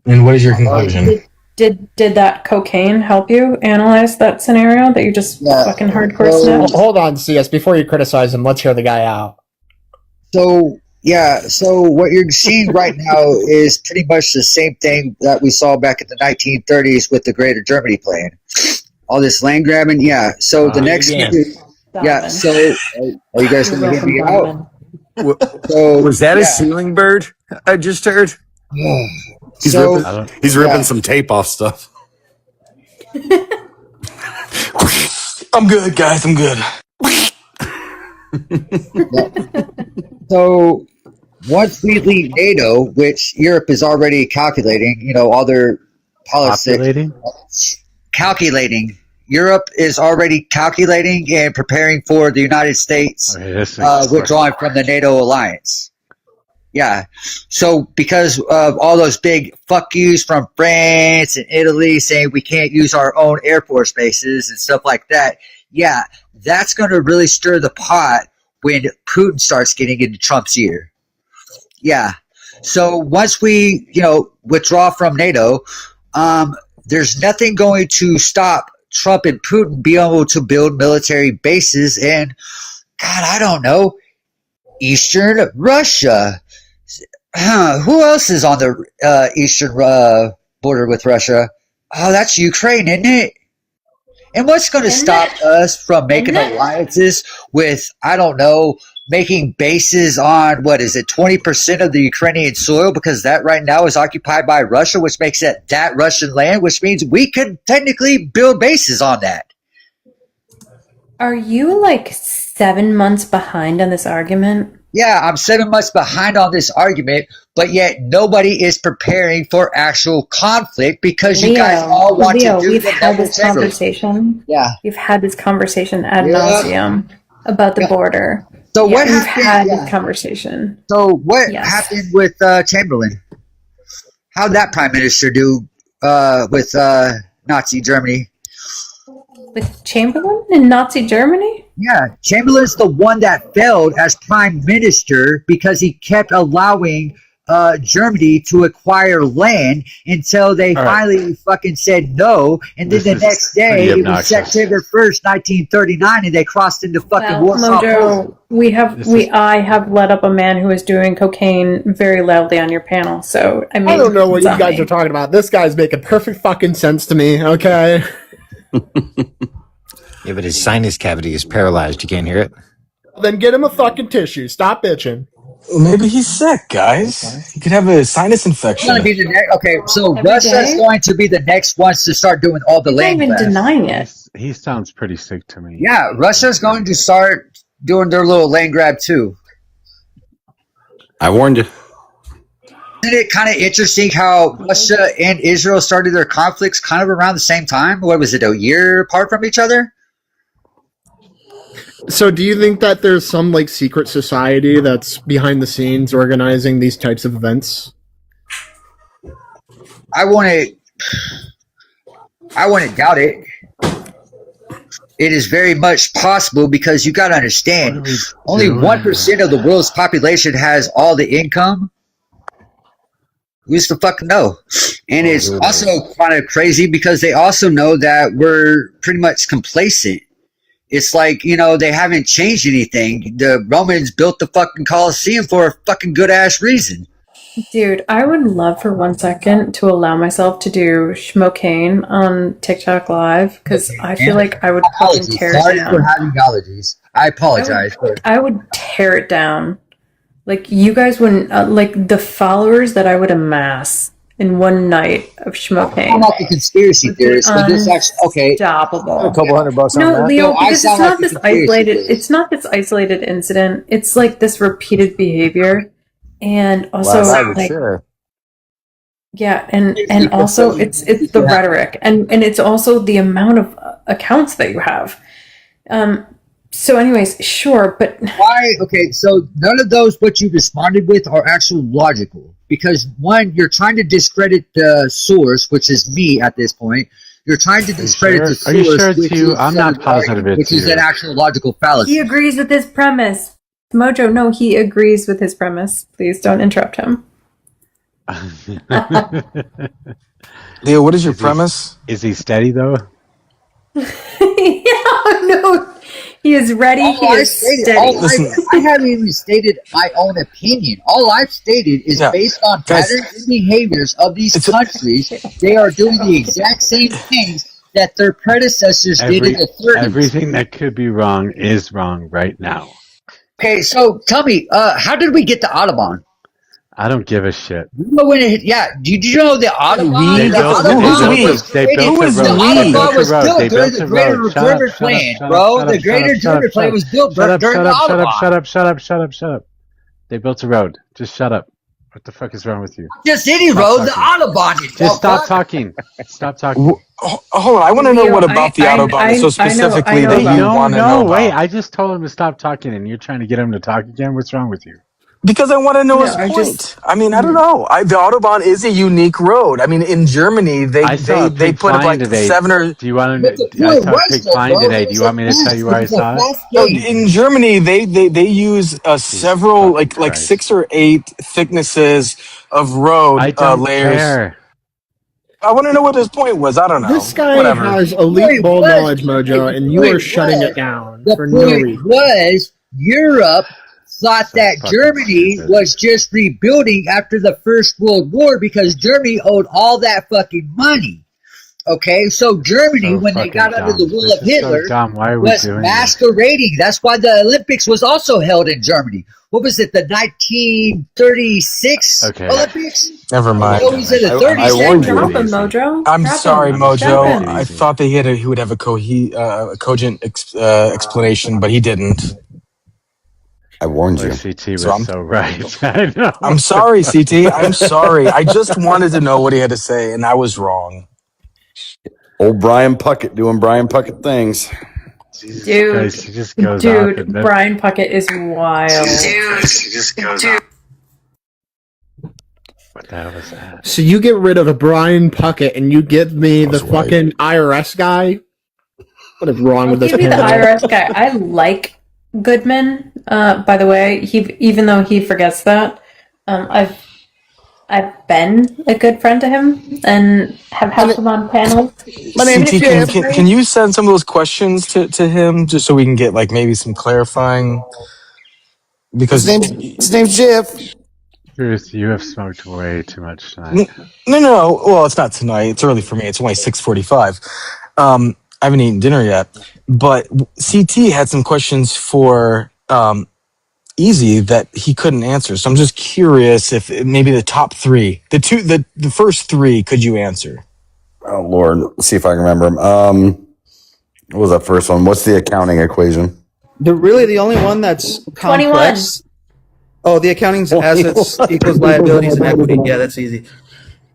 And what is your conclusion? Did that cocaine help you analyze that scenario that you just fucking hardcore snapped? Hold on, CS. Before you criticize him, let's hear the guy out. So what you're seeing right now is pretty much the same thing that we saw back in the 1930s with the Greater Germany Plan. All this land grabbing, yeah. So the next, yeah. So are you guys going to get me out? So was that a ceiling bird I just heard? He's ripping some tape off stuff. I'm good, guys. I'm good. So once we leave NATO, which Europe is already calculating, all their politics. Calculating. Europe is already calculating and preparing for the United States withdrawing from the NATO alliance. Yeah. So because of all those big fuck yous from France and Italy saying we can't use our own Air Force bases and stuff like that, yeah, that's going to really stir the pot when Putin starts getting into Trump's ear. Yeah. So once we, withdraw from NATO, there's nothing going to stop Trump and Putin being able to build military bases in, God, I don't know, Eastern Russia. Who else is on the eastern border with Russia? Oh, that's Ukraine, isn't it? And what's going to stop us from making alliances with, I don't know, making bases on, 20% of the Ukrainian soil, because that right now is occupied by Russia, which makes it that Russian land, which means we could technically build bases on that. Are you 7 months behind on this argument? Yeah, I'm 7 months behind on this argument, but yet nobody is preparing for actual conflict because you guys all want to do we've had this conversation. Yeah. We've had this conversation ad nauseum about the border. So what we've happened? had this conversation. So what happened with Chamberlain? How'd that prime minister do with Nazi Germany? With Chamberlain in Nazi Germany? Yeah, Chamberlain's the one that failed as prime minister because he kept allowing Germany to acquire land until they finally fucking said no. And then the next day, it was September 1st, 1939, and they crossed into fucking Warsaw. Mojo, I have led up a man who is doing cocaine very loudly on your panel. So, I mean, I don't know what you guys are talking about. This guy's making perfect fucking sense to me, okay? Yeah, but his sinus cavity is paralyzed. You can't hear it. Then get him a fucking tissue. Stop bitching. Maybe he's sick, guys. He could have a sinus infection. So Russia's going to be the next ones to start doing all the land grabs. Not even denying it. He sounds pretty sick to me. Yeah, Russia's going to start doing their little land grab too. I warned you. Isn't it kind of interesting how Russia and Israel started their conflicts kind of around the same time? What was it, a year apart from each other? So do you think that there's some secret society that's behind the scenes organizing these types of events? I wouldn't doubt it. It is very much possible because you got to understand, only 1% of the world's population has all the income. Who's the fuck know? And it's also kind of crazy because they also know that we're pretty much complacent. It's like, they haven't changed anything. The Romans built the fucking Colosseum for a fucking good ass reason. Dude, I would love for 1 second to allow myself to do schmocaine on TikTok Live because I feel like I would fucking tear it down. Sorry for having allergies. I apologize. I would tear it down. Like, you guys wouldn't, like, the followers that I would amass in one night of schmocaine. I'm not the conspiracy theorist, but this actually, okay. Unstoppable. A couple $100 on No, that. Leo, No, because it's not this isolated incident. It's like this repeated behavior. And also, like, yeah, and also it's the rhetoric, and it's also the amount of accounts that you have. So, anyways, sure, but why? Okay, so none of those what you responded with are actually logical because one, you're trying to discredit the source, which is me at this point. You're trying to discredit the source. Are you sure it's you? I'm not positive it's which is you. an actual logical fallacy. he agrees with his premise. Mojo, no, he agrees with his premise. Please don't interrupt him. Leo, what is your premise? Is he steady though? Yeah, no, he is ready. He is steady. I haven't even stated my own opinion. All I've stated is based on patterns and behaviors of these countries. They are doing the exact same things that their predecessors did in the 30s. Everything that could be wrong is wrong right now. Okay, so tell me, how did we get the Audubon? I don't give a shit. Did you know the Audubon? They built the road. was built during the Greater German Plan, bro. The Greater German Plan was built during the Audubon. Shut up. They built a road. Just shut up. What the fuck is wrong with you? Just any road, the Audubon. Just stop talking. Stop talking. Hold on, I want to know what about the Audubon. So specifically, that you want to know. Wait, I just told him to stop talking, and you're trying to get him to talk again. What's wrong with you? Because I want to know his point. I mean, I don't know. The Autobahn is a unique road. I mean, in Germany, they put up like today. 7 or. Do you want to? I saw a pig flying today. Do you want me to tell you where I saw it? No, in Germany, they use several like 6 or 8 thicknesses of road I don't layers. care. I want to know what his point was. I don't know. This guy has elite bowl knowledge, Mojo, and you are shutting it down for no reason. Was Europe thought that Germany was just rebuilding after the First World War because Germany owed all that fucking money. Okay, so Germany, when they got under the rule of Hitler, was masquerading. That's why the Olympics was also held in Germany. What was it, the 1936 Olympics? Never mind. It was in the 30s. I warned you. Mojo. I'm sorry, Mojo. I thought that he would have a cogent explanation, but he didn't. I warned you. CT was so right. I know. I'm sorry, CT. I'm sorry. I just wanted to know what he had to say, and I was wrong. Old Brian Puckett doing Brian Puckett things. Dude, Christ, he just goes off Brian Puckett is wild. He just goes off. What the hell was that? So you get rid of a Brian Puckett and you give me the fucking IRS guy? What is wrong with this Give me the panel? IRS guy. I like Goodman, by the way, even though he forgets that. I've been a good friend to him and have helped him on panels. CT, can you send some of those questions to him just so we can get like maybe some clarifying? Because his name's Jeff. Truth, you have smoked way too much tonight. No. Well, it's not tonight. It's early for me. It's only 6:45. I haven't eaten dinner yet. But CT had some questions for Easy that he couldn't answer. So I'm just curious if maybe the top 3, the first 3, could you answer? Oh Lord, let's see if I can remember them. What was that first one? What's the accounting equation? The only one that's complex. 21. Oh, the accounting's assets equals liabilities and equity. Yeah, that's easy.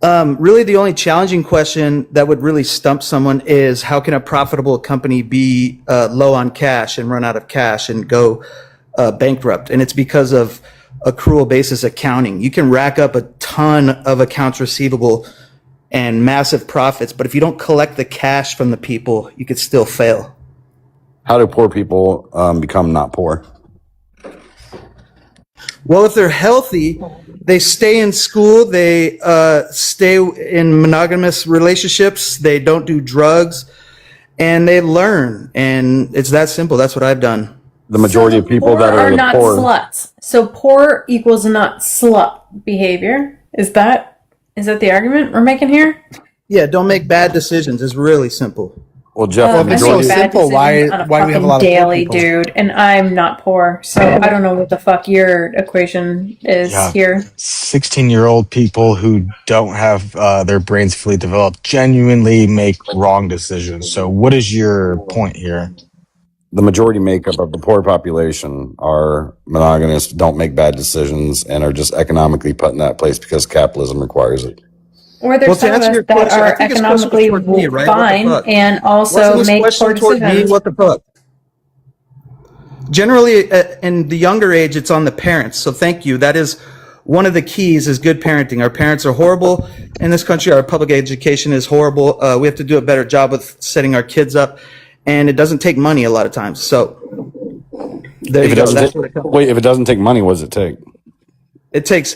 Really, the only challenging question that would really stump someone is how can a profitable company be low on cash and run out of cash and go bankrupt? And it's because of accrual basis accounting. You can rack up a ton of accounts receivable and massive profits, but if you don't collect the cash from the people, you could still fail. How do poor people become not poor? Well, if they're healthy, they stay in school, they stay in monogamous relationships, they don't do drugs, and they learn, and it's that simple. That's what I've done. The majority of people that are the not poor. sluts. So poor equals not slut behavior. Is that the argument we're making here? Yeah, don't make bad decisions. It's really simple. Well, Jeff, I make so bad simple. Why decisions on do we have a lot fucking of poor daily, people? dude? And I'm not poor, so I don't know what the fuck your equation is here. 16-year-old people who don't have their brains fully developed genuinely make wrong decisions. So what is your point here? The majority makeup of the poor population are monogamous, don't make bad decisions, and are just economically put in that place because capitalism requires it. Or there's some of us that are economically fine and also make poor decisions. What the fuck? Generally, in the younger age, it's on the parents. So thank you. That is one of the keys is good parenting. Our parents are horrible in this country. Our public education is horrible. We have to do a better job with setting our kids up. And it doesn't take money a lot of times. So there you go. Wait, if it doesn't take money, what does it take? It takes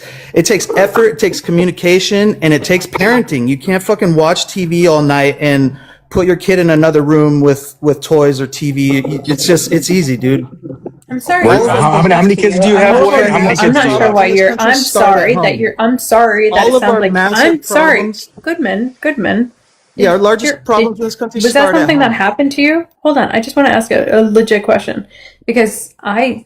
effort, it takes communication, and it takes parenting. You can't fucking watch TV all night and put your kid in another room with toys or TV. It's easy, dude. I'm sorry. How many kids do you have? I'm not sure why you're. I'm sorry that you're. I'm sorry that it sounds like. I'm sorry. Goodman. Yeah, our largest problems in this country. Was that something that happened to you? Hold on, I just want to ask a legit question because I'm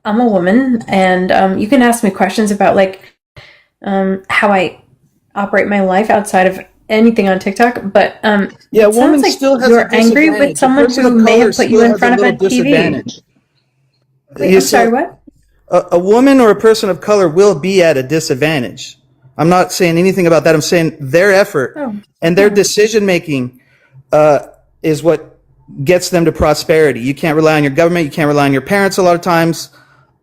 a woman, and you can ask me questions about like how I operate my life outside of anything on TikTok. But yeah, it sounds like still has you're angry with someone who may have put you in front of a TV. Wait, I'm sorry, what? A woman or a person of color will be at a disadvantage. I'm not saying anything about that. I'm saying their effort and their decision making is what gets them to prosperity. You can't rely on your government. You can't rely on your parents a lot of times.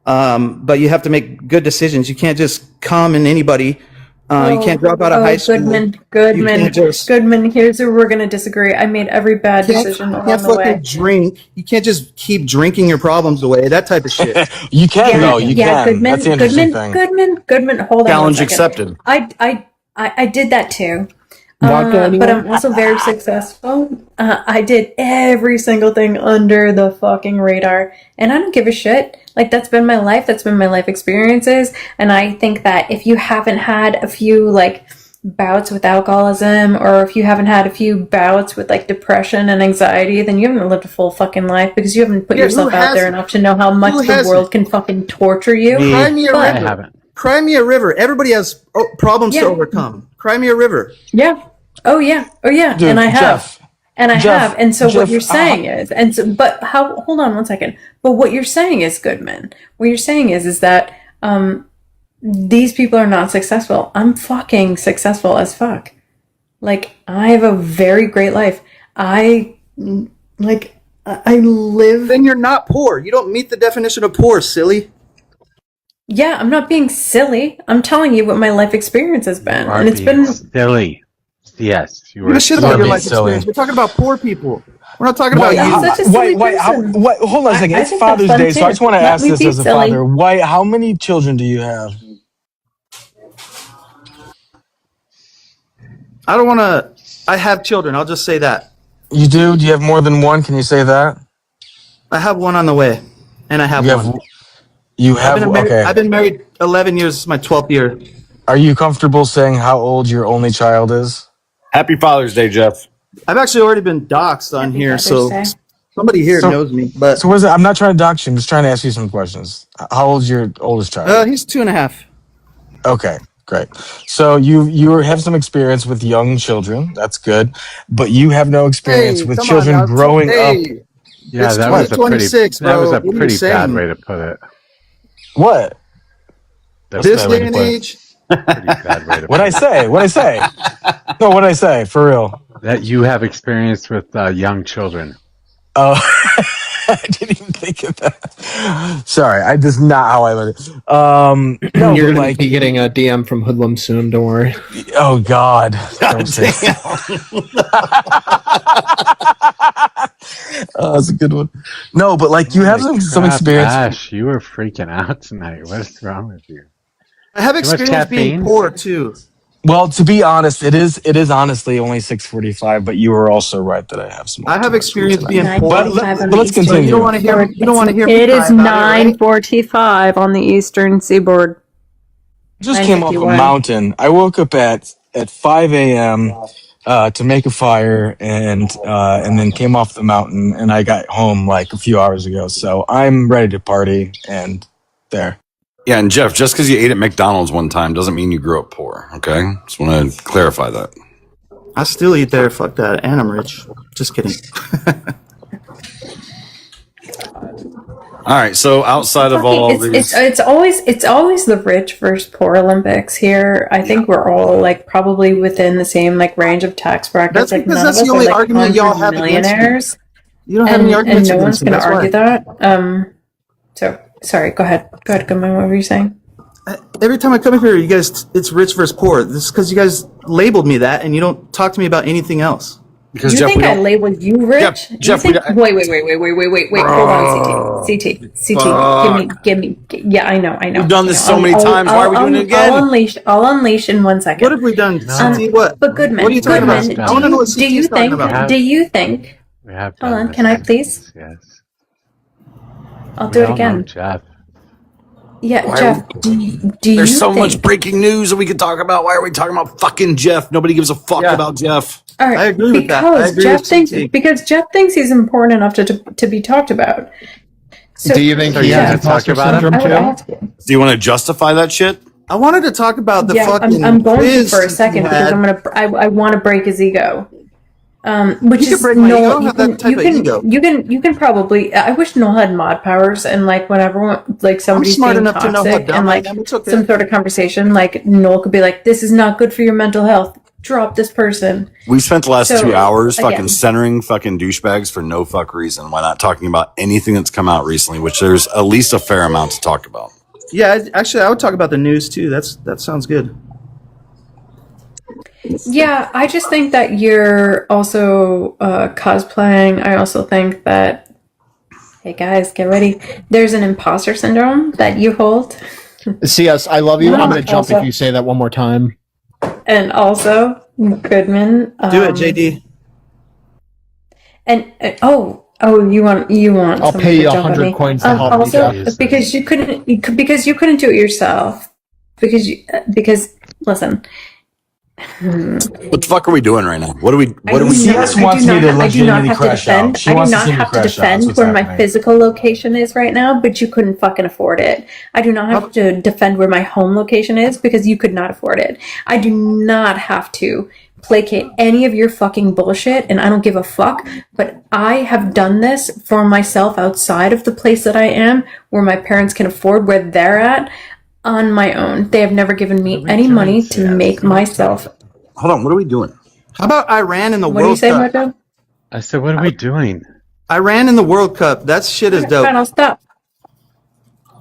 But you have to make good decisions. You can't just come and anybody. You can't drop out of high school. Goodman. Here's where we're going to disagree. I made every bad decision along the way. Drink. You can't just keep drinking your problems away. That type of shit. You can though. You can. Goodman, That's the interesting thing. Goodman. Hold on. Challenge accepted. I did that too. But I'm also very successful. I did every single thing under the fucking radar, and I don't give a shit. Like, that's been my life. That's been my life experiences. And I think that if you haven't had a few like bouts with alcoholism, or if you haven't had a few bouts with like depression and anxiety, then you haven't lived a full fucking life because you haven't put yourself out there enough to know how much the world can fucking torture you. Cry me a river. Cry me a river. Everybody has problems to overcome. Cry me a river. Yeah. Oh yeah. Dude, and I have. Jeff. And I have. And so what you're saying is, hold on one second. But what you're saying is, Goodman, what you're saying is that these people are not successful. I'm fucking successful as fuck. Like, I have a very great life. I live. Then you're not poor. You don't meet the definition of poor, silly. Yeah, I'm not being silly. I'm telling you what my life experience has been. And it's been silly. Yes, you were. Give a shit about your life experience. We're talking about poor people. We're not talking about you. Wait, hold on a second. It's Father's Day, so I just want to ask this as a father. Why? How many children do you have? I don't want to. I have children. I'll just say that. You do? Do you have more than one? Can you say that? I have one on the way, and I have one. Okay. I've been married 11 years. This is my 12th year. Are you comfortable saying how old your only child is? Happy Father's Day, Jeff. I've actually already been doxxed on here, so somebody here knows me. But so what is it? I'm not trying to dox you. I'm just trying to ask you some questions. How old's your oldest child? He's 2.5. Okay, great. So you have some experience with young children. That's good, but you have no experience with children growing up. Yeah, that was a pretty bad way to put it. What? This day and age. What'd I say? No, what'd I say? For real? That you have experience with young children. Oh, I didn't even think of that. Sorry, that's not how I read it. No, you're going to be getting a DM from Hoodlum soon. Don't worry. Oh God! Don't say oh, that's a good one. No, but like you have some experience. Ash, you were freaking out tonight. What is wrong with you? I have experience being poor too. Well, to be honest, it is honestly only 6:45. But you were also right that I have some. I have experience being poor. But let's continue. You don't want to hear. You don't want to hear. It me is cry about it, right? 9:45 on the eastern seaboard. Just came off a 9:51. mountain. I woke up at 5 a.m. To make a fire and then came off the mountain, and I got home like a few hours ago. So I'm ready to party and there. Yeah, and Jeff, just because you ate at McDonald's one time doesn't mean you grew up poor. Okay, just want to clarify that. I still eat there. Fuck that, and I'm rich. Just kidding. All right, so outside of all it's, these, it's always the rich versus poor Olympics here. I think we're all like probably within the same like range of tax brackets. That's like because none that's of us the are only like argument y'all have against me. millionaires. You don't have any arguments and no one's against me. going to That's argue why. that. So sorry. Go ahead. Goodman. What were you saying? Every time I come here, you guys, it's rich versus poor. This is because you guys labeled me that, and you don't talk to me about anything else. Because you Jeff, think I labeled you rich? Jeff, wait. Hold on, CT. Give me. Yeah, I know. We've done this so many times. Why are we doing it again? I'll unleash in 1 second. What have we done? CT, what? But Goodman, What are you talking about? I want to know what do you CT's talking think? about. Do you think? We have Hold on. Can I please? Yes. I'll do it again. Jeff. Yeah, Why Jeff. Do you There's so think, much breaking news that we could talk about. Why are we talking about fucking Jeff? Nobody gives a fuck about Jeff. All right, I agree with that. I agree because Jeff thinks he's important enough to be talked about. So, Do you think he has imposter syndrome I would too? ask you. Do you want to justify that shit? I wanted to talk about the fucking I'm going to quiz for a second you because had. I want to break his ego. Which You can is break my ego. Noel. I have that type of ego. You can probably. I wish Noel had mod powers and like whenever like somebody's smart being enough to know how toxic dumb and I like am. It's okay. some sort of conversation, like Noel could be like, "This is not good for your mental health. Drop this person." We spent the last So, 2 hours again. fucking centering fucking douchebags for no fuck reason. Why not talking about anything that's come out recently, which there's at least a fair amount to talk about. Yeah, actually, I would talk about the news too. That sounds good. Yeah, I just think that you're also cosplaying. I also think that, hey guys, get ready. There's an imposter syndrome that you hold. CS, I love you. I'm going to jump Also- if you say that one more time. And also, Goodman. Do it, JD. And you want? I'll someone pay to you jump at 100 me. coins to help me, Also, Jeff. because you couldn't do it yourself. Because listen. What the fuck are we doing right now? What are we? CS wants me to I do not legitimately have to crash defend. out. She I do wants to not see me have to crash out. That's defend what's where my happening. physical location is right now, but you couldn't fucking afford it. I do not have to defend where my home location is because you could not afford it. I do not have to placate any of your fucking bullshit, and I don't give a fuck, but I have done this for myself outside of the place that I am, where my parents can afford where they're at, on my own. They have never given me any money to make myself. Hold on, what are we doing? How about Iran in the What do you World say, Cup? Mojo? I said, what are we doing? Iran in the World Cup. That shit is dope. Fine, I'll stop.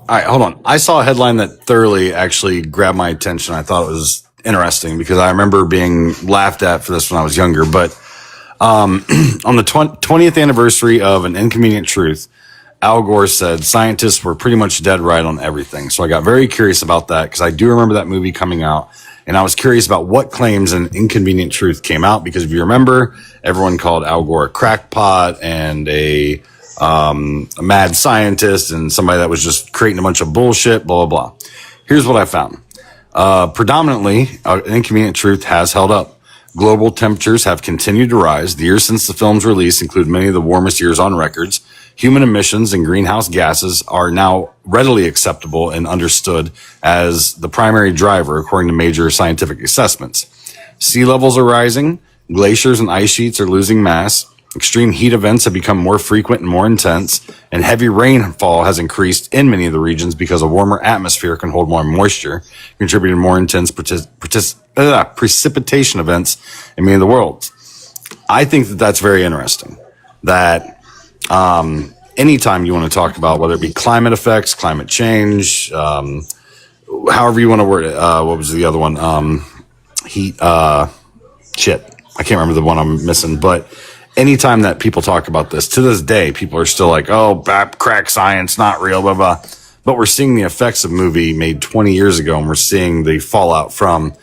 All right, hold on. I saw a headline that thoroughly actually grabbed my attention. I thought it was interesting because I remember being laughed at for this when I was younger. But on the 20th anniversary of An Inconvenient Truth, Al Gore said scientists were pretty much dead right on everything. So I got very curious about that because I do remember that movie coming out. And I was curious about what claims An Inconvenient Truth came out because if you remember, everyone called Al Gore a crackpot and a mad scientist and somebody that was just creating a bunch of bullshit, blah, blah, blah. Here's what I found. Predominantly, An Inconvenient Truth has held up. Global temperatures have continued to rise. The years since the film's release include many of the warmest years on records. Human emissions and greenhouse gases are now readily acceptable and understood as the primary driver, according to major scientific assessments. Sea levels are rising. Glaciers and ice sheets are losing mass. Extreme heat events have become more frequent and more intense, and heavy rainfall has increased in many of the regions because a warmer atmosphere can hold more moisture, contributing to more intense precipitation events in many of the world. I think that that's very interesting. That anytime you want to talk about whether it be climate effects, climate change, however you want to word it, what was the other one? Heat, shit. I can't remember the one I'm missing, but anytime that people talk about this, to this day, people are still like, oh, crack science, not real, blah, blah. But we're seeing the effects of a movie made 20 years ago, and we're seeing the fallout from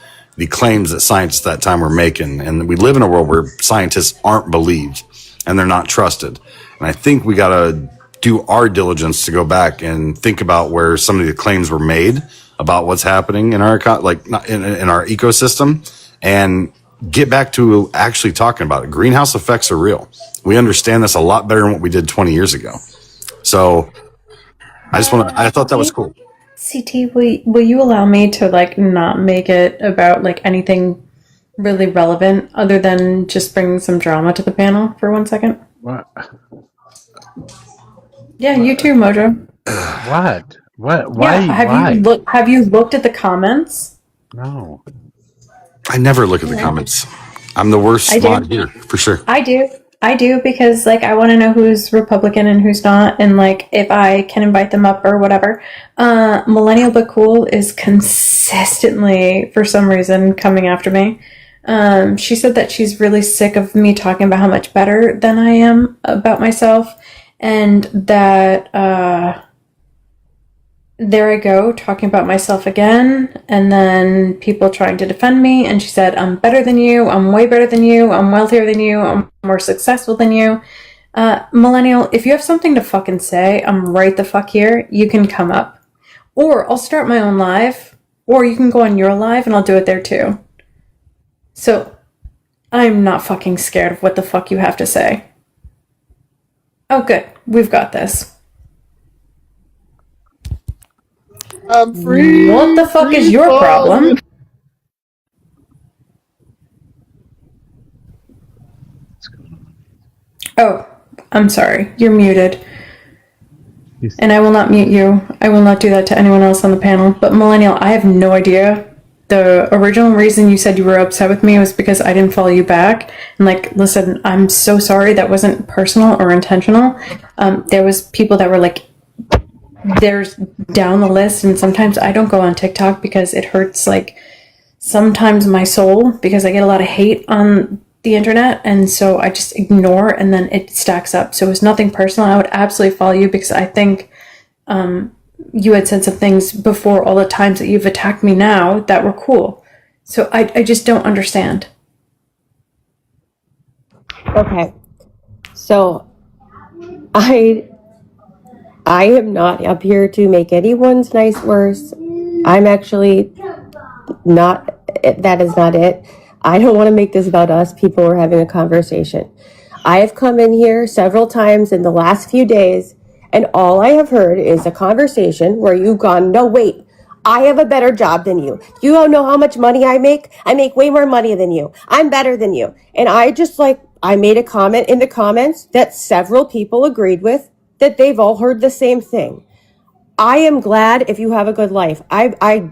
the claims that scientists at that time were making. And we live in a world where scientists aren't believed and they're not trusted. And I think we got to do our diligence to go back and think about where some of the claims were made about what's happening in our in our ecosystem, and get back to actually talking about it. Greenhouse effects are real. We understand this a lot better than what we did 20 years ago. So I thought that was cool. CT, will you allow me to like not make it about like anything really relevant other than just bringing some drama to the panel for 1 second? What? Yeah, you too, Mojo. What? What? Why? Yeah, have you looked at the comments? No. I never look at the comments. I'm the worst mod here, for sure. I do because like I want to know who's Republican and who's not, and like if I can invite them up or whatever. Millennial but cool is consistently, for some reason, coming after me. She said that she's really sick of me talking about how much better than I am about myself, and that there I go talking about myself again, and then people trying to defend me, and she said, I'm better than you, I'm way better than you, I'm wealthier than you, I'm more successful than you. Millennial, if you have something to fucking say, I'm right the fuck here, you can come up. Or I'll start my own live, or you can go on your live and I'll do it there too. So, I'm not fucking scared of what the fuck you have to say. Oh good, we've got this. I'm free. What the fuck is your problem? Oh, I'm sorry. You're muted. And I will not mute you. I will not do that to anyone else on the panel. But Millennial, I have no idea. The original reason you said you were upset with me was because I didn't follow you back. And like, listen, I'm so sorry. That wasn't personal or intentional. There was people that were like, there's down the list, and sometimes I don't go on TikTok because it hurts like sometimes my soul because I get a lot of hate on the internet, and so I just ignore, and then it stacks up. So it was nothing personal. I would absolutely follow you because I think you had said some things before all the times that you've attacked me now that were cool. So I just don't understand. Okay, so I am not up here to make anyone's night worse. I'm actually not, that is not it. I don't want to make this about us. People are having a conversation. I have come in here several times in the last few days, and all I have heard is a conversation where you've gone, no, wait, I have a better job than you. You don't know how much money I make? I make way more money than you. I'm better than you. And I made a comment in the comments that several people agreed with, that they've all heard the same thing. I am glad if you have a good life. I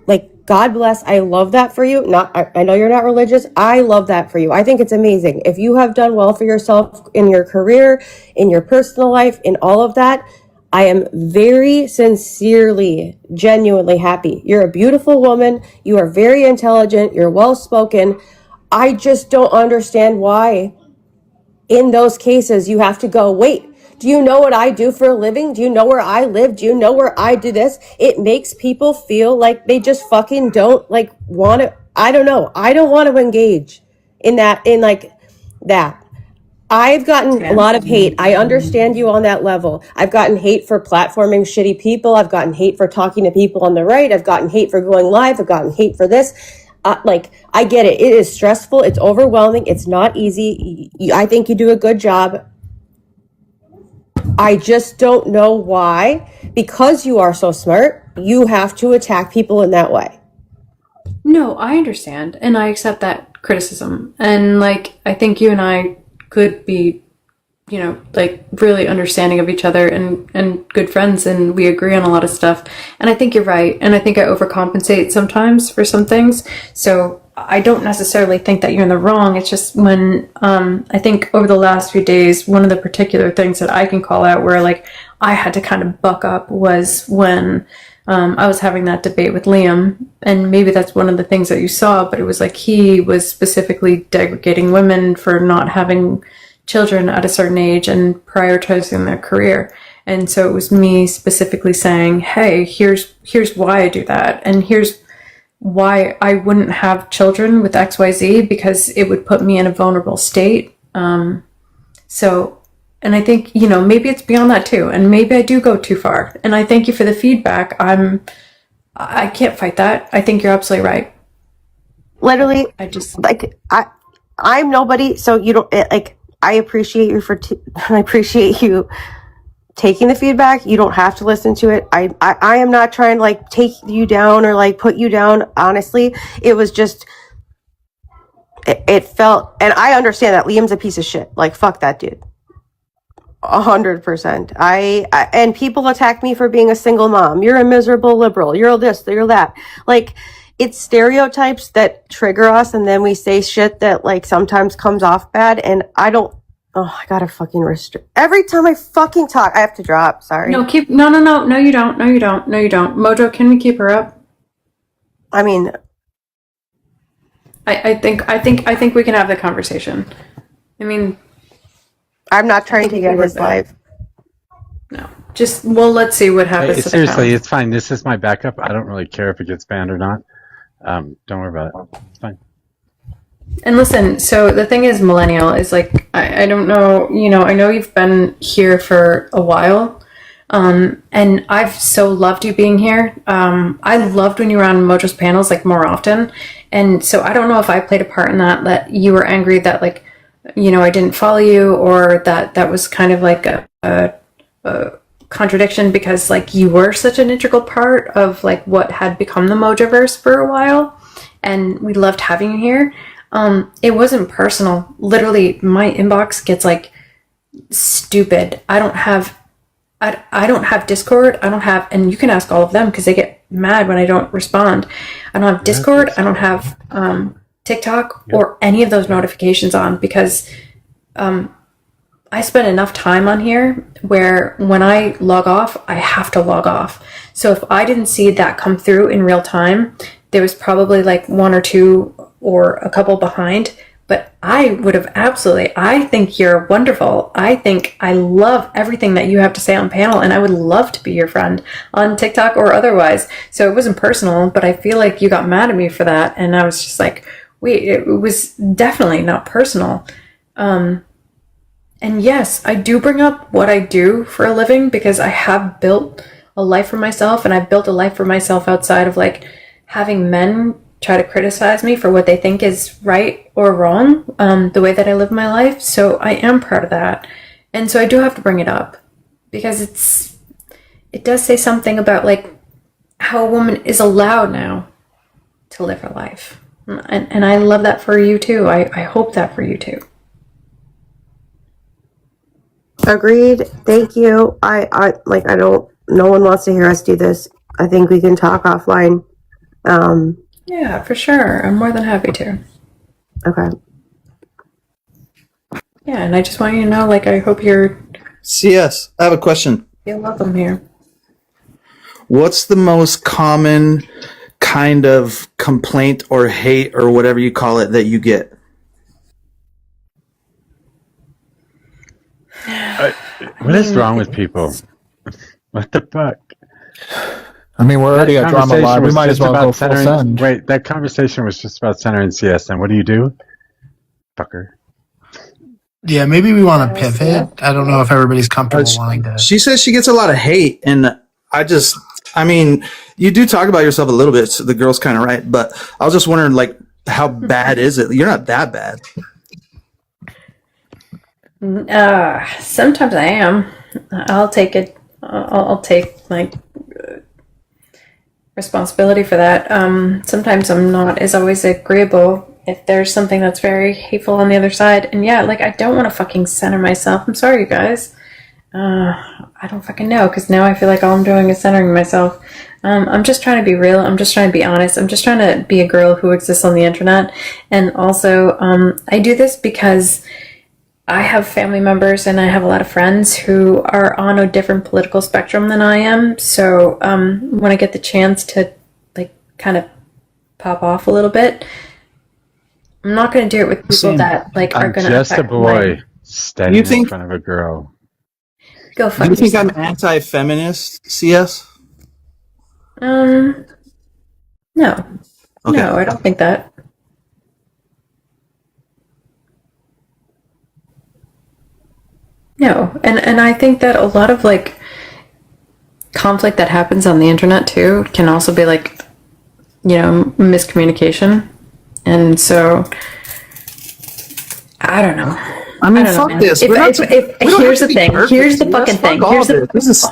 like, God bless. I love that for you. I know you're not religious. I love that for you. I think it's amazing. If you have done well for yourself in your career, in your personal life, in all of that, I am very sincerely, genuinely happy. You're a beautiful woman. You are very intelligent. You're well-spoken. I just don't understand why in those cases you have to go, wait, do you know what I do for a living? Do you know where I live? Do you know where I do this? It makes people feel like they just fucking don't like want to. I don't know. I don't want to engage in that, that. I've gotten a lot of hate. I understand you on that level. I've gotten hate for platforming shitty people. I've gotten hate for talking to people on the right. I've gotten hate for going live. I've gotten hate for this. I get it. It is stressful. It's overwhelming. It's not easy. I think you do a good job. I just don't know why, because you are so smart, you have to attack people in that way. No, I understand, and I accept that criticism. And like, I think you and I could be, like really understanding of each other and good friends, and we agree on a lot of stuff. And I think you're right, and I think I overcompensate sometimes for some things. So I don't necessarily think that you're in the wrong. It's just when I think over the last few days, one of the particular things that I can call out where like I had to kind of buck up was when I was having that debate with Liam, and maybe that's one of the things that you saw, but it was like he was specifically degrading women for not having children at a certain age and prioritizing their career. And so it was me specifically saying, hey, here's why I do that, and here's why I wouldn't have children with XYZ because it would put me in a vulnerable state. So, and I think, you know, maybe it's beyond that too. And maybe I do go too far. And I thank you for the feedback. I can't fight that. I think you're absolutely right. Literally, I just like I'm nobody, so you don't like. I appreciate you I appreciate you taking the feedback. You don't have to listen to it. I am not trying to like take you down or like put you down. Honestly, it was just it felt, and I understand that Liam's a piece of shit. Like fuck that dude. 100%. I and people attack me for being a single mom. You're a miserable liberal. You're this. You're that. Like it's stereotypes that trigger us, and then we say shit that like sometimes comes off bad. And I don't. Oh, I gotta fucking restrict. Every time I fucking talk, I have to drop. Sorry. no. No. You don't. No, you don't. No, you don't. Mojo, can we keep her up? I mean, I think we can have the conversation. I mean, I'm not trying to get his life. No, just well, let's see what happens. Hey, seriously, it's fine. This is my backup. I don't really care if it gets banned or not. Don't worry about it. It's fine. And listen, so the thing is, millennial is like I don't know. You know, I know you've been here for a while, and I've so loved you being here. I loved when you were on Mojo's panels like more often, and so I don't know if I played a part in that. That you were angry that like, you know, I didn't follow you, or that was kind of like a contradiction because like you were such an integral part of like what had become the Mojoverse for a while, and we loved having you here. It wasn't personal. Literally, my inbox gets like stupid. I don't have Discord. I don't have, and you can ask all of them because they get mad when I don't respond. I don't have Discord. I don't have TikTok or any of those notifications on because I spend enough time on here where when I log off, I have to log off. So if I didn't see that come through in real time, there was probably like one or two or a couple behind, but I would have absolutely, I think you're wonderful. I think I love everything that you have to say on panel, and I would love to be your friend on TikTok or otherwise. So it wasn't personal, but I feel like you got mad at me for that. And I was just like, wait, it was definitely not personal. And yes, I do bring up what I do for a living because I have built a life for myself, and I've built a life for myself outside of like having men try to criticize me for what they think is right or wrong, the way that I live my life. So I am proud of that. And so I do have to bring it up because it does say something about like how a woman is allowed now to live her life. And I love that for you too. I hope that for you too. Agreed. Thank you. I don't, no one wants to hear us do this. I think we can talk offline. Yeah, for sure. I'm more than happy to. Okay. Yeah, and I just want you to know, like, I hope you're... CS, I have a question. Feel welcome here. What's the most common kind of complaint or hate or whatever you call it that you get? What is wrong with people? What the fuck? I mean, we're already at drama live. We might as well go full send. Wait, that conversation was just about center and CS. And what do you do? Fucker. Yeah, maybe we want to pivot. I don't know if everybody's comfortable wanting to. She says she gets a lot of hate, and I mean, you do talk about yourself a little bit, so the girl's kind of right, but I was just wondering, like, how bad is it? You're not that bad. Sometimes I am. I'll take it. I'll take, like, responsibility for that. Sometimes I'm not as always agreeable if there's something that's very hateful on the other side. And yeah, like, I don't want to fucking center myself. I'm sorry, you guys. I don't fucking know, because now I feel like all I'm doing is centering myself. I'm just trying to be real. I'm just trying to be honest. I'm just trying to be a girl who exists on the internet. And also, I do this because I have family members and I have a lot of friends who are on a different political spectrum than I am. So when I get the chance to, like, kind of pop off a little bit, I'm not going to do it with people that, like, are going to just a boy standing in front of a girl. Go fuck Do you think yourself. I'm anti-feminist, CS? No. Okay. No, I don't think that. No, and I think that a lot of like conflict that happens on the internet too can also be like, miscommunication, and so I don't know. I mean, don't know, fuck man. this. Here's the thing. Here's the fucking thing. Here's the This is.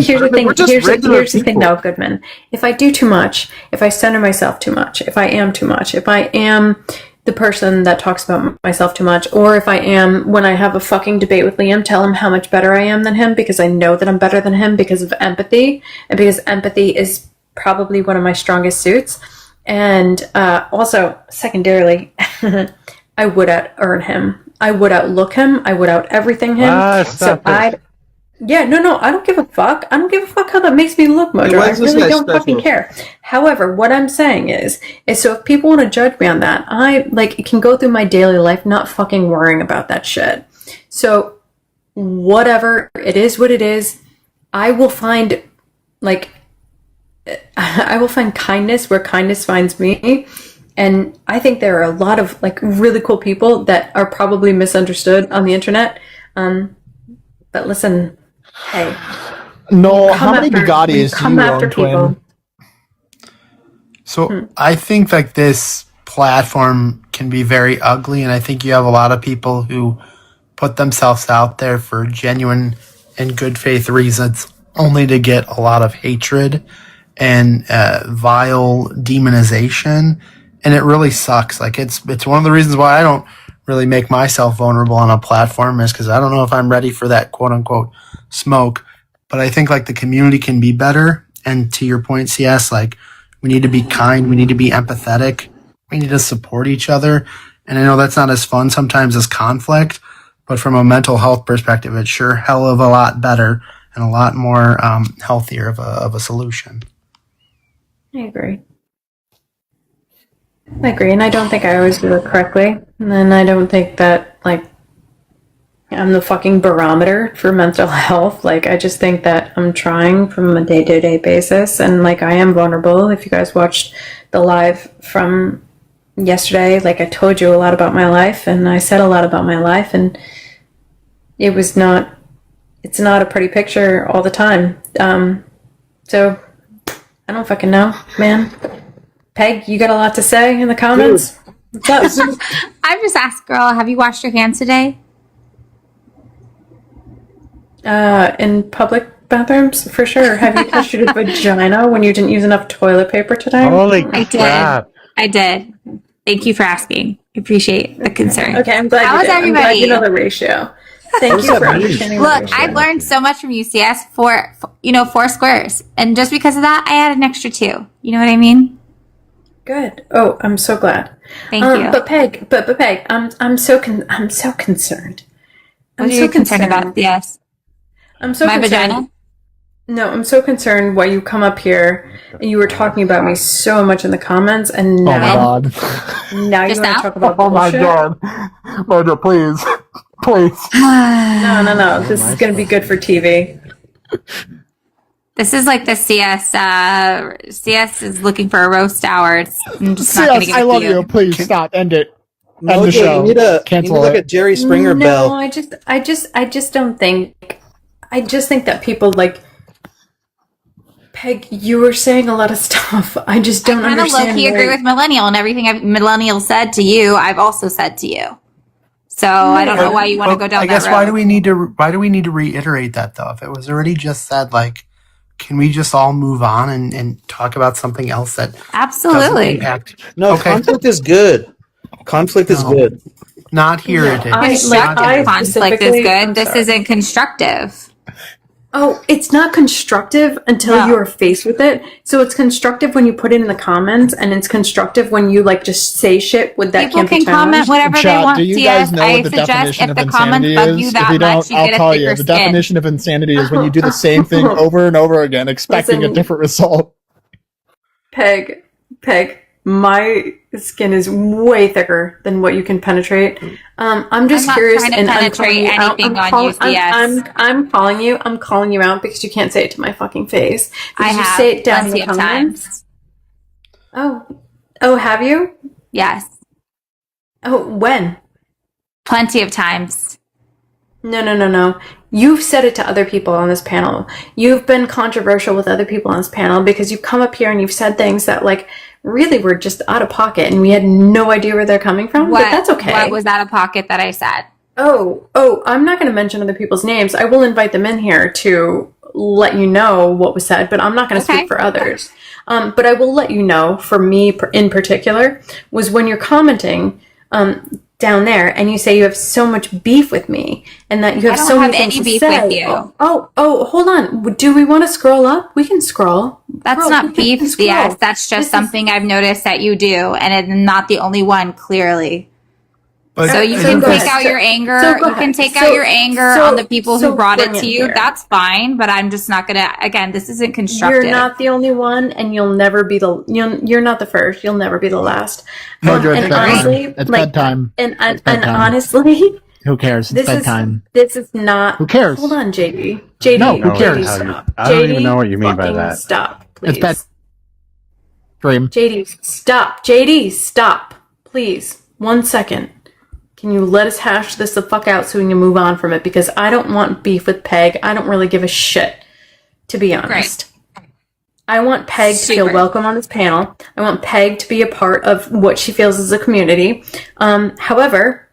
here's the thing. We're just regular Here's the thing, people. though, Goodman. If I do too much, if I center myself too much, if I am too much, if I am the person that talks about myself too much, or if I am, when I have a fucking debate with Liam, tell him how much better I am than him because I know that I'm better than him because of empathy, and because empathy is probably one of my strongest suits. And also, secondarily, I would out-earn him. I would outlook him. I would out everything him. So I don't give a fuck. I don't give a fuck how that makes me look, Mojo. I really don't fucking care. However, what I'm saying is so if people want to judge me on that, I can go through my daily life not fucking worrying about that shit. So whatever, it is what it is. I will find kindness where kindness finds me. And I think there are a lot of really cool people that are probably misunderstood on the internet. But listen, hey. No, how many Bugattis do you own, Twin? So I think this platform can be very ugly, and I think you have a lot of people who put themselves out there for genuine and good faith reasons, only to get a lot of hatred and vile demonization. And it really sucks. It's one of the reasons why I don't really make myself vulnerable on a platform, is because I don't know if I'm ready for that quote unquote smoke. But I think the community can be better. And to your point, CS, we need to be kind. We need to be empathetic. We need to support each other. And I know that's not as fun sometimes as conflict, but from a mental health perspective, it's sure hell of a lot better and a lot more healthier of a solution. I agree. And I don't think I always do it correctly. And I don't think that, I'm the fucking barometer for mental health. I just think that I'm trying from a day-to-day basis. And, I am vulnerable. If you guys watched the live from yesterday, I told you a lot about my life. And I said a lot about my life. And it's not a pretty picture all the time. So, I don't fucking know, man. Peg, you got a lot to say in the comments? What's up? I've just asked, girl, have you washed your hands today? In public bathrooms, for sure. Have you touched your vagina when you didn't use enough toilet paper today? Holy I crap. I did. Thank you for asking. I appreciate the concern. Okay, I'm glad How you was did. I'm glad everybody? you know the ratio. Thank you for understanding the Look, ratio. I've learned so much from UCS for 4 squares. And just because of that, I added an extra 2. You know what I mean? Good. Oh, I'm so glad. Thank you. But Peg, I'm so concerned. What are you concerned about? Yes. I'm so My concerned. vagina? No, I'm so concerned why you come up here and you were talking about me so much in the comments, and now, now you want to talk about bullshit? Mojo, please. Please. No. This is going to be good for TV. This is like the CS. CS is looking for a roast hour. I'm just not going to CS, give it I to love you. Please stop. End it. End Mojo, the show. you need to Cancel look it. at Jerry Springer No, Bell. I just don't think. I just think that people Peg, you were saying a lot of stuff. I just don't I kind of understand. low-key agree with Millennial, and everything Millennial said to you, I've also said to you. So I don't know why you want to go down I that guess road. why do we need to reiterate that though? If it was already just said, can we just all move on and talk about something else that absolutely doesn't impact? No, conflict is good. Conflict is good. Not here. It is. Constructive conflict is good. This isn't constructive. Oh, it's not constructive until you're faced with it. So it's constructive when you put it in the comments, and it's constructive when you just say shit with that. People can comment whatever they want. Do you guys know what the definition of insanity is? If you don't, I'll tell you. The definition of insanity is when you do the same thing over and over again, expecting a different result. Peg, my skin is way thicker than what you can penetrate. I'm just curious, trying to and penetrate anything on UCS. I'm calling you out because you can't say it to my fucking face. I Because you have say it down in plenty the of comments. times. Oh, Oh, have you? Yes. Oh, when? Plenty of times. No. You've said it to other people on this panel. You've been controversial with other people on this panel because you've come up here and you've said things that like really were just out of pocket and we had no idea where they're coming from. But that's okay. What was out of pocket that I said? Oh, I'm not going to mention other people's names. I will invite them in here to let you know what was said, but I'm not going to speak for others. But I will let you know, for me in particular, was when you're commenting down there and you say you have so much beef with me and that you have so many things to say. With you. Oh, hold on. Do we want to scroll up? We can scroll. That's not beef, yes. That's just something I've noticed that you do, and it's not the only one, clearly. But so you can take out your anger. You can take out your anger on the people who brought it to you. That's fine, but I'm just not gonna. Again, this isn't constructive. You're not the only one, and you'll never be the. You're not the first. You'll never be the last. Mojo, and honestly, it's bedtime. And bedtime. honestly, who cares? It's bedtime. This is not. Who cares? Hold on, JD. JD. No, who cares? I don't even know what you mean by that. Stop, please. It's bed. Dream. JD, stop. JD, stop, please. 1 second. Can you let us hash this the fuck out so we can move on from it? Because I don't want beef with Peg. I don't really give a shit, to be honest. Great. I want Peg to feel welcome on this panel. I want Peg to be a part of what she feels as a community. However,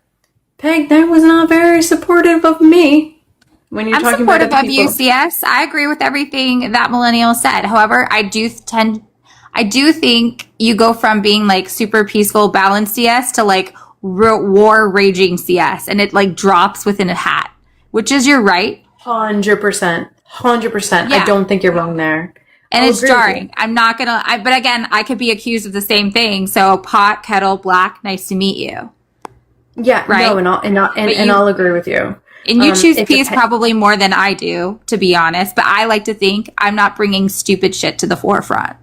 Peg, that was not very supportive of me when you're talking about other supportive of people. you, CS. I agree with everything that Millennial said. However, I do think you go from being like super peaceful, balanced CS to like war raging CS, and it like drops within a hat, which is your right. 100%. Yeah. I don't think you're wrong there. And it's jarring. I'm not gonna. But again, I could be accused of the same thing. So pot, kettle, black. Nice to meet you. Yeah, right. No, I'll agree with you. And you choose peace probably more than I do, to be honest. But I like to think I'm not bringing stupid shit to the forefront.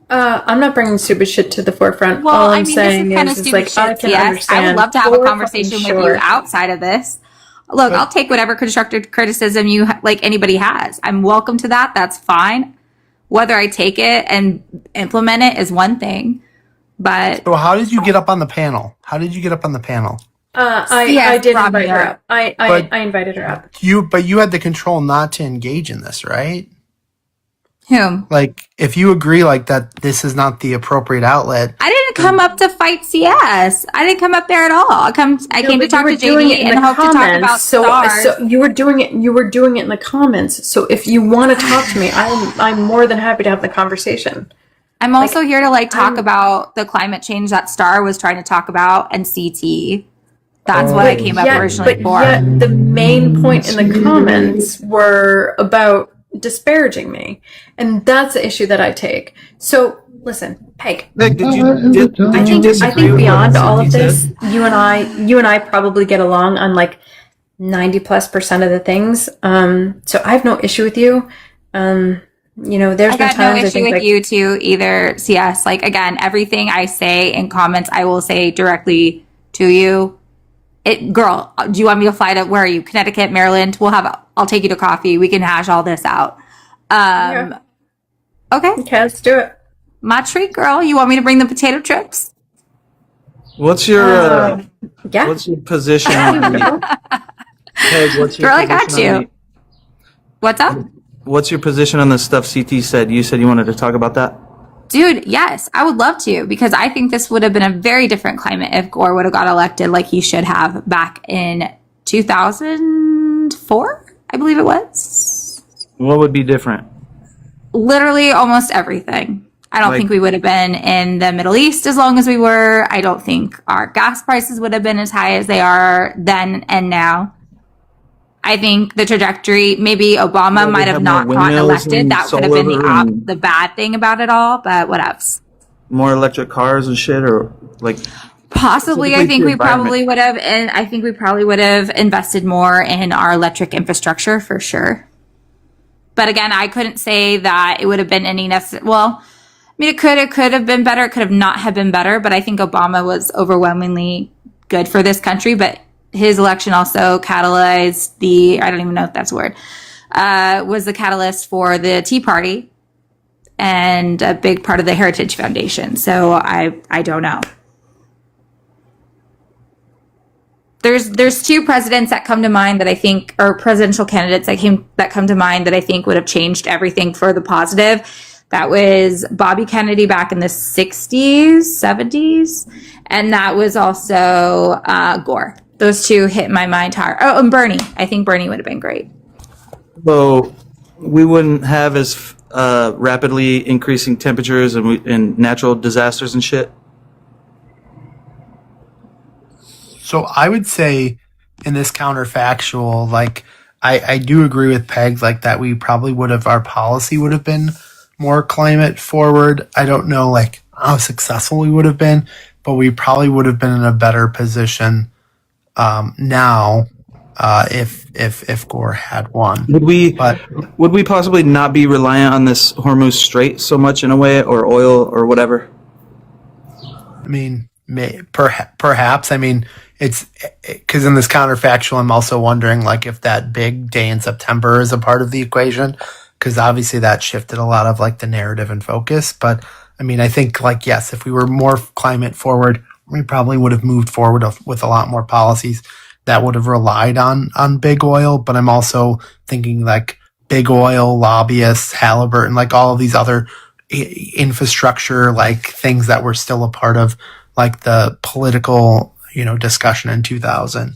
I'm not bringing stupid shit to the forefront. Well, All I I'm mean, saying this is kind of stupid shit. I can understand. I would love to have a conversation with you sure. outside of this. Look, I'll take whatever constructive criticism you like anybody has. I'm welcome to that. That's fine. Whether I take it and implement it is one thing, but so how did you get up on the panel? I did invite her up. I invited her up. But you had the control not to engage in this, right? Whom? Like, if you agree like that, this is not the appropriate outlet. I didn't come up to fight CS. I didn't come up there at all. I came to talk to JD and hope to talk about stars. So you were doing it. You were doing it in the comments. So if you want to talk to me, I'm more than happy to have the conversation. I'm also here to talk about the climate change that Star was trying to talk about and CT. That's what I came up originally for. Yet the main point in the comments were about disparaging me, and that's the issue that I take. So listen, Peg. Nick, did you disagree? I think beyond all of this, you and I probably get along on like 90+% of the things. So I have no issue with you. There's I got no issue with you too either. CS, again, everything I say in comments, I will say directly to you. Girl, do you want me to fly to, where are you? Connecticut, Maryland? I'll take you to coffee. We can hash all this out. Okay, let's do it. My treat, girl. You want me to bring the potato chips? What's your what's your position on the Peg, what's your girl, I got you. What's up? What's your position on the stuff CT said? You said you wanted to talk about that? Dude, yes, I would love to, because I think this would have been a very different climate if Gore would have got elected like he should have back in 2004, I believe it was. What would be different? Literally almost everything. I don't think we would have been in the Middle East as long as we were. I don't think our gas prices would have been as high as they are then and now. I think the trajectory, maybe Obama might have not gotten elected. That would have been the bad thing about it all, but what else? More electric cars and shit, or possibly. I think we probably would have, and I think we probably would have invested more in our electric infrastructure for sure. But again, I couldn't say that it would have been any well, I mean, it could have been better. It could have not have been better, but I think Obama was overwhelmingly good for this country, but his election also catalyzed I don't even know if that's a word, was the catalyst for the Tea Party. and a big part of the Heritage Foundation. So I don't know. There's two presidents that come to mind that I think, or presidential candidates that come to mind that I think would have changed everything for the positive. That was Bobby Kennedy back in the 60s, 70s, and that was also Gore. Those two hit my mind hard. Oh, and Bernie. I think Bernie would have been great. So we wouldn't have as rapidly increasing temperatures and natural disasters and shit. So I would say in this counterfactual, like I do agree with Peg, like that we probably would have, our policy would have been more climate forward. I don't know like how successful we would have been, but we probably would have been in a better position now if Gore had won. Would we possibly not be reliant on this Hormuz Strait so much in a way, or oil or whatever? I mean, perhaps. I mean, it's because in this counterfactual, I'm also wondering like if that big day in September is a part of the equation, because obviously that shifted a lot of like the narrative and focus. But I mean, I think like, yes, if we were more climate forward, we probably would have moved forward with a lot more policies that would have relied on big oil. But I'm also thinking like big oil, lobbyists, Halliburton, like all of these other infrastructure, like things that were still a part of like the political, discussion in 2000.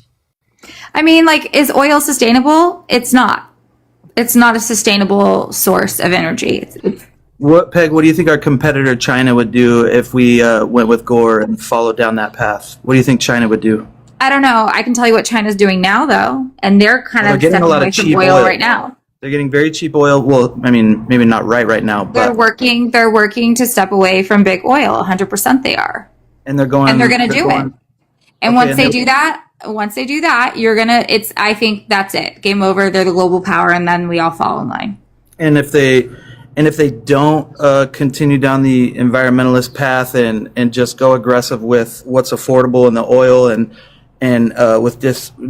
I mean, like, is oil sustainable? It's not. It's not a sustainable source of energy. What do you think our competitor China would do if we went with Gore and followed down that path? What do you think China would do? I don't know. I can tell you what China's doing now, though, and they're kind of getting stepping a lot away of from cheap oil oil right now. They're getting very cheap oil. Well, I mean, maybe not right now, but They're working to step away from big oil. 100% they are. And they're going. And they're going to do it. And Okay, once they do that, I think that's it. Game over. They're the global power, and then we all fall in line. And if they don't continue down the environmentalist path and just go aggressive with what's affordable in the oil and with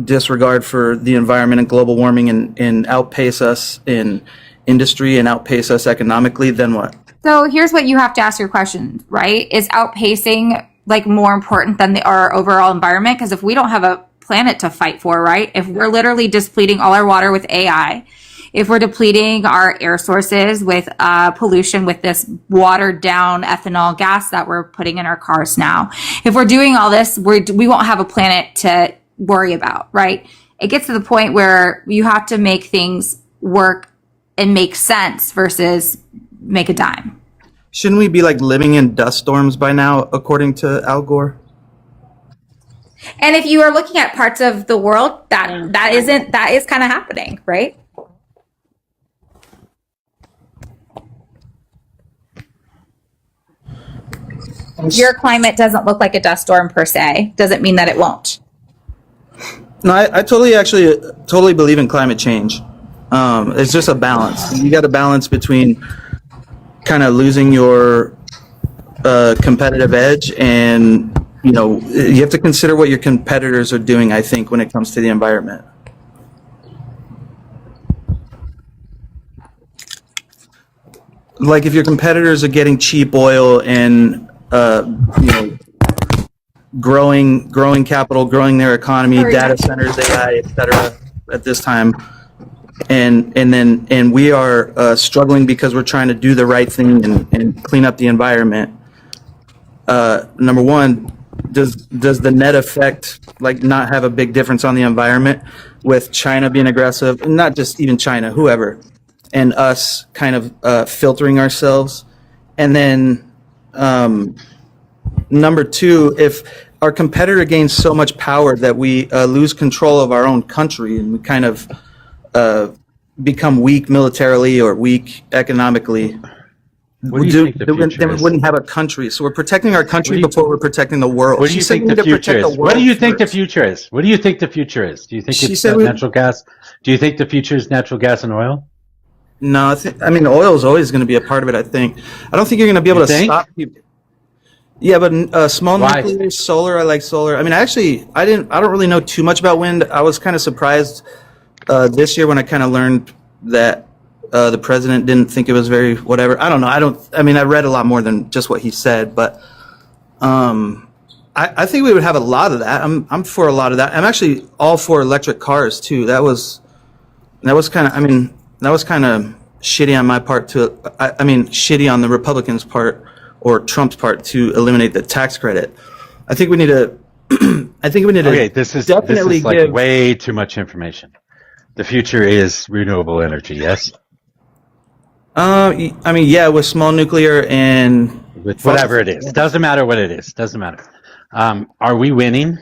disregard for the environment and global warming and outpace us in industry and outpace us economically, then what? So here's what you have to ask your question, right? Is outpacing like more important than our overall environment? Because if we don't have a planet to fight for, right? If we're literally depleting all our water with AI, if we're depleting our air sources with pollution with this watered down ethanol gas that we're putting in our cars now, if we're doing all this, we won't have a planet to worry about, right? It gets to the point where you have to make things work and make sense versus make a dime. Shouldn't we be like living in dust storms by now, according to Al Gore? And if you are looking at parts of the world, that is kind of happening, right? Your climate doesn't look like a dust storm per se. Doesn't mean that it won't. No, I totally believe in climate change. It's just a balance. You got a balance between kind of losing your competitive edge, and you have to consider what your competitors are doing, I think, when it comes to the environment. Like if your competitors are getting cheap oil and growing capital, growing their economy, data centers, AI, etc. at this time, and we are struggling because we're trying to do the right thing and clean up the environment. Number one, does the net effect like not have a big difference on the environment with China being aggressive, and not just even China, whoever, and us kind of filtering ourselves? And then number two, if our competitor gains so much power that we lose control of our own country and we kind of become weak militarily or weak economically, then we wouldn't have a country. So we're protecting our country before we're protecting the world. What do you think the future is? What do you think the future is? What do you think the future is? Do you think it's natural gas? Do you think the future is natural gas and oil? No, oil is always going to be a part of it. I don't think you're going to be able to stop people. Yeah, but small nuclear, solar. I like solar. I don't really know too much about wind. I was kind of surprised this year when I kind of learned that the president didn't think it was very whatever. I don't know. I mean, I read a lot more than just what he said, but I think we would have a lot of that. I'm for a lot of that. I'm actually all for electric cars too. That was kind of, I mean, that was kind of shitty on my part I mean, shitty on the Republicans' part or Trump's part to eliminate the tax credit. I think we need to. Okay, this is definitely like give way too much information. The future is renewable energy. Yes. I mean, yeah, with small nuclear and With whatever it is, doesn't matter what it is. Doesn't matter. Are we winning?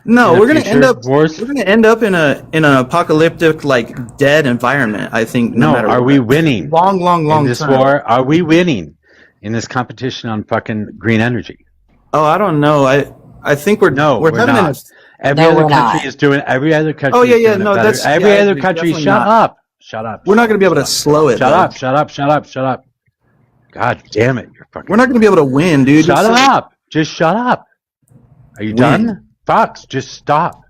No, in we're the gonna future end up. wars? We're gonna end up in an apocalyptic, like dead environment. I think. No, No, matter are what. we winning Long in this term. war? Are we winning in this competition on fucking green energy? Oh, I don't know. I think we're We're having not. Every No, other we're country not. is doing. Every other country. Oh yeah, is yeah. doing it No, better. that's every yeah, I other agree. country. Definitely Shut not. up! Shut up! We're not gonna be able to slow it. Shut though. up! Shut up! Shut up! Shut up! God damn it! You're fucking. We're not gonna be able to win, dude. Shut It's- up! Just shut up. Are you done? Fox, just stop.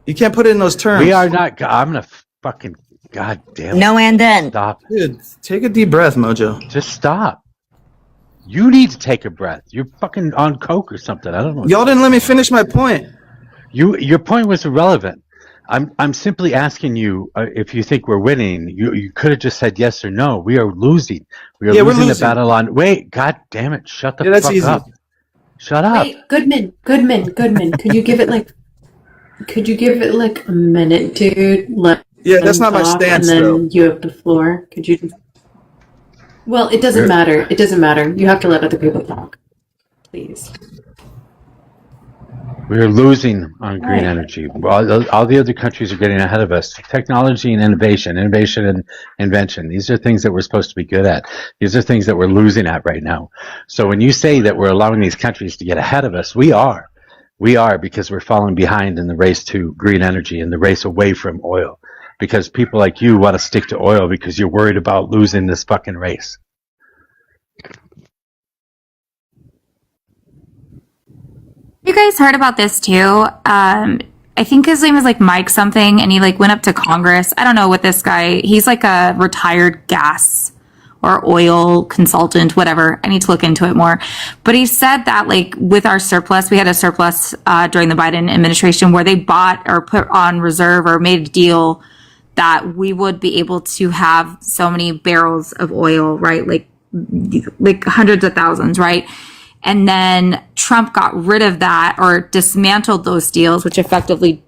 You can't put it in those terms. We are not. I'm gonna fucking. God damn it. No and then. Stop. Dude, take a deep breath, Mojo. Just stop. You need to take a breath. You're fucking on coke or something. I don't know. Y'all didn't let me finish my point. Your point was irrelevant. I'm simply asking you if you think we're winning. You could have just said yes or no. We are losing. We are Yeah, we're losing the losing. battle on. Wait, god damn it! Shut the Yeah, that's fuck easy. up. Shut up. Wait, Goodman. Could you give it like a minute, dude? Yeah, that's them not my talk, stance, And then though. you have the floor. Could you? Well, it doesn't matter. It doesn't matter. You have to let other people talk, please. We are losing on green Right. energy. All the other countries are getting ahead of us. Technology and innovation and invention. These are things that we're supposed to be good at. These are things that we're losing at right now. So when you say that we're allowing these countries to get ahead of us, we are. We are, because we're falling behind in the race to green energy and the race away from oil. Because people like you want to stick to oil because you're worried about losing this fucking race. You guys heard about this too? I think his name is like Mike something, and he like went up to Congress. I don't know what this guy. He's like a retired gas or oil consultant, whatever. I need to look into it more. But he said that like with our surplus, we had a surplus during the Biden administration where they bought or put on reserve or made a deal that we would be able to have so many barrels of oil, right? Like hundreds of thousands, right? And then Trump got rid of that or dismantled those deals, which effectively,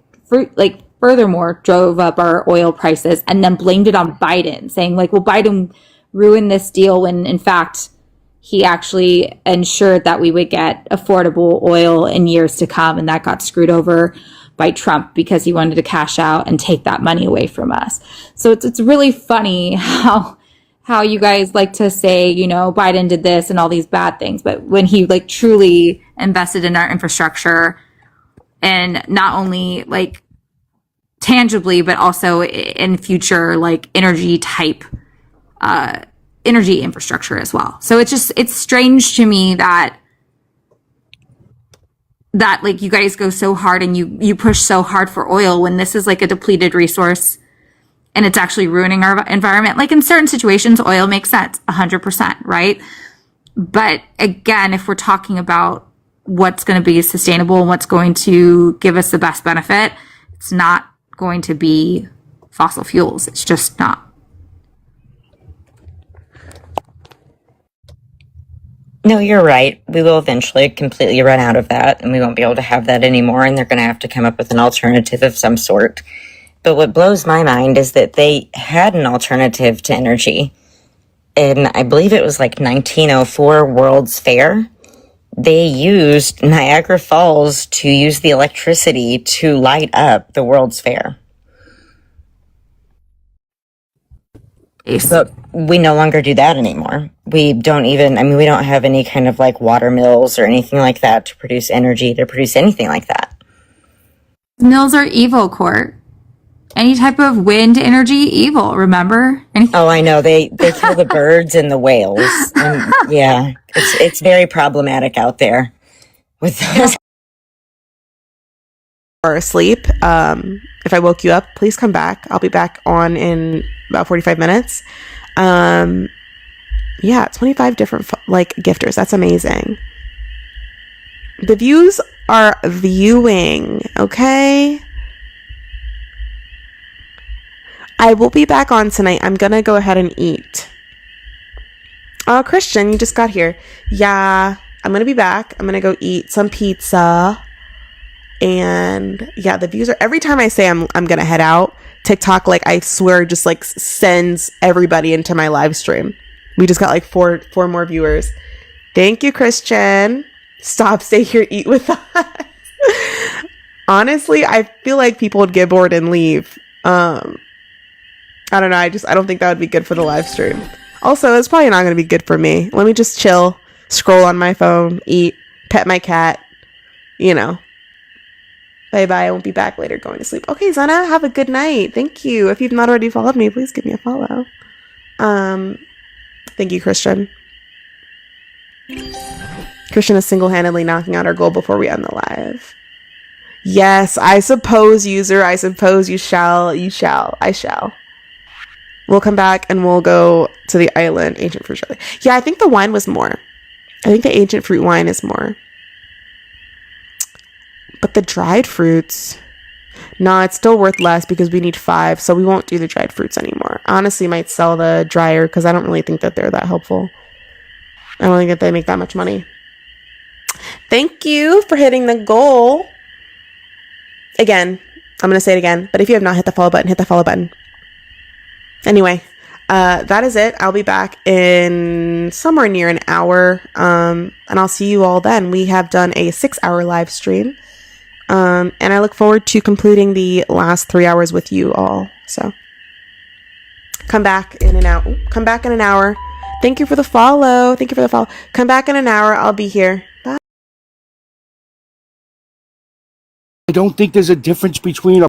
furthermore, drove up our oil prices, and then blamed it on Biden, saying like, well, Biden ruined this deal when in fact he actually ensured that we would get affordable oil in years to come. And that got screwed over by Trump because he wanted to cash out and take that money away from us. So it's really funny how you guys like to say, you know, Biden did this and all these bad things, but when he like truly invested in our infrastructure and not only like tangibly, but also in future, like energy type, energy infrastructure as well. So it's strange to me that like you guys go so hard and you push so hard for oil when this is like a depleted resource and it's actually ruining our environment. Like in certain situations, oil makes sense, 100%, right? But again, if we're talking about what's going to be sustainable and what's going to give us the best benefit, it's not going to be fossil fuels. It's just not. No, you're right. We will eventually completely run out of that, and we won't be able to have that anymore, and they're going to have to come up with an alternative of some sort. But what blows my mind is that they had an alternative to energy. In, I believe it was like 1904 World's Fair. They used Niagara Falls to use the electricity to light up the World's Fair. But we no longer do that anymore. We don't even, we don't have any kind of like water mills or anything like that to produce energy, to produce anything like that. Mills are evil, Court. Any type of wind energy, evil, remember? Oh, I know. They kill the birds and the whales. And yeah, it's very problematic out there with those. Are asleep. if I woke you up, please come back. I'll be back on in about 45 minutes. Yeah, 25 different gifters. That's amazing. The views are viewing, okay? I will be back on tonight. I'm gonna go ahead and eat. Oh, Christian, you just got here. Yeah, I'm gonna be back. I'm gonna go eat some pizza. And yeah, the views are, every time I say I'm gonna head out, TikTok, I swear, just sends everybody into my live stream. We just got four more viewers. Thank you, Christian. Stop, stay here, eat with us. Honestly, I feel like people would get bored and leave. I don't know. I don't think that would be good for the live stream. Also, it's probably not going to be good for me. Let me just chill, scroll on my phone, eat, pet my cat, Bye bye. I won't be back later going to sleep. Okay, Zana, have a good night. Thank you. If you've not already followed me, please give me a follow. Thank you, Christian. Christian is single-handedly knocking out our goal before we end the live. Yes, I suppose, user. I suppose you shall. You shall. I shall. We'll come back and we'll go to the island. Ancient fruit jelly. Yeah, I think the wine was more. I think the ancient fruit wine is more. But the dried fruits... No, it's still worth less because we need 5, so we won't do the dried fruits anymore. Honestly, might sell the dryer because I don't really think that they're that helpful. I don't think that they make that much money. Thank you for hitting the goal. Again, I'm going to say it again, but if you have not hit the follow button, hit the follow button. Anyway, that is it. I'll be back in somewhere near an hour, and I'll see you all then. We have done a 6-hour live stream, and I look forward to completing the last 3 hours with you all. So come back in an hour. Come back in an hour. Thank you for the follow. Thank you for the follow. Come back in an hour. I'll be here. Bye. I don't think there's a difference between a